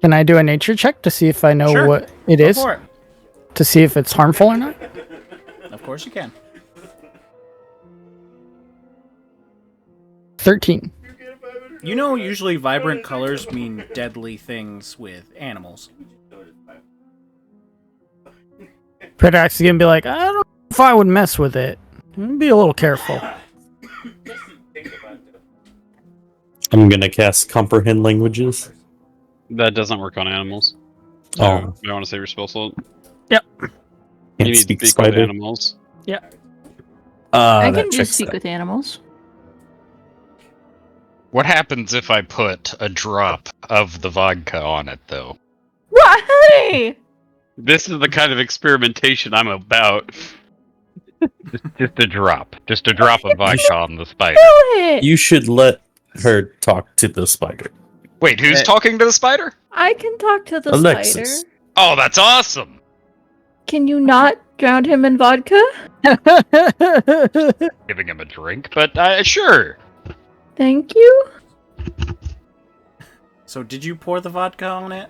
Can I do a nature check to see if I know Sure. what it Go is? for it. To see if it's harmful or not? Of course you can. 13. You know, usually vibrant colors mean deadly things with animals. Paradox is gonna be like, I don't know if I would mess with it. Be a little careful. I'm gonna cast comprehend languages. That doesn't work on animals. So, Oh. I want to say your spell slot. Can't You need to speak speak with spider. animals. I That can do checks speak out. with animals. What happens if I put a drop of the vodka on it, though? What? Hey! This is the kind of experimentation I'm about. Just a drop. Just a drop of vodka on the spider. Do it! You should let her talk to the spider. Wait, who's talking to the spider? I can talk to the Alexis. spider. Oh, that's awesome! Can you not drown him in vodka? Giving him a drink, but sure. Thank you. So did you pour the vodka on it?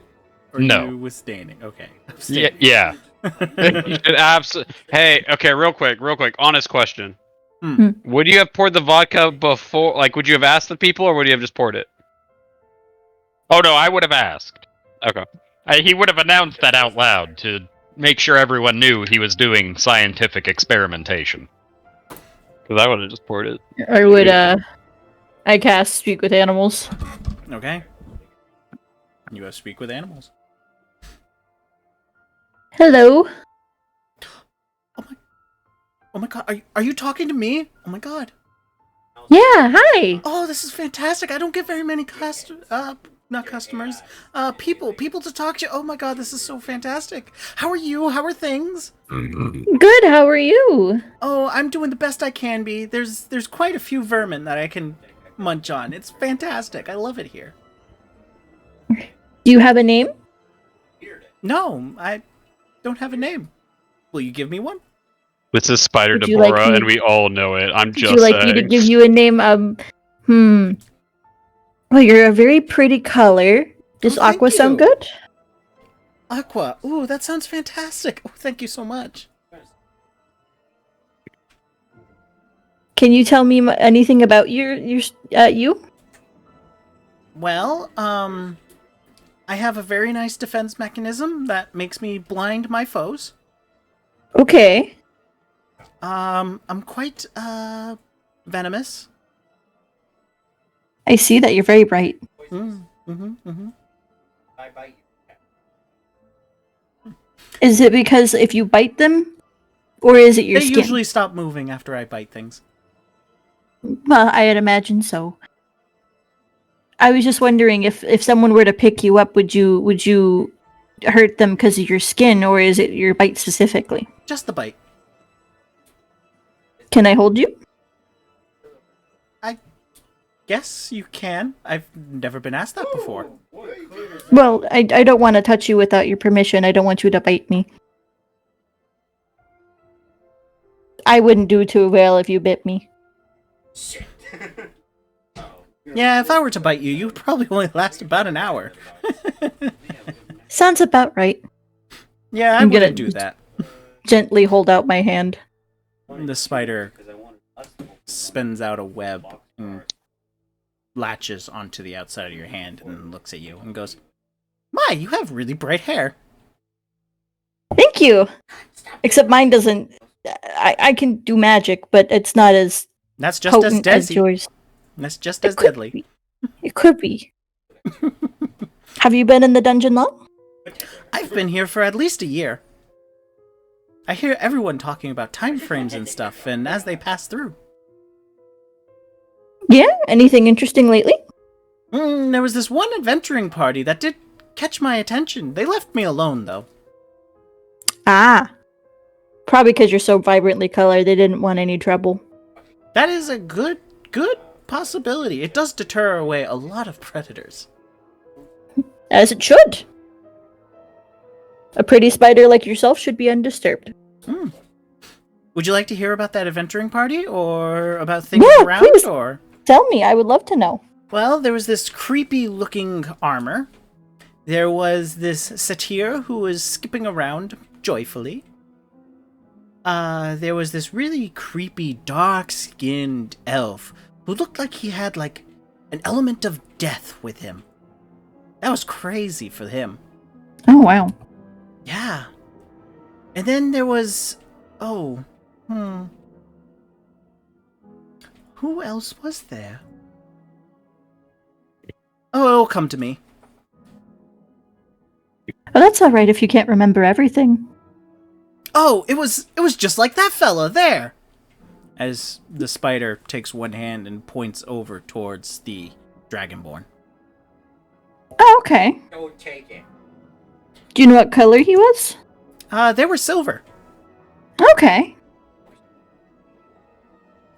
Or No. you was standing? Okay. Yeah. You should absolutely. Hey, okay, real quick. Honest question. Hmm. Would you have poured the vodka before? Like, would you have asked the people, or would you have just poured it? Oh no, I would have asked. Okay. He would have announced that out loud to make sure everyone knew he was doing scientific experimentation. Because I would have just poured it. Or would I cast speak with animals? Okay. You have speak with animals. Hello. Oh my god, are you talking to me? Oh my god. Yeah, hi. Oh, this is fantastic. I don't get very many not customers. People to talk to. Oh my god, this is so fantastic. How are you? How are things? Good, how are you? Oh, I'm doing the best I can be. There's quite a few vermin that I can munch on. It's fantastic. I love it here. Do you have a name? No, I don't have a name. Will you give me one? This is Spider Would you like Deborah, me- and we all know it. I'm Would just you like me to saying. give you a name? Well, you're a very pretty color. Does Oh, thank Aqua sound you. good? Aqua. Ooh, that sounds fantastic. Oh, thank you so much. Can you tell me anything about you? Well, I have a very nice defense mechanism that makes me blind my foes. Okay. I'm quite, venomous. I see that you're very bright. I bite you. Is it because if you bite them, or is it your They skin? usually stop moving after I bite things. Well, I'd imagine so. I was just wondering if someone were to pick you up, would you hurt them because of your skin, or is it your bite specifically? Just the bite. Can I hold you? Yes, you can. I've never been asked that before. Well, I don't want to touch you without your permission. I don't want you to bite me. I wouldn't do too well if you bit me. Shit. Yeah, if I were to bite you, you would probably only last about an hour. Sounds about right. Yeah, I I'm gonna- wouldn't do that. Gently hold out my hand. The spider spins out a web and latches onto the outside of your hand and looks at you and goes, "My, you have really bright hair." Thank you. Except mine doesn't. I can do magic, but it's not as That's just as potent as deadly. yours. That's just as It could deadly. be. It could be. Have you been in the dungeon long? I've been here for at least a year. I hear everyone talking about time frames and stuff, and as they pass through. Yeah. Anything interesting lately? There was this one adventuring party that did catch my attention. They left me alone, though. Ah. Probably because you're so vibrantly colored, they didn't want any trouble. That is a good possibility. It does deter away a lot of predators. As it should. A pretty spider like yourself should be undisturbed. Would you like to hear about that adventuring party, or about things Yeah, around, please. or? Tell me, I would love to know. Well, there was this creepy-looking armor. There was this satyr who was skipping around joyfully. There was this really creepy, dark-skinned elf who looked like he had, like, an element of death with him. That was crazy for him. Oh, wow. Yeah. And then there was... Who else was there? Oh, it'll come to me. Well, that's alright if you can't remember everything. Oh, it was just like that fella there. As the spider takes one hand and points over towards the Dragonborn. Oh, okay. Don't take it. Do you know what color he was? They were silver. Okay.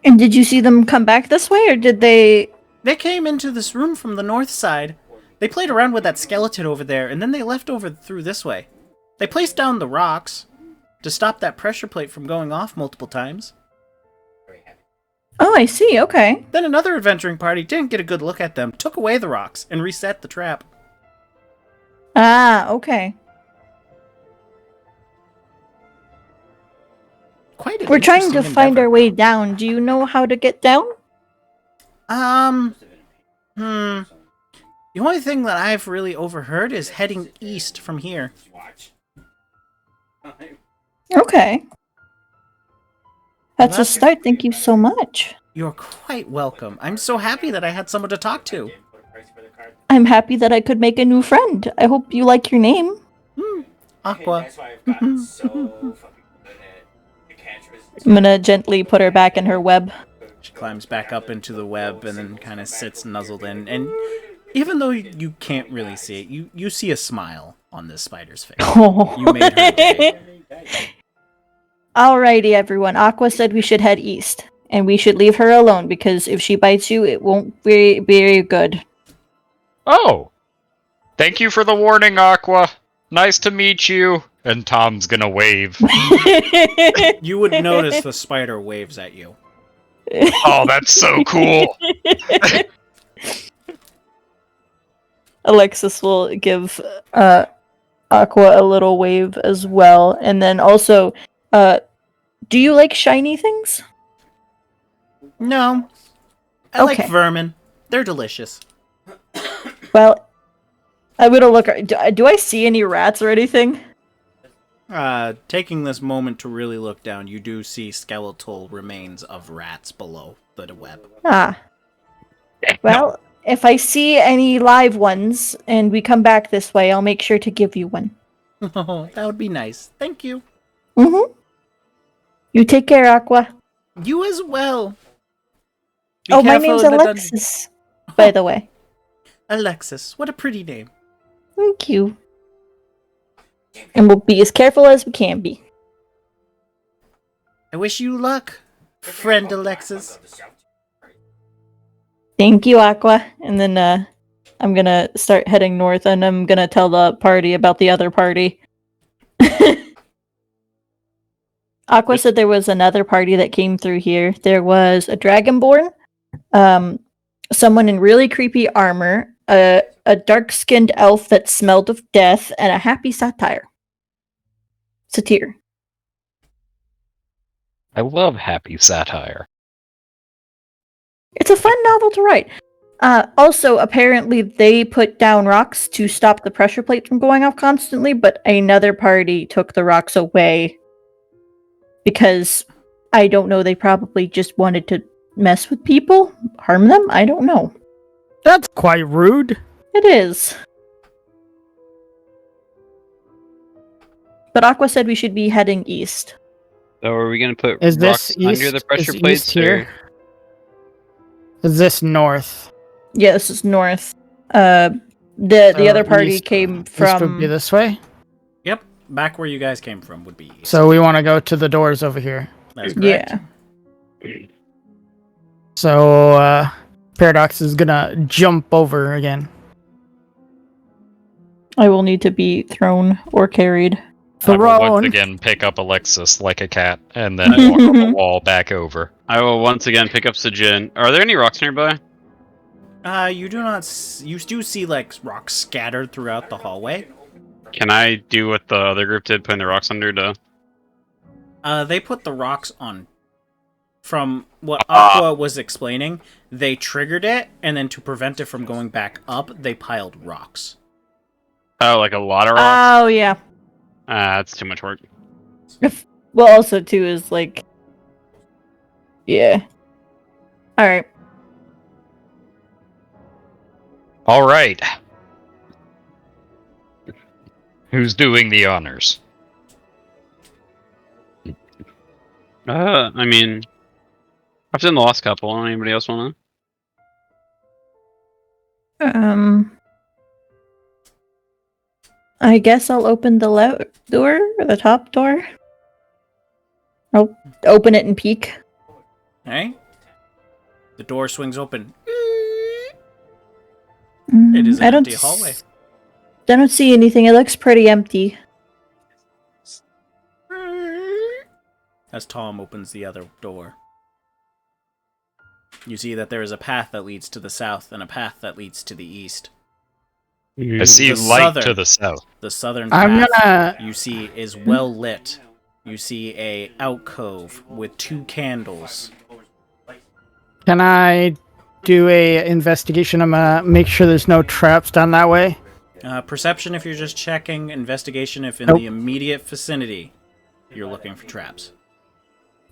And did you see them come back this way, or did they... They came into this room from the north side. They played around with that skeleton over there, and then they left over through this way. They placed down the rocks to stop that pressure plate from going off multiple times. Very heavy. Oh, I see, okay. Then another adventuring party didn't get a good look at them, took away the rocks, and reset the trap. Ah, okay. Quite an We're trying to interesting find endeavor. our way down. Do you know how to get down? The only thing that I've really overheard is heading east from here. Just watch. Okay. That's a That's- start. Thank you so much. You're quite welcome. I'm so happy that I had someone to talk to. Didn't put a price for the card. I'm happy that I could make a new friend. I hope you like your name. Aqua. That's why I've gotten so fucking good at the catchphrases. I'm gonna gently put her back in her web. She climbs back up into the web and then kind of sits nuzzled in. And even though you can't really see it, you see a smile on this spider's face. You made her day. Alrighty, everyone. Aqua said we should head east. And we should leave her alone, because if she bites you, it won't be very good. Oh! Thank you for the warning, Aqua. Nice to meet you. And Tom's gonna wave. You would notice the spider waves at you. Oh, that's so cool! Alexis will give Aqua a little wave as well, and then also, do you like shiny things? No. I like Okay. vermin. They're delicious. Well, I'm gonna look. Do I see any rats or anything? Taking this moment to really look down, you do see skeletal remains of rats below the web. Ah. Well, if I see any live ones and we come back this way, I'll make sure to give you one. Oh, that would be nice. Thank you. Mm-hmm. You take care, Aqua. You as well. Be Oh, my careful name's in the dungeon. Alexis, by the way. Alexis, what a pretty name. Thank you. And we'll be as careful as we can be. I wish you luck, friend Alexis. Thank you, Aqua. And then I'm gonna start heading north, and I'm gonna tell the party about the other party. Aqua said there was another party that came through here. There was a Dragonborn, someone in really creepy armor, a dark-skinned elf that smelled of death, and a happy satyr. I love happy satire. It's a fun novel to write. Also, apparently, they put down rocks to stop the pressure plate from going off constantly, but another party took the rocks away because, I don't know, they probably just wanted to mess with people? Harm them? I don't know. That's quite rude. It is. But Aqua said we should be heading east. So are we gonna put Is rocks this east? under the pressure Is plates east here? Is this north? Yeah, this is north. The other party east. came This would from... be this way. Yep, back where you guys came from would be east. So we want to go to the doors over here. That's correct. Yeah. So Paradox is gonna jump over again. I will need to be thrown or carried. I will once Thrown. again pick up Alexis like a cat, and then walk up the wall back over. I will once again pick up Sajin. Are there any rocks nearby? You do not. You do see like rocks scattered throughout the hallway. Can I do what the other group did, putting the rocks under to... They put the rocks on. From what Aqua was explaining, they triggered it, and then to prevent it from going back up, they piled rocks. Oh, like a lot of rocks? Oh, yeah. That's too much work. Well, also, too, is like... Yeah. Alright. Alright. Who's doing the honors? I mean... I've done the last couple. Anybody else wanna? I guess I'll open the left door, or the top door. I'll open it and peek. Alright? The door swings open. It is an empty hallway. I don't see anything. It looks pretty empty. As Tom opens the other door, you see that there is a path that leads to the south and a path that leads to the east. I see The light to southern- the south. The southern I'm path gonna. you see is well lit. You see a alcove with 2 candles. Can I do a investigation? I'm gonna make sure there's no traps down that way. Perception if you're just checking. Investigation if in Nope. the immediate vicinity you're looking for traps.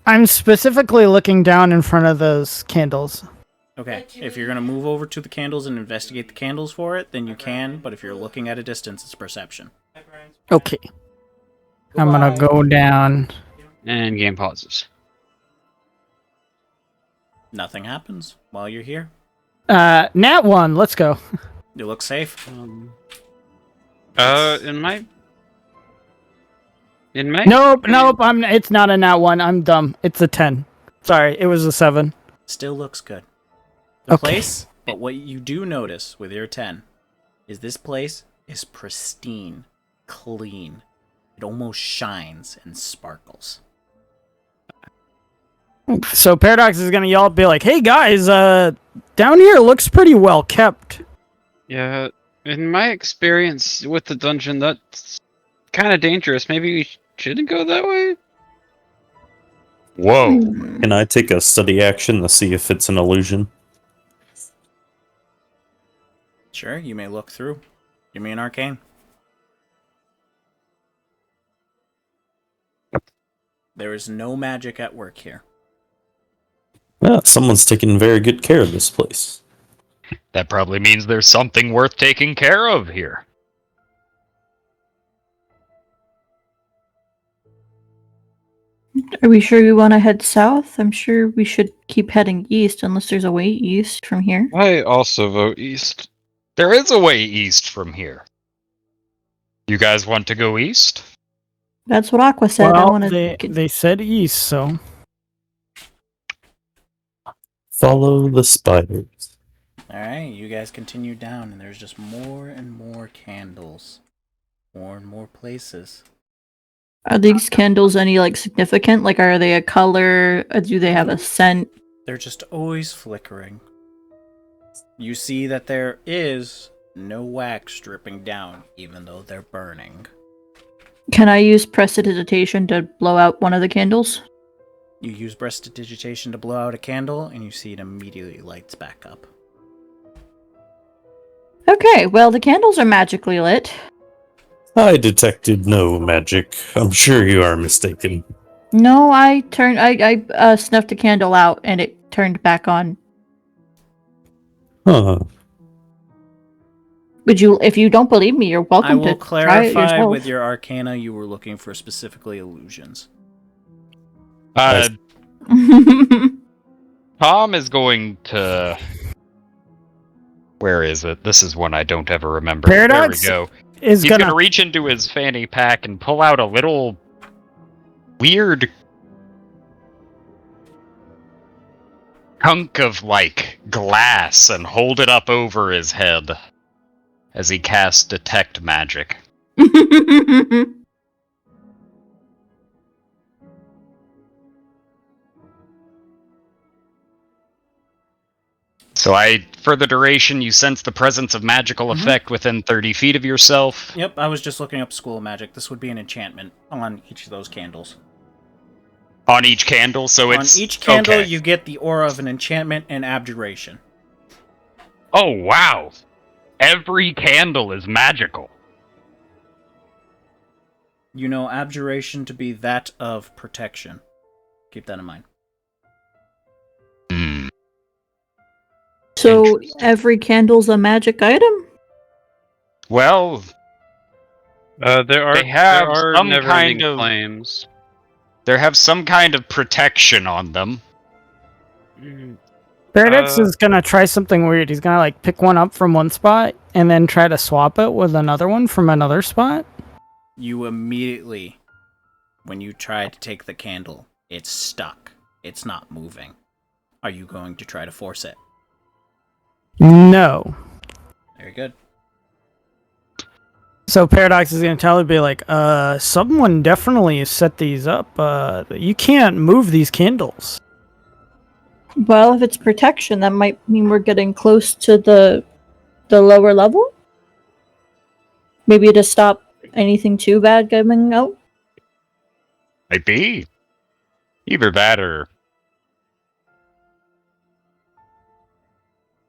I'm specifically looking down in front of those candles. Okay, if you're going to move over to the candles and investigate the candles for it, then you can, but if you're looking at a distance, it's perception. Okay. I'm gonna go down. And game pauses. Nothing happens while you're here. Nat 1, let's go. You look safe. In my... Nope, it's not a nat 1, I'm dumb. It's a 10. Sorry, it was a 7. Still looks good. The Okay. place, but what you do notice with your 10 is this place is pristine, clean. It almost shines and sparkles. So Paradox is gonna yell, be like, "Hey guys, down here looks pretty well kept." Yeah, in my experience with the dungeon, that's kind of dangerous. Maybe we shouldn't go that way? Whoa. Can I take a study action to see if it's an illusion? Sure, you may look through. Give me an arcane. There is no magic at work here. Well, someone's taking very good care of this place. That probably means there's something worth taking care of here. Are we sure we want to head south? I'm sure we should keep heading east unless there's a way east from here. I also vote east. There is a way east from here. You guys want to go east? That's what Aqua said. I Well, want they said east, so Follow the spiders. Alright, you guys continue down, and there's just more and more candles. More and more places. Are these candles any like significant? Like, are they a color? Do they have a scent? They're just always flickering. You see that there is no wax dripping down, even though they're burning. Can I use prestidigitation to blow out one of the candles? You use prestidigitation to blow out a candle, and you see it immediately lights back up. Okay, well, the candles are magically lit. I detected no magic. I'm sure you are mistaken. No, I snuffed a candle out and it turned back on. Huh. Would you, if you don't believe me, you're welcome I will to try it clarify yourself. with your arcana you were looking for specifically illusions. Tom is going to... Where is it? This is one I don't ever remember. Paradox There we go. is He's gonna. gonna reach into his fanny pack and pull out a little weird chunk of like glass and hold it up over his head as he casts detect magic. So for the duration, you sense the presence of magical effect within 30 feet of yourself. Yep, I was just looking up School of Magic. This would be an enchantment on each of those candles. On each candle, so it's... On each candle, okay. you get the aura of an enchantment and abjuration. Oh, wow! Every candle is magical. You know abjuration to be that of protection. Keep that in mind. Hmm. So every candle's a magic item? Well, There are They have some never-ending kind of- claims. they have some kind of protection on them. Paradox is gonna try something weird. He's gonna like pick one up from one spot and then try to swap it with another one from another spot. You immediately, when you try to take the candle, it's stuck. It's not moving. Are you going to try to force it? No. Very good. So Paradox is gonna tell him, be like, someone definitely set these up. You can't move these candles. Well, if it's protection, that might mean we're getting close to the lower level? Maybe to stop anything too bad coming out? Might be. Either that or...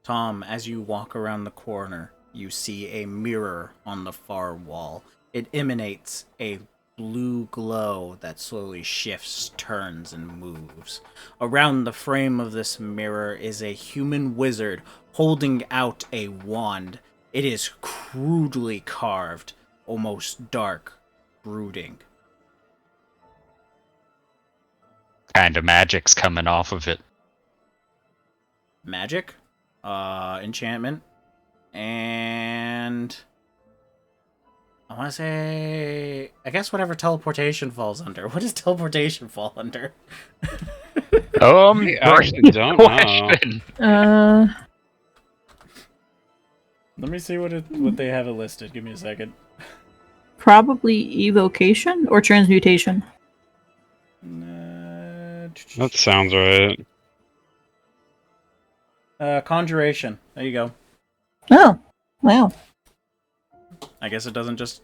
Tom, as you walk around the corner, you see a mirror on the far wall. It emanates a blue glow that slowly shifts, turns, and moves. Around the frame of this mirror is a human wizard holding out a wand. It is crudely carved, almost dark, brooding. kind of magic's coming off of it. Magic, enchantment, and I want to say, I guess whatever teleportation falls under. What does teleportation fall under? I actually don't know. question. Let me see what they have it listed. Give me a second. Probably evocation or transmutation. That sounds right. Conjuration. There you go. Oh, wow. I guess it doesn't just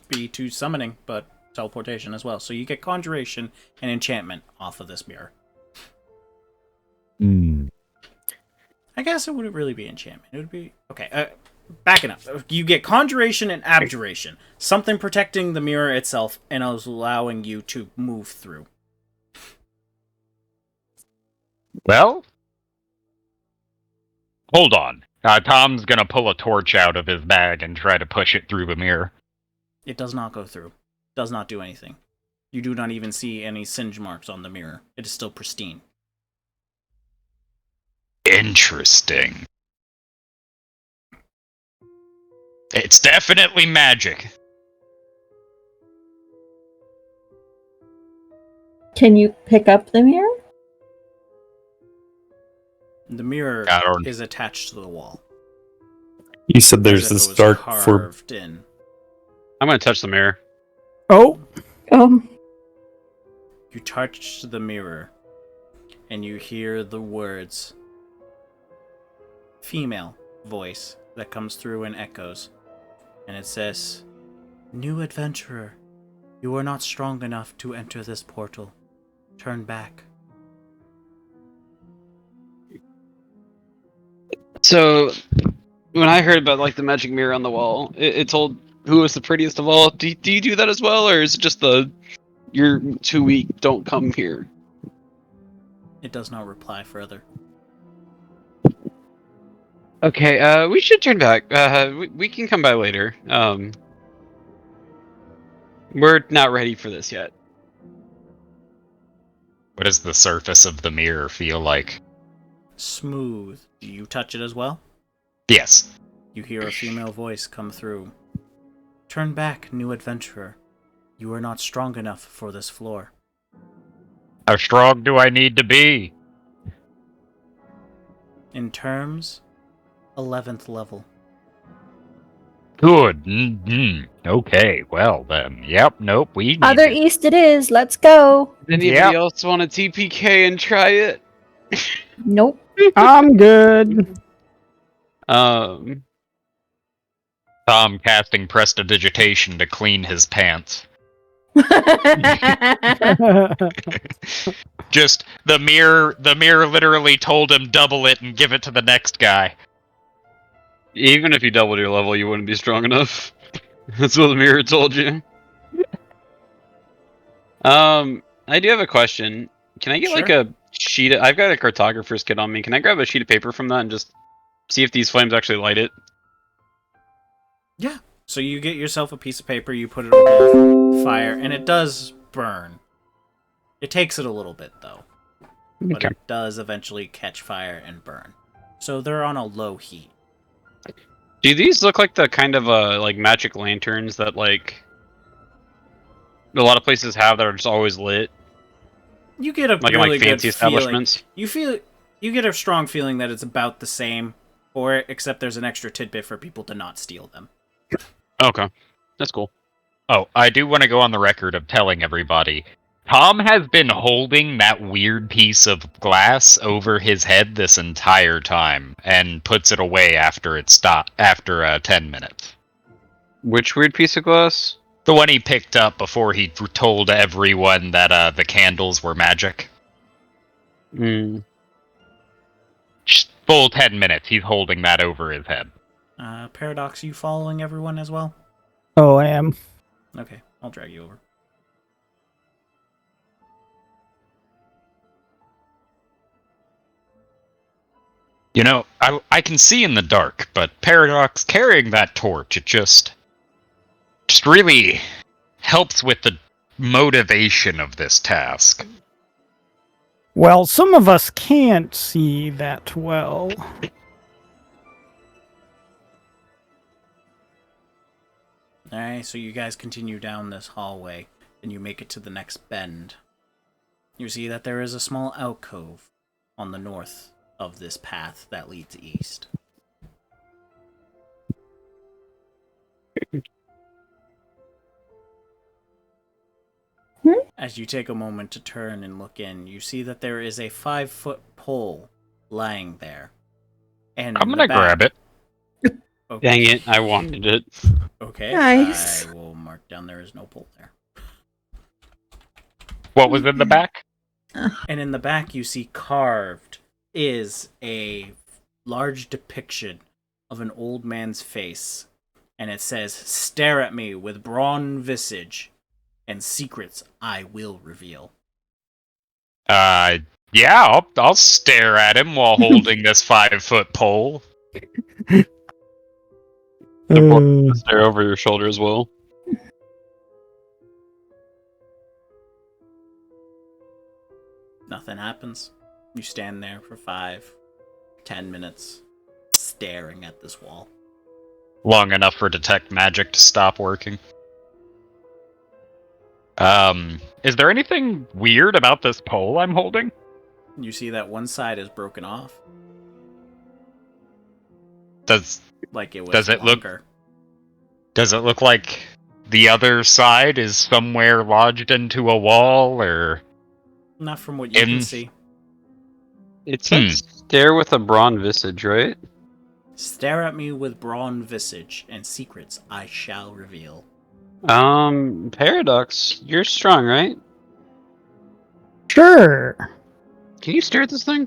be to summoning, but teleportation as well. So you get conjuration and enchantment off of this mirror. I guess it wouldn't really be enchantment. It would be... Okay, backing up. You get conjuration and abjuration. Something protecting the mirror itself and allowing you to move through. Well, hold on. Tom's gonna pull a torch out of his bag and try to push it through the mirror. It does not go through. Does not do anything. You do not even see any singe marks on the mirror. It is still pristine. Interesting. It's definitely magic. Can you pick up the mirror? The mirror I don't- is attached to the wall. You said there's as if this it was dark for. carved in. I'm gonna touch the mirror. Oh, You touch the mirror, and you hear the words, female voice that comes through and echoes, and it says, "New adventurer, you are not strong enough to enter this portal. Turn back." So, when I heard about like the magic mirror on the wall, it told who was the prettiest of all. Do you do that as well, or is it just the you're too weak, don't come here? It does not reply further. Okay, we should turn back. We can come by later. We're not ready for this yet. What does the surface of the mirror feel like? Smooth. Do you touch it as well? Yes. You hear a female voice come through. "Turn back, new adventurer. You are not strong enough for this floor." How strong do I need to be? In terms, 11th level. Good. Mm-hmm. Okay, well then. Yep, nope, we need Other to... east it is. Let's go. Anybody Yep. else want a TPK and try it? Nope. I'm good. Um, Tom casting prestidigitation to clean his pants. Just the mirror literally told him double it and give it to the next guy. even if you doubled your level, you wouldn't be strong enough. That's what the mirror told you. I do have a question. Can I get like Sure. a sheet? I've got a cartographer's kit on me. Can I grab a sheet of paper from that and just see if these flames actually light it? Yeah. So you get yourself a piece of paper, you put it over fire, and it does burn. It takes it a little bit, though. But Okay. it does eventually catch fire and burn. So they're on a low heat. Do these look like the kind of like magic lanterns that like a lot of places have that are just always lit, You get a like in really like fancy good feeling. establishments? You get a strong feeling that it's about the same for it, except there's an extra tidbit for people to not steal them. Okay, that's cool. Oh, I do want to go on the record of telling everybody. Tom has been holding that weird piece of glass over his head this entire time, and puts it away after it after 10 minutes. Which weird piece of glass? The one he picked up before he told everyone that the candles were magic. Hmm. Just full 10 minutes, he's holding that over his head. Paradox, you following everyone as well? Oh, I am. Okay, I'll drag you over. You know, I can see in the dark, but Paradox carrying that torch, it just really helps with the motivation of this task. Well, some of us can't see that well. Alright, so you guys continue down this hallway, and you make it to the next bend. You see that there is a small alcove on the north of this path that leads east. As you take a moment to turn and look in, you see that there is a 5-foot pole lying there. And I'm gonna grab it. Okay. Dang it, I wanted it. Okay. Nice. I will mark down there is no pole there. What was in the back? And in the back, you see carved is a large depiction of an old man's face. And it says, "Stare at me with brawn visage, and secrets I will reveal." Yeah, I'll stare at him while holding this 5-foot pole. Important to stare over your shoulder as well. Nothing happens. You stand there for 5-10 minutes, staring at this wall. Long enough for detect magic to stop working. Is there anything weird about this pole I'm holding? You see that one side is broken off, Does like it was Does it look- longer. Does it look like the other side is somewhere lodged into a wall, or... Not from what you can In- see. It said stare with a brawn visage, right? Stare at me with brawn visage, and secrets I shall reveal. Paradox, you're strong, right? Sure. Can you stare at this thing?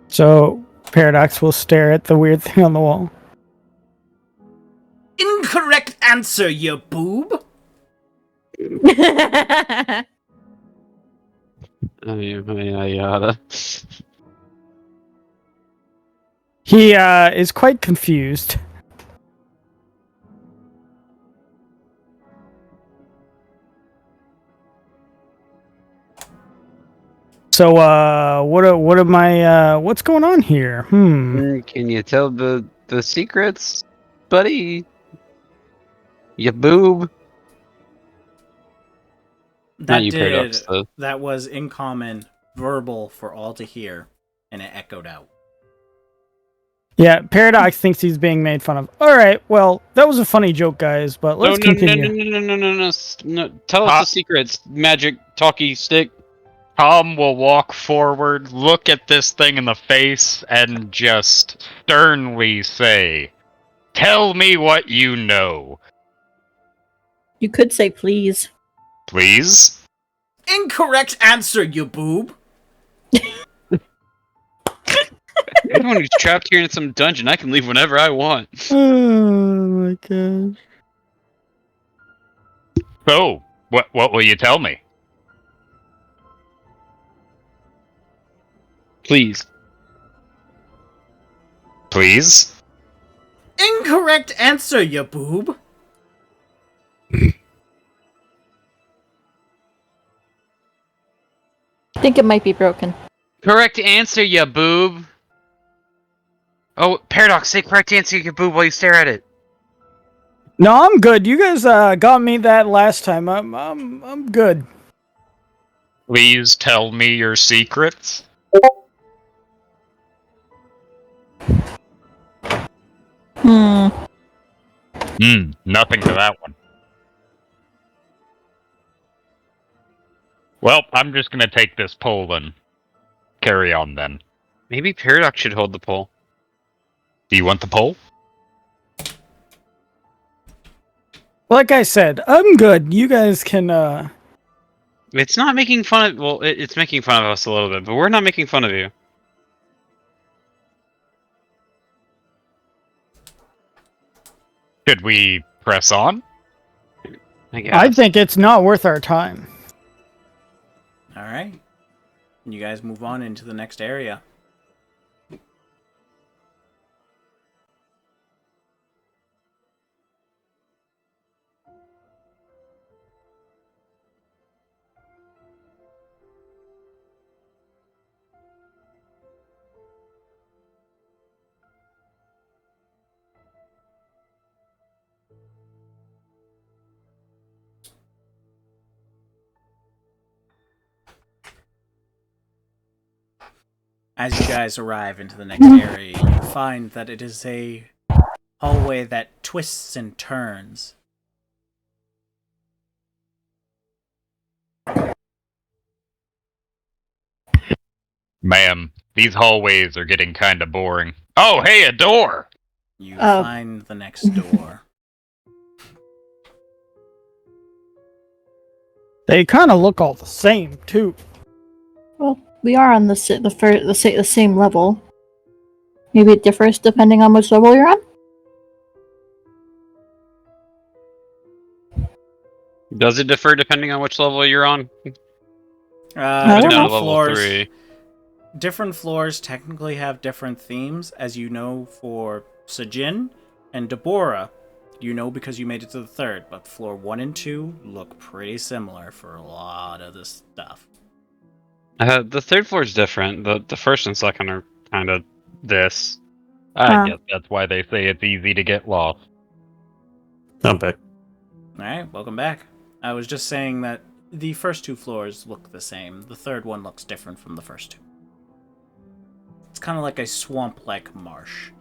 So Paradox will stare at the weird thing on the wall. Incorrect answer, you boob! Yada. He is quite confused. So what am I what's going on here? Can you tell the secrets, buddy? You boob. Not you, Paradox, though. That was in common, verbal for all to hear, and it echoed out. Yeah, Paradox thinks he's being made fun of. All right, well, that was a funny joke, guys, but let's continue. No. Tell us the secrets, magic talkie stick. Tom will walk forward, look at this thing in the face, and just sternly say, "Tell me what you know." You could say please. Please? Incorrect answer, you boob! Everyone who's trapped here in some dungeon, I can leave whenever I want. Oh my gosh. So, what will you tell me? Please. Please? Incorrect answer, you boob! I think it might be broken. Correct answer, you boob. Oh, Paradox, say correct answer, you boob, while you stare at it. No, I'm good. You guys got me that last time. I'm good. Please tell me your secrets? Nothing to that one. Well, I'm just gonna take this pole and carry on then. Maybe Paradox should hold the pole. Do you want the pole? Like I said, I'm good. You guys can It's not making fun of... Well, it's making fun of us a little bit, but we're not making fun of you. Should we press on? I guess. I think it's not worth our time. Alright. You guys move on into the next area. As you guys arrive into the next area, you find that it is a hallway that twists and turns. Ma'am, these hallways are getting kinda boring. Oh, hey, a door! You Oh. find the next door. They kind of look all the same too. Well, we are on the same level. Maybe it differs depending on which level you're on. Does it differ depending on which level you're on? I I'm don't down know. to level 3. Different floors technically have different themes, as you know for Sajin and Deborah. You know because you made it to the 3rd, but floor 1 and 2 look pretty similar for a lot of this stuff. The 3rd floor is different. The 1st and 2nd are kind of this. I guess that's why they say it's easy to get lost. I'm back. Alright, welcome back. I was just saying that the first 2 floors look the same. The 3rd one looks different from the first 2. It's kind of like a swamp-like marsh.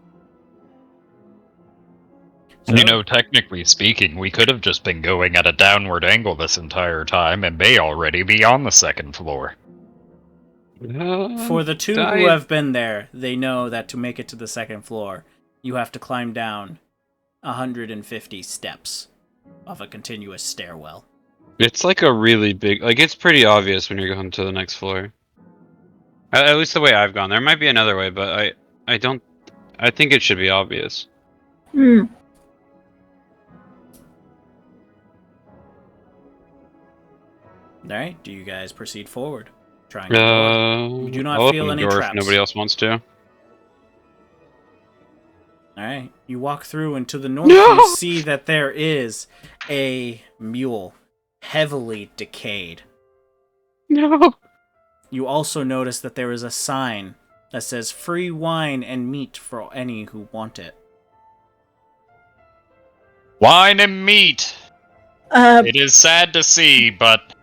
So, You know, technically speaking, we could have just been going at a downward angle this entire time and may already be on the 2nd floor. for the 2 who have been there, they know that to make it to the 2nd floor, you have to climb down 150 steps of a continuous stairwell. It's like a really big... Like, it's pretty obvious when you're going to the next floor. At least the way I've gone. There might be another way, but I don't... I think it should be obvious. Hmm. Alright, do you guys proceed forward? Trying to door. You do not I'll feel open the any door traps. if nobody else wants to. Alright, you walk through, and to the north you see that there is a mule, heavily decayed. No! You also notice that there is a sign that says free wine and meat for any who want it. Wine and meat! It is sad to see, but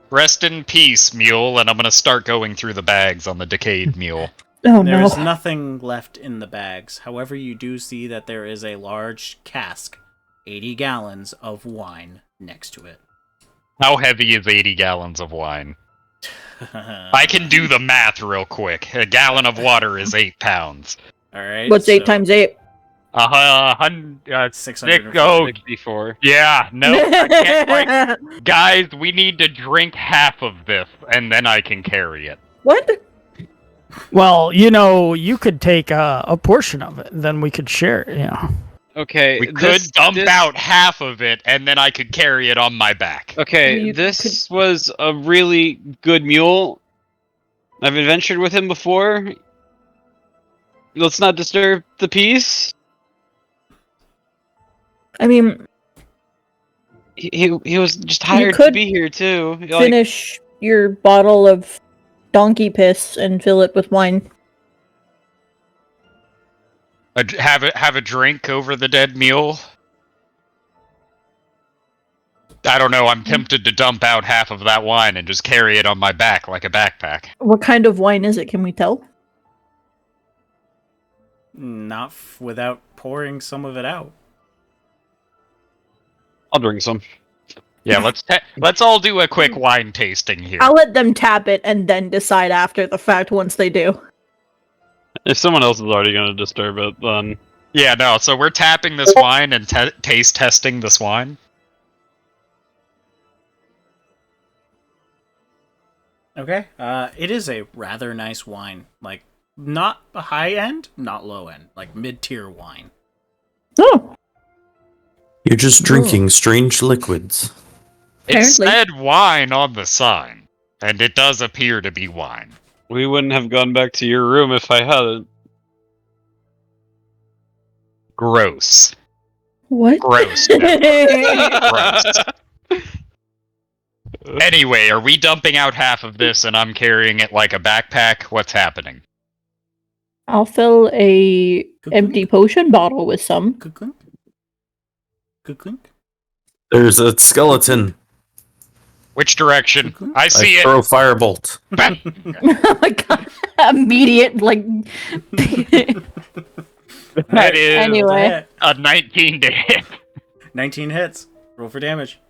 rest in peace, mule, and I'm gonna start going through the bags on the decayed mule. Oh There no. is nothing left in the bags. However, you do see that there is a large cask, 80 gallons of wine next to it. How heavy is 80 gallons of wine? I can do the math real quick. A gallon of water is 8 pounds. Alright. What's 8 times 8? 650. Oh, 64. yeah, no, I can't quite. Guys, we need to drink half of this, and then I can carry it. What? Well, you know, you could take a portion of it, then we could share it, yeah. Okay, We could dump out half of it, and then I could carry it on my back. Okay, You this was a really good mule. I've adventured with him before. Let's not disturb the peace. I mean, He was just hired to could be here too. Like, finish your bottle of donkey piss and fill it with wine. Have a drink over the dead mule? I don't know, I'm tempted to dump out half of that wine and just carry it on my back like a backpack. What kind of wine is it? Can we tell? Not without pouring some of it out. I'll drink some. Yeah, let's all do a quick wine tasting here. I'll let them tap it and then decide after the fact once they do. If someone else is already going to disturb it, then... Yeah, no, so we're tapping this wine and taste testing this wine. Okay. It is a rather nice wine. Like, not high end, not low end. Like, mid-tier wine. Oh, You're just drinking strange liquids. It Apparently. said wine on the sign, and it does appear to be wine. We wouldn't have gone back to your room if I hadn't. Gross. what? Gross. Gross. Anyway, are we dumping out half of this and I'm carrying it like a backpack? What's happening? I'll fill a empty potion bottle with some. Clink. Clink. There's a skeleton. Which direction? I see I it. throw firebolt. Oh my god. Immediate, like. That is Anyway. a 19 to hit. 19 hits. Roll for damage.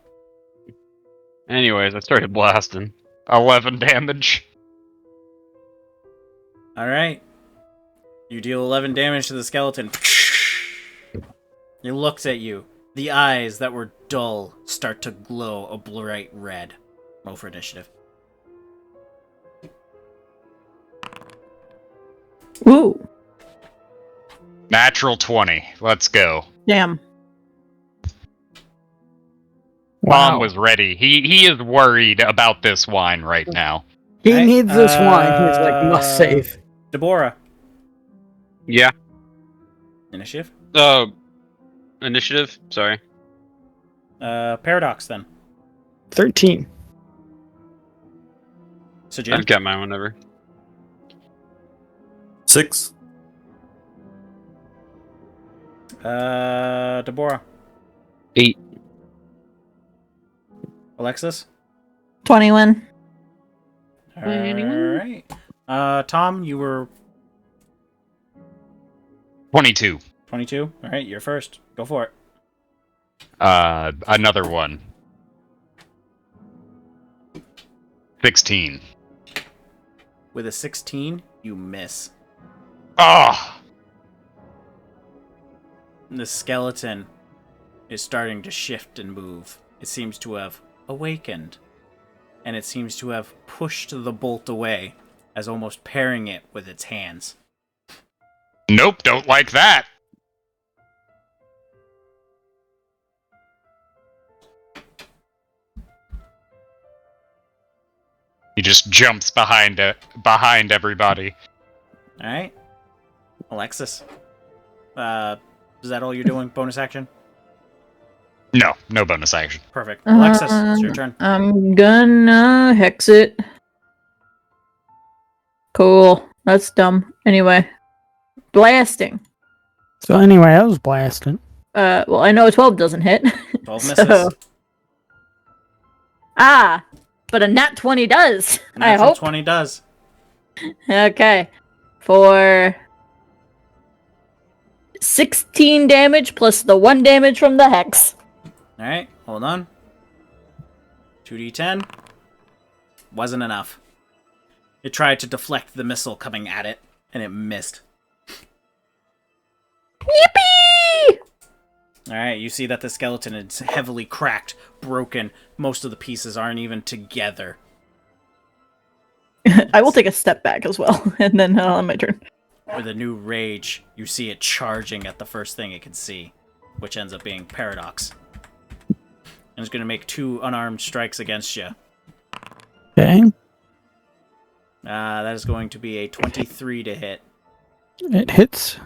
Anyways, I started blasting. 11 damage. Alright. You deal 11 damage to the skeleton. He looks at you. The eyes that were dull start to glow a bright red. Roll for initiative. Ooh. Natural 20. Let's go. Damn. Mom was ready. He is worried about this wine right now. He Right, needs this wine. He's like, must save. Deborah. Yeah. Initiative. Initiative. Sorry. Paradox then. 13. So Jim. I've got mine whenever. 6. Deborah. 8. Alexis. 21. Alright. Tom, you were 22. 22. Alright, you're first. Go for it. Another one. 16. With a 16, you miss. Oh! The skeleton is starting to shift and move. It seems to have awakened. And it seems to have pushed the bolt away, as almost parrying it with its hands. Nope, don't like that. He just jumps behind everybody. Alright. Alexis. Is that all you're doing? Bonus action? No bonus action. Perfect. Alexis, it's your turn. I'm gonna hex it. Cool. That's dumb. Anyway. Blasting. So anyway, I was blasting. Well, I know a 12 doesn't hit. 12 So- misses. Ah! But a nat 20 does. I Natural hope. 20 does. Okay. For 16 damage plus the 1 damage from the hex. Alright, hold on. 2d10. Wasn't enough. It tried to deflect the missile coming at it, and it missed. Yippee! Alright, you see that the skeleton is heavily cracked, broken. Most of the pieces aren't even together. I will take a step back as well, and then on my turn. With a new rage, you see it charging at the first thing it can see, which ends up being Paradox. And it's going to make 2 unarmed strikes against you. Okay. That is going to be a 23 to hit. It hits.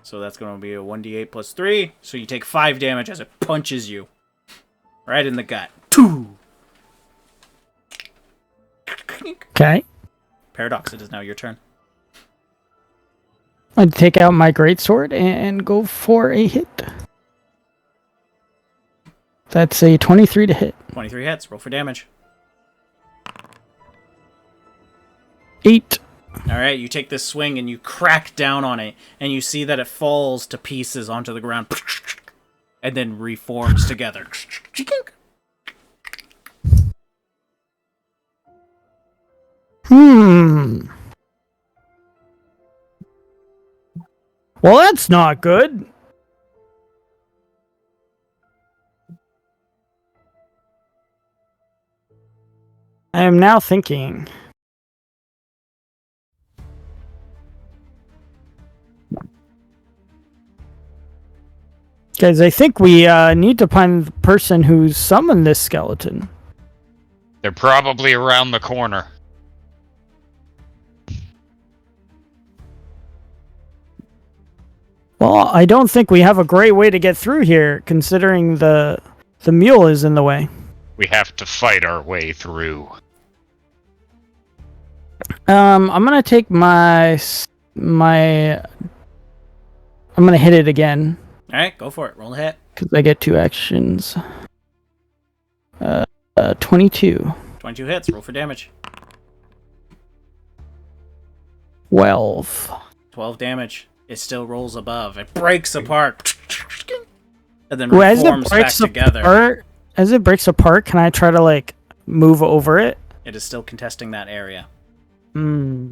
So that's going to be a 1d8 plus 3. So you take 5 damage as it punches you. Right in the gut. 2! Okay. Paradox, it is now your turn. I'd take out my greatsword and go for a hit. That's a 23 to hit. 23 hits. Roll for damage. 8. Alright, you take this swing and you crack down on it, and you see that it falls to pieces onto the ground, and then reforms together. Well, that's not good. I am now thinking. Guys, I think we need to find the person who summoned this skeleton. They're probably around the corner. Well, I don't think we have a great way to get through here, considering the mule is in the way. We have to fight our way through. I'm gonna take my. I'm gonna hit it again Alright, go for it. Roll a hit. because I get 2 actions. 22. 22 hits. Roll for damage. 12. 12 damage. It still rolls above. It breaks apart. And then Well, as it reforms back breaks together. apart, can I try to like move over it? It is still contesting that area. Hmm.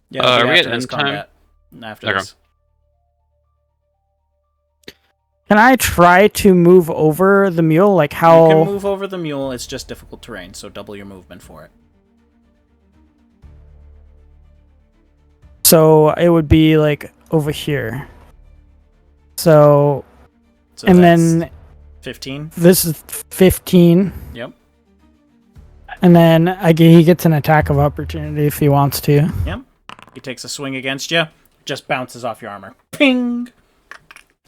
Yeah, are it'll we be at after this end time? combat. After Okay. this. Can I try to move over the mule? Like You how? can move over the mule, it's just difficult terrain, so double your movement for it. So it would be like over here. So So and that's then 15. this is 15. Yep. And then he gets an attack of opportunity if he wants to. Yep. He takes a swing against you, just bounces off your armor. Ping!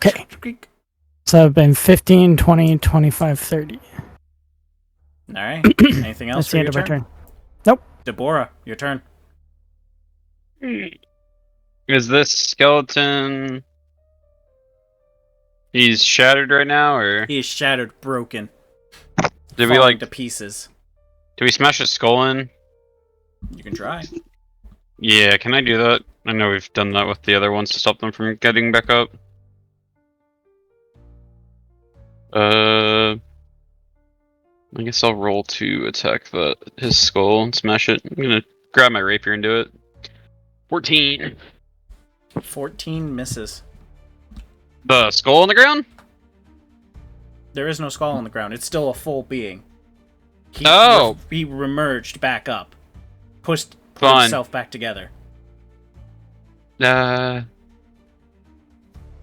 Okay. So I've been 15, 20, 25, 30. Alright. Anything else That's for the your end of my turn? turn. Nope. Deborah, your turn. Is this skeleton? He's shattered right now, or He is shattered, broken. did we falling like? to pieces? Do we smash his skull in? You can try. Yeah, can I do that? I know we've done that with the other ones to stop them from getting back up. I guess I'll roll to attack his skull and smash it. I'm gonna grab my rapier and do it. 14. 14 misses. The skull on the ground? There is no skull on the ground. It's still a full being. He Oh! He remerged back up. Put Fun. himself back together.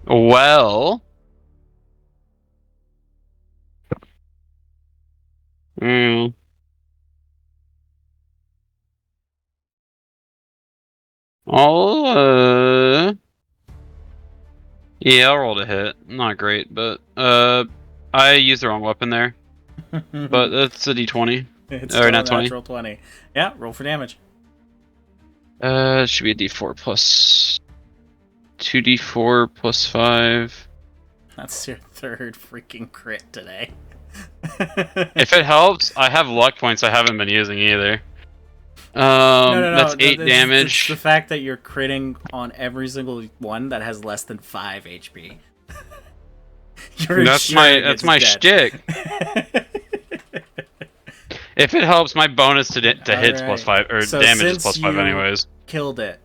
Well. Hmm. Yeah, I'll roll to hit. Not great, but I used the wrong weapon there. But that's a d20. It's Or still a not 20. natural 20. Yeah, roll for damage. It should be a d4 plus 2d4 plus 5. That's your third freaking crit today. If it helps, I have luck points I haven't been using either. No. That's 8 It's damage. the fact that you're critting on every single one that has less than 5 HP. That's my shtick. If it helps, my bonus to hits Alright. plus 5 or So damage is since plus 5 you anyways. Killed it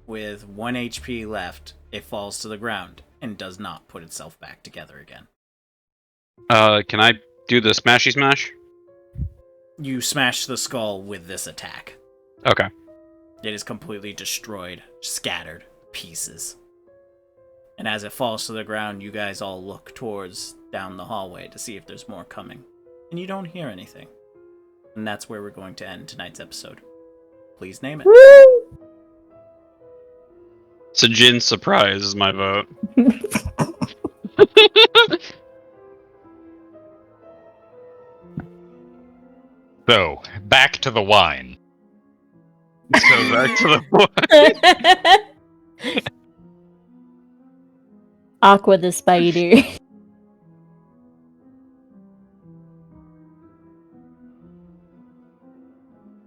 with 1 HP left. It falls to the ground and does not put itself back together again. Can I do the smashy smash? You smash the skull with this attack. Okay. It is completely destroyed, scattered pieces. And as it falls to the ground, you guys all look towards down the hallway to see if there's more coming. And you don't hear anything. And that's where we're going to end tonight's episode. Please name it. Woo! So Jin's surprise is my vote. So, back to the wine. So back to the Aqua the spider.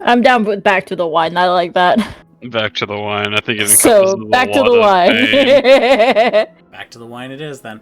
I'm down with back to the wine. I like that. back to the wine. I think it So encompasses a back to lot the of wine. pain. Back to the wine it is then.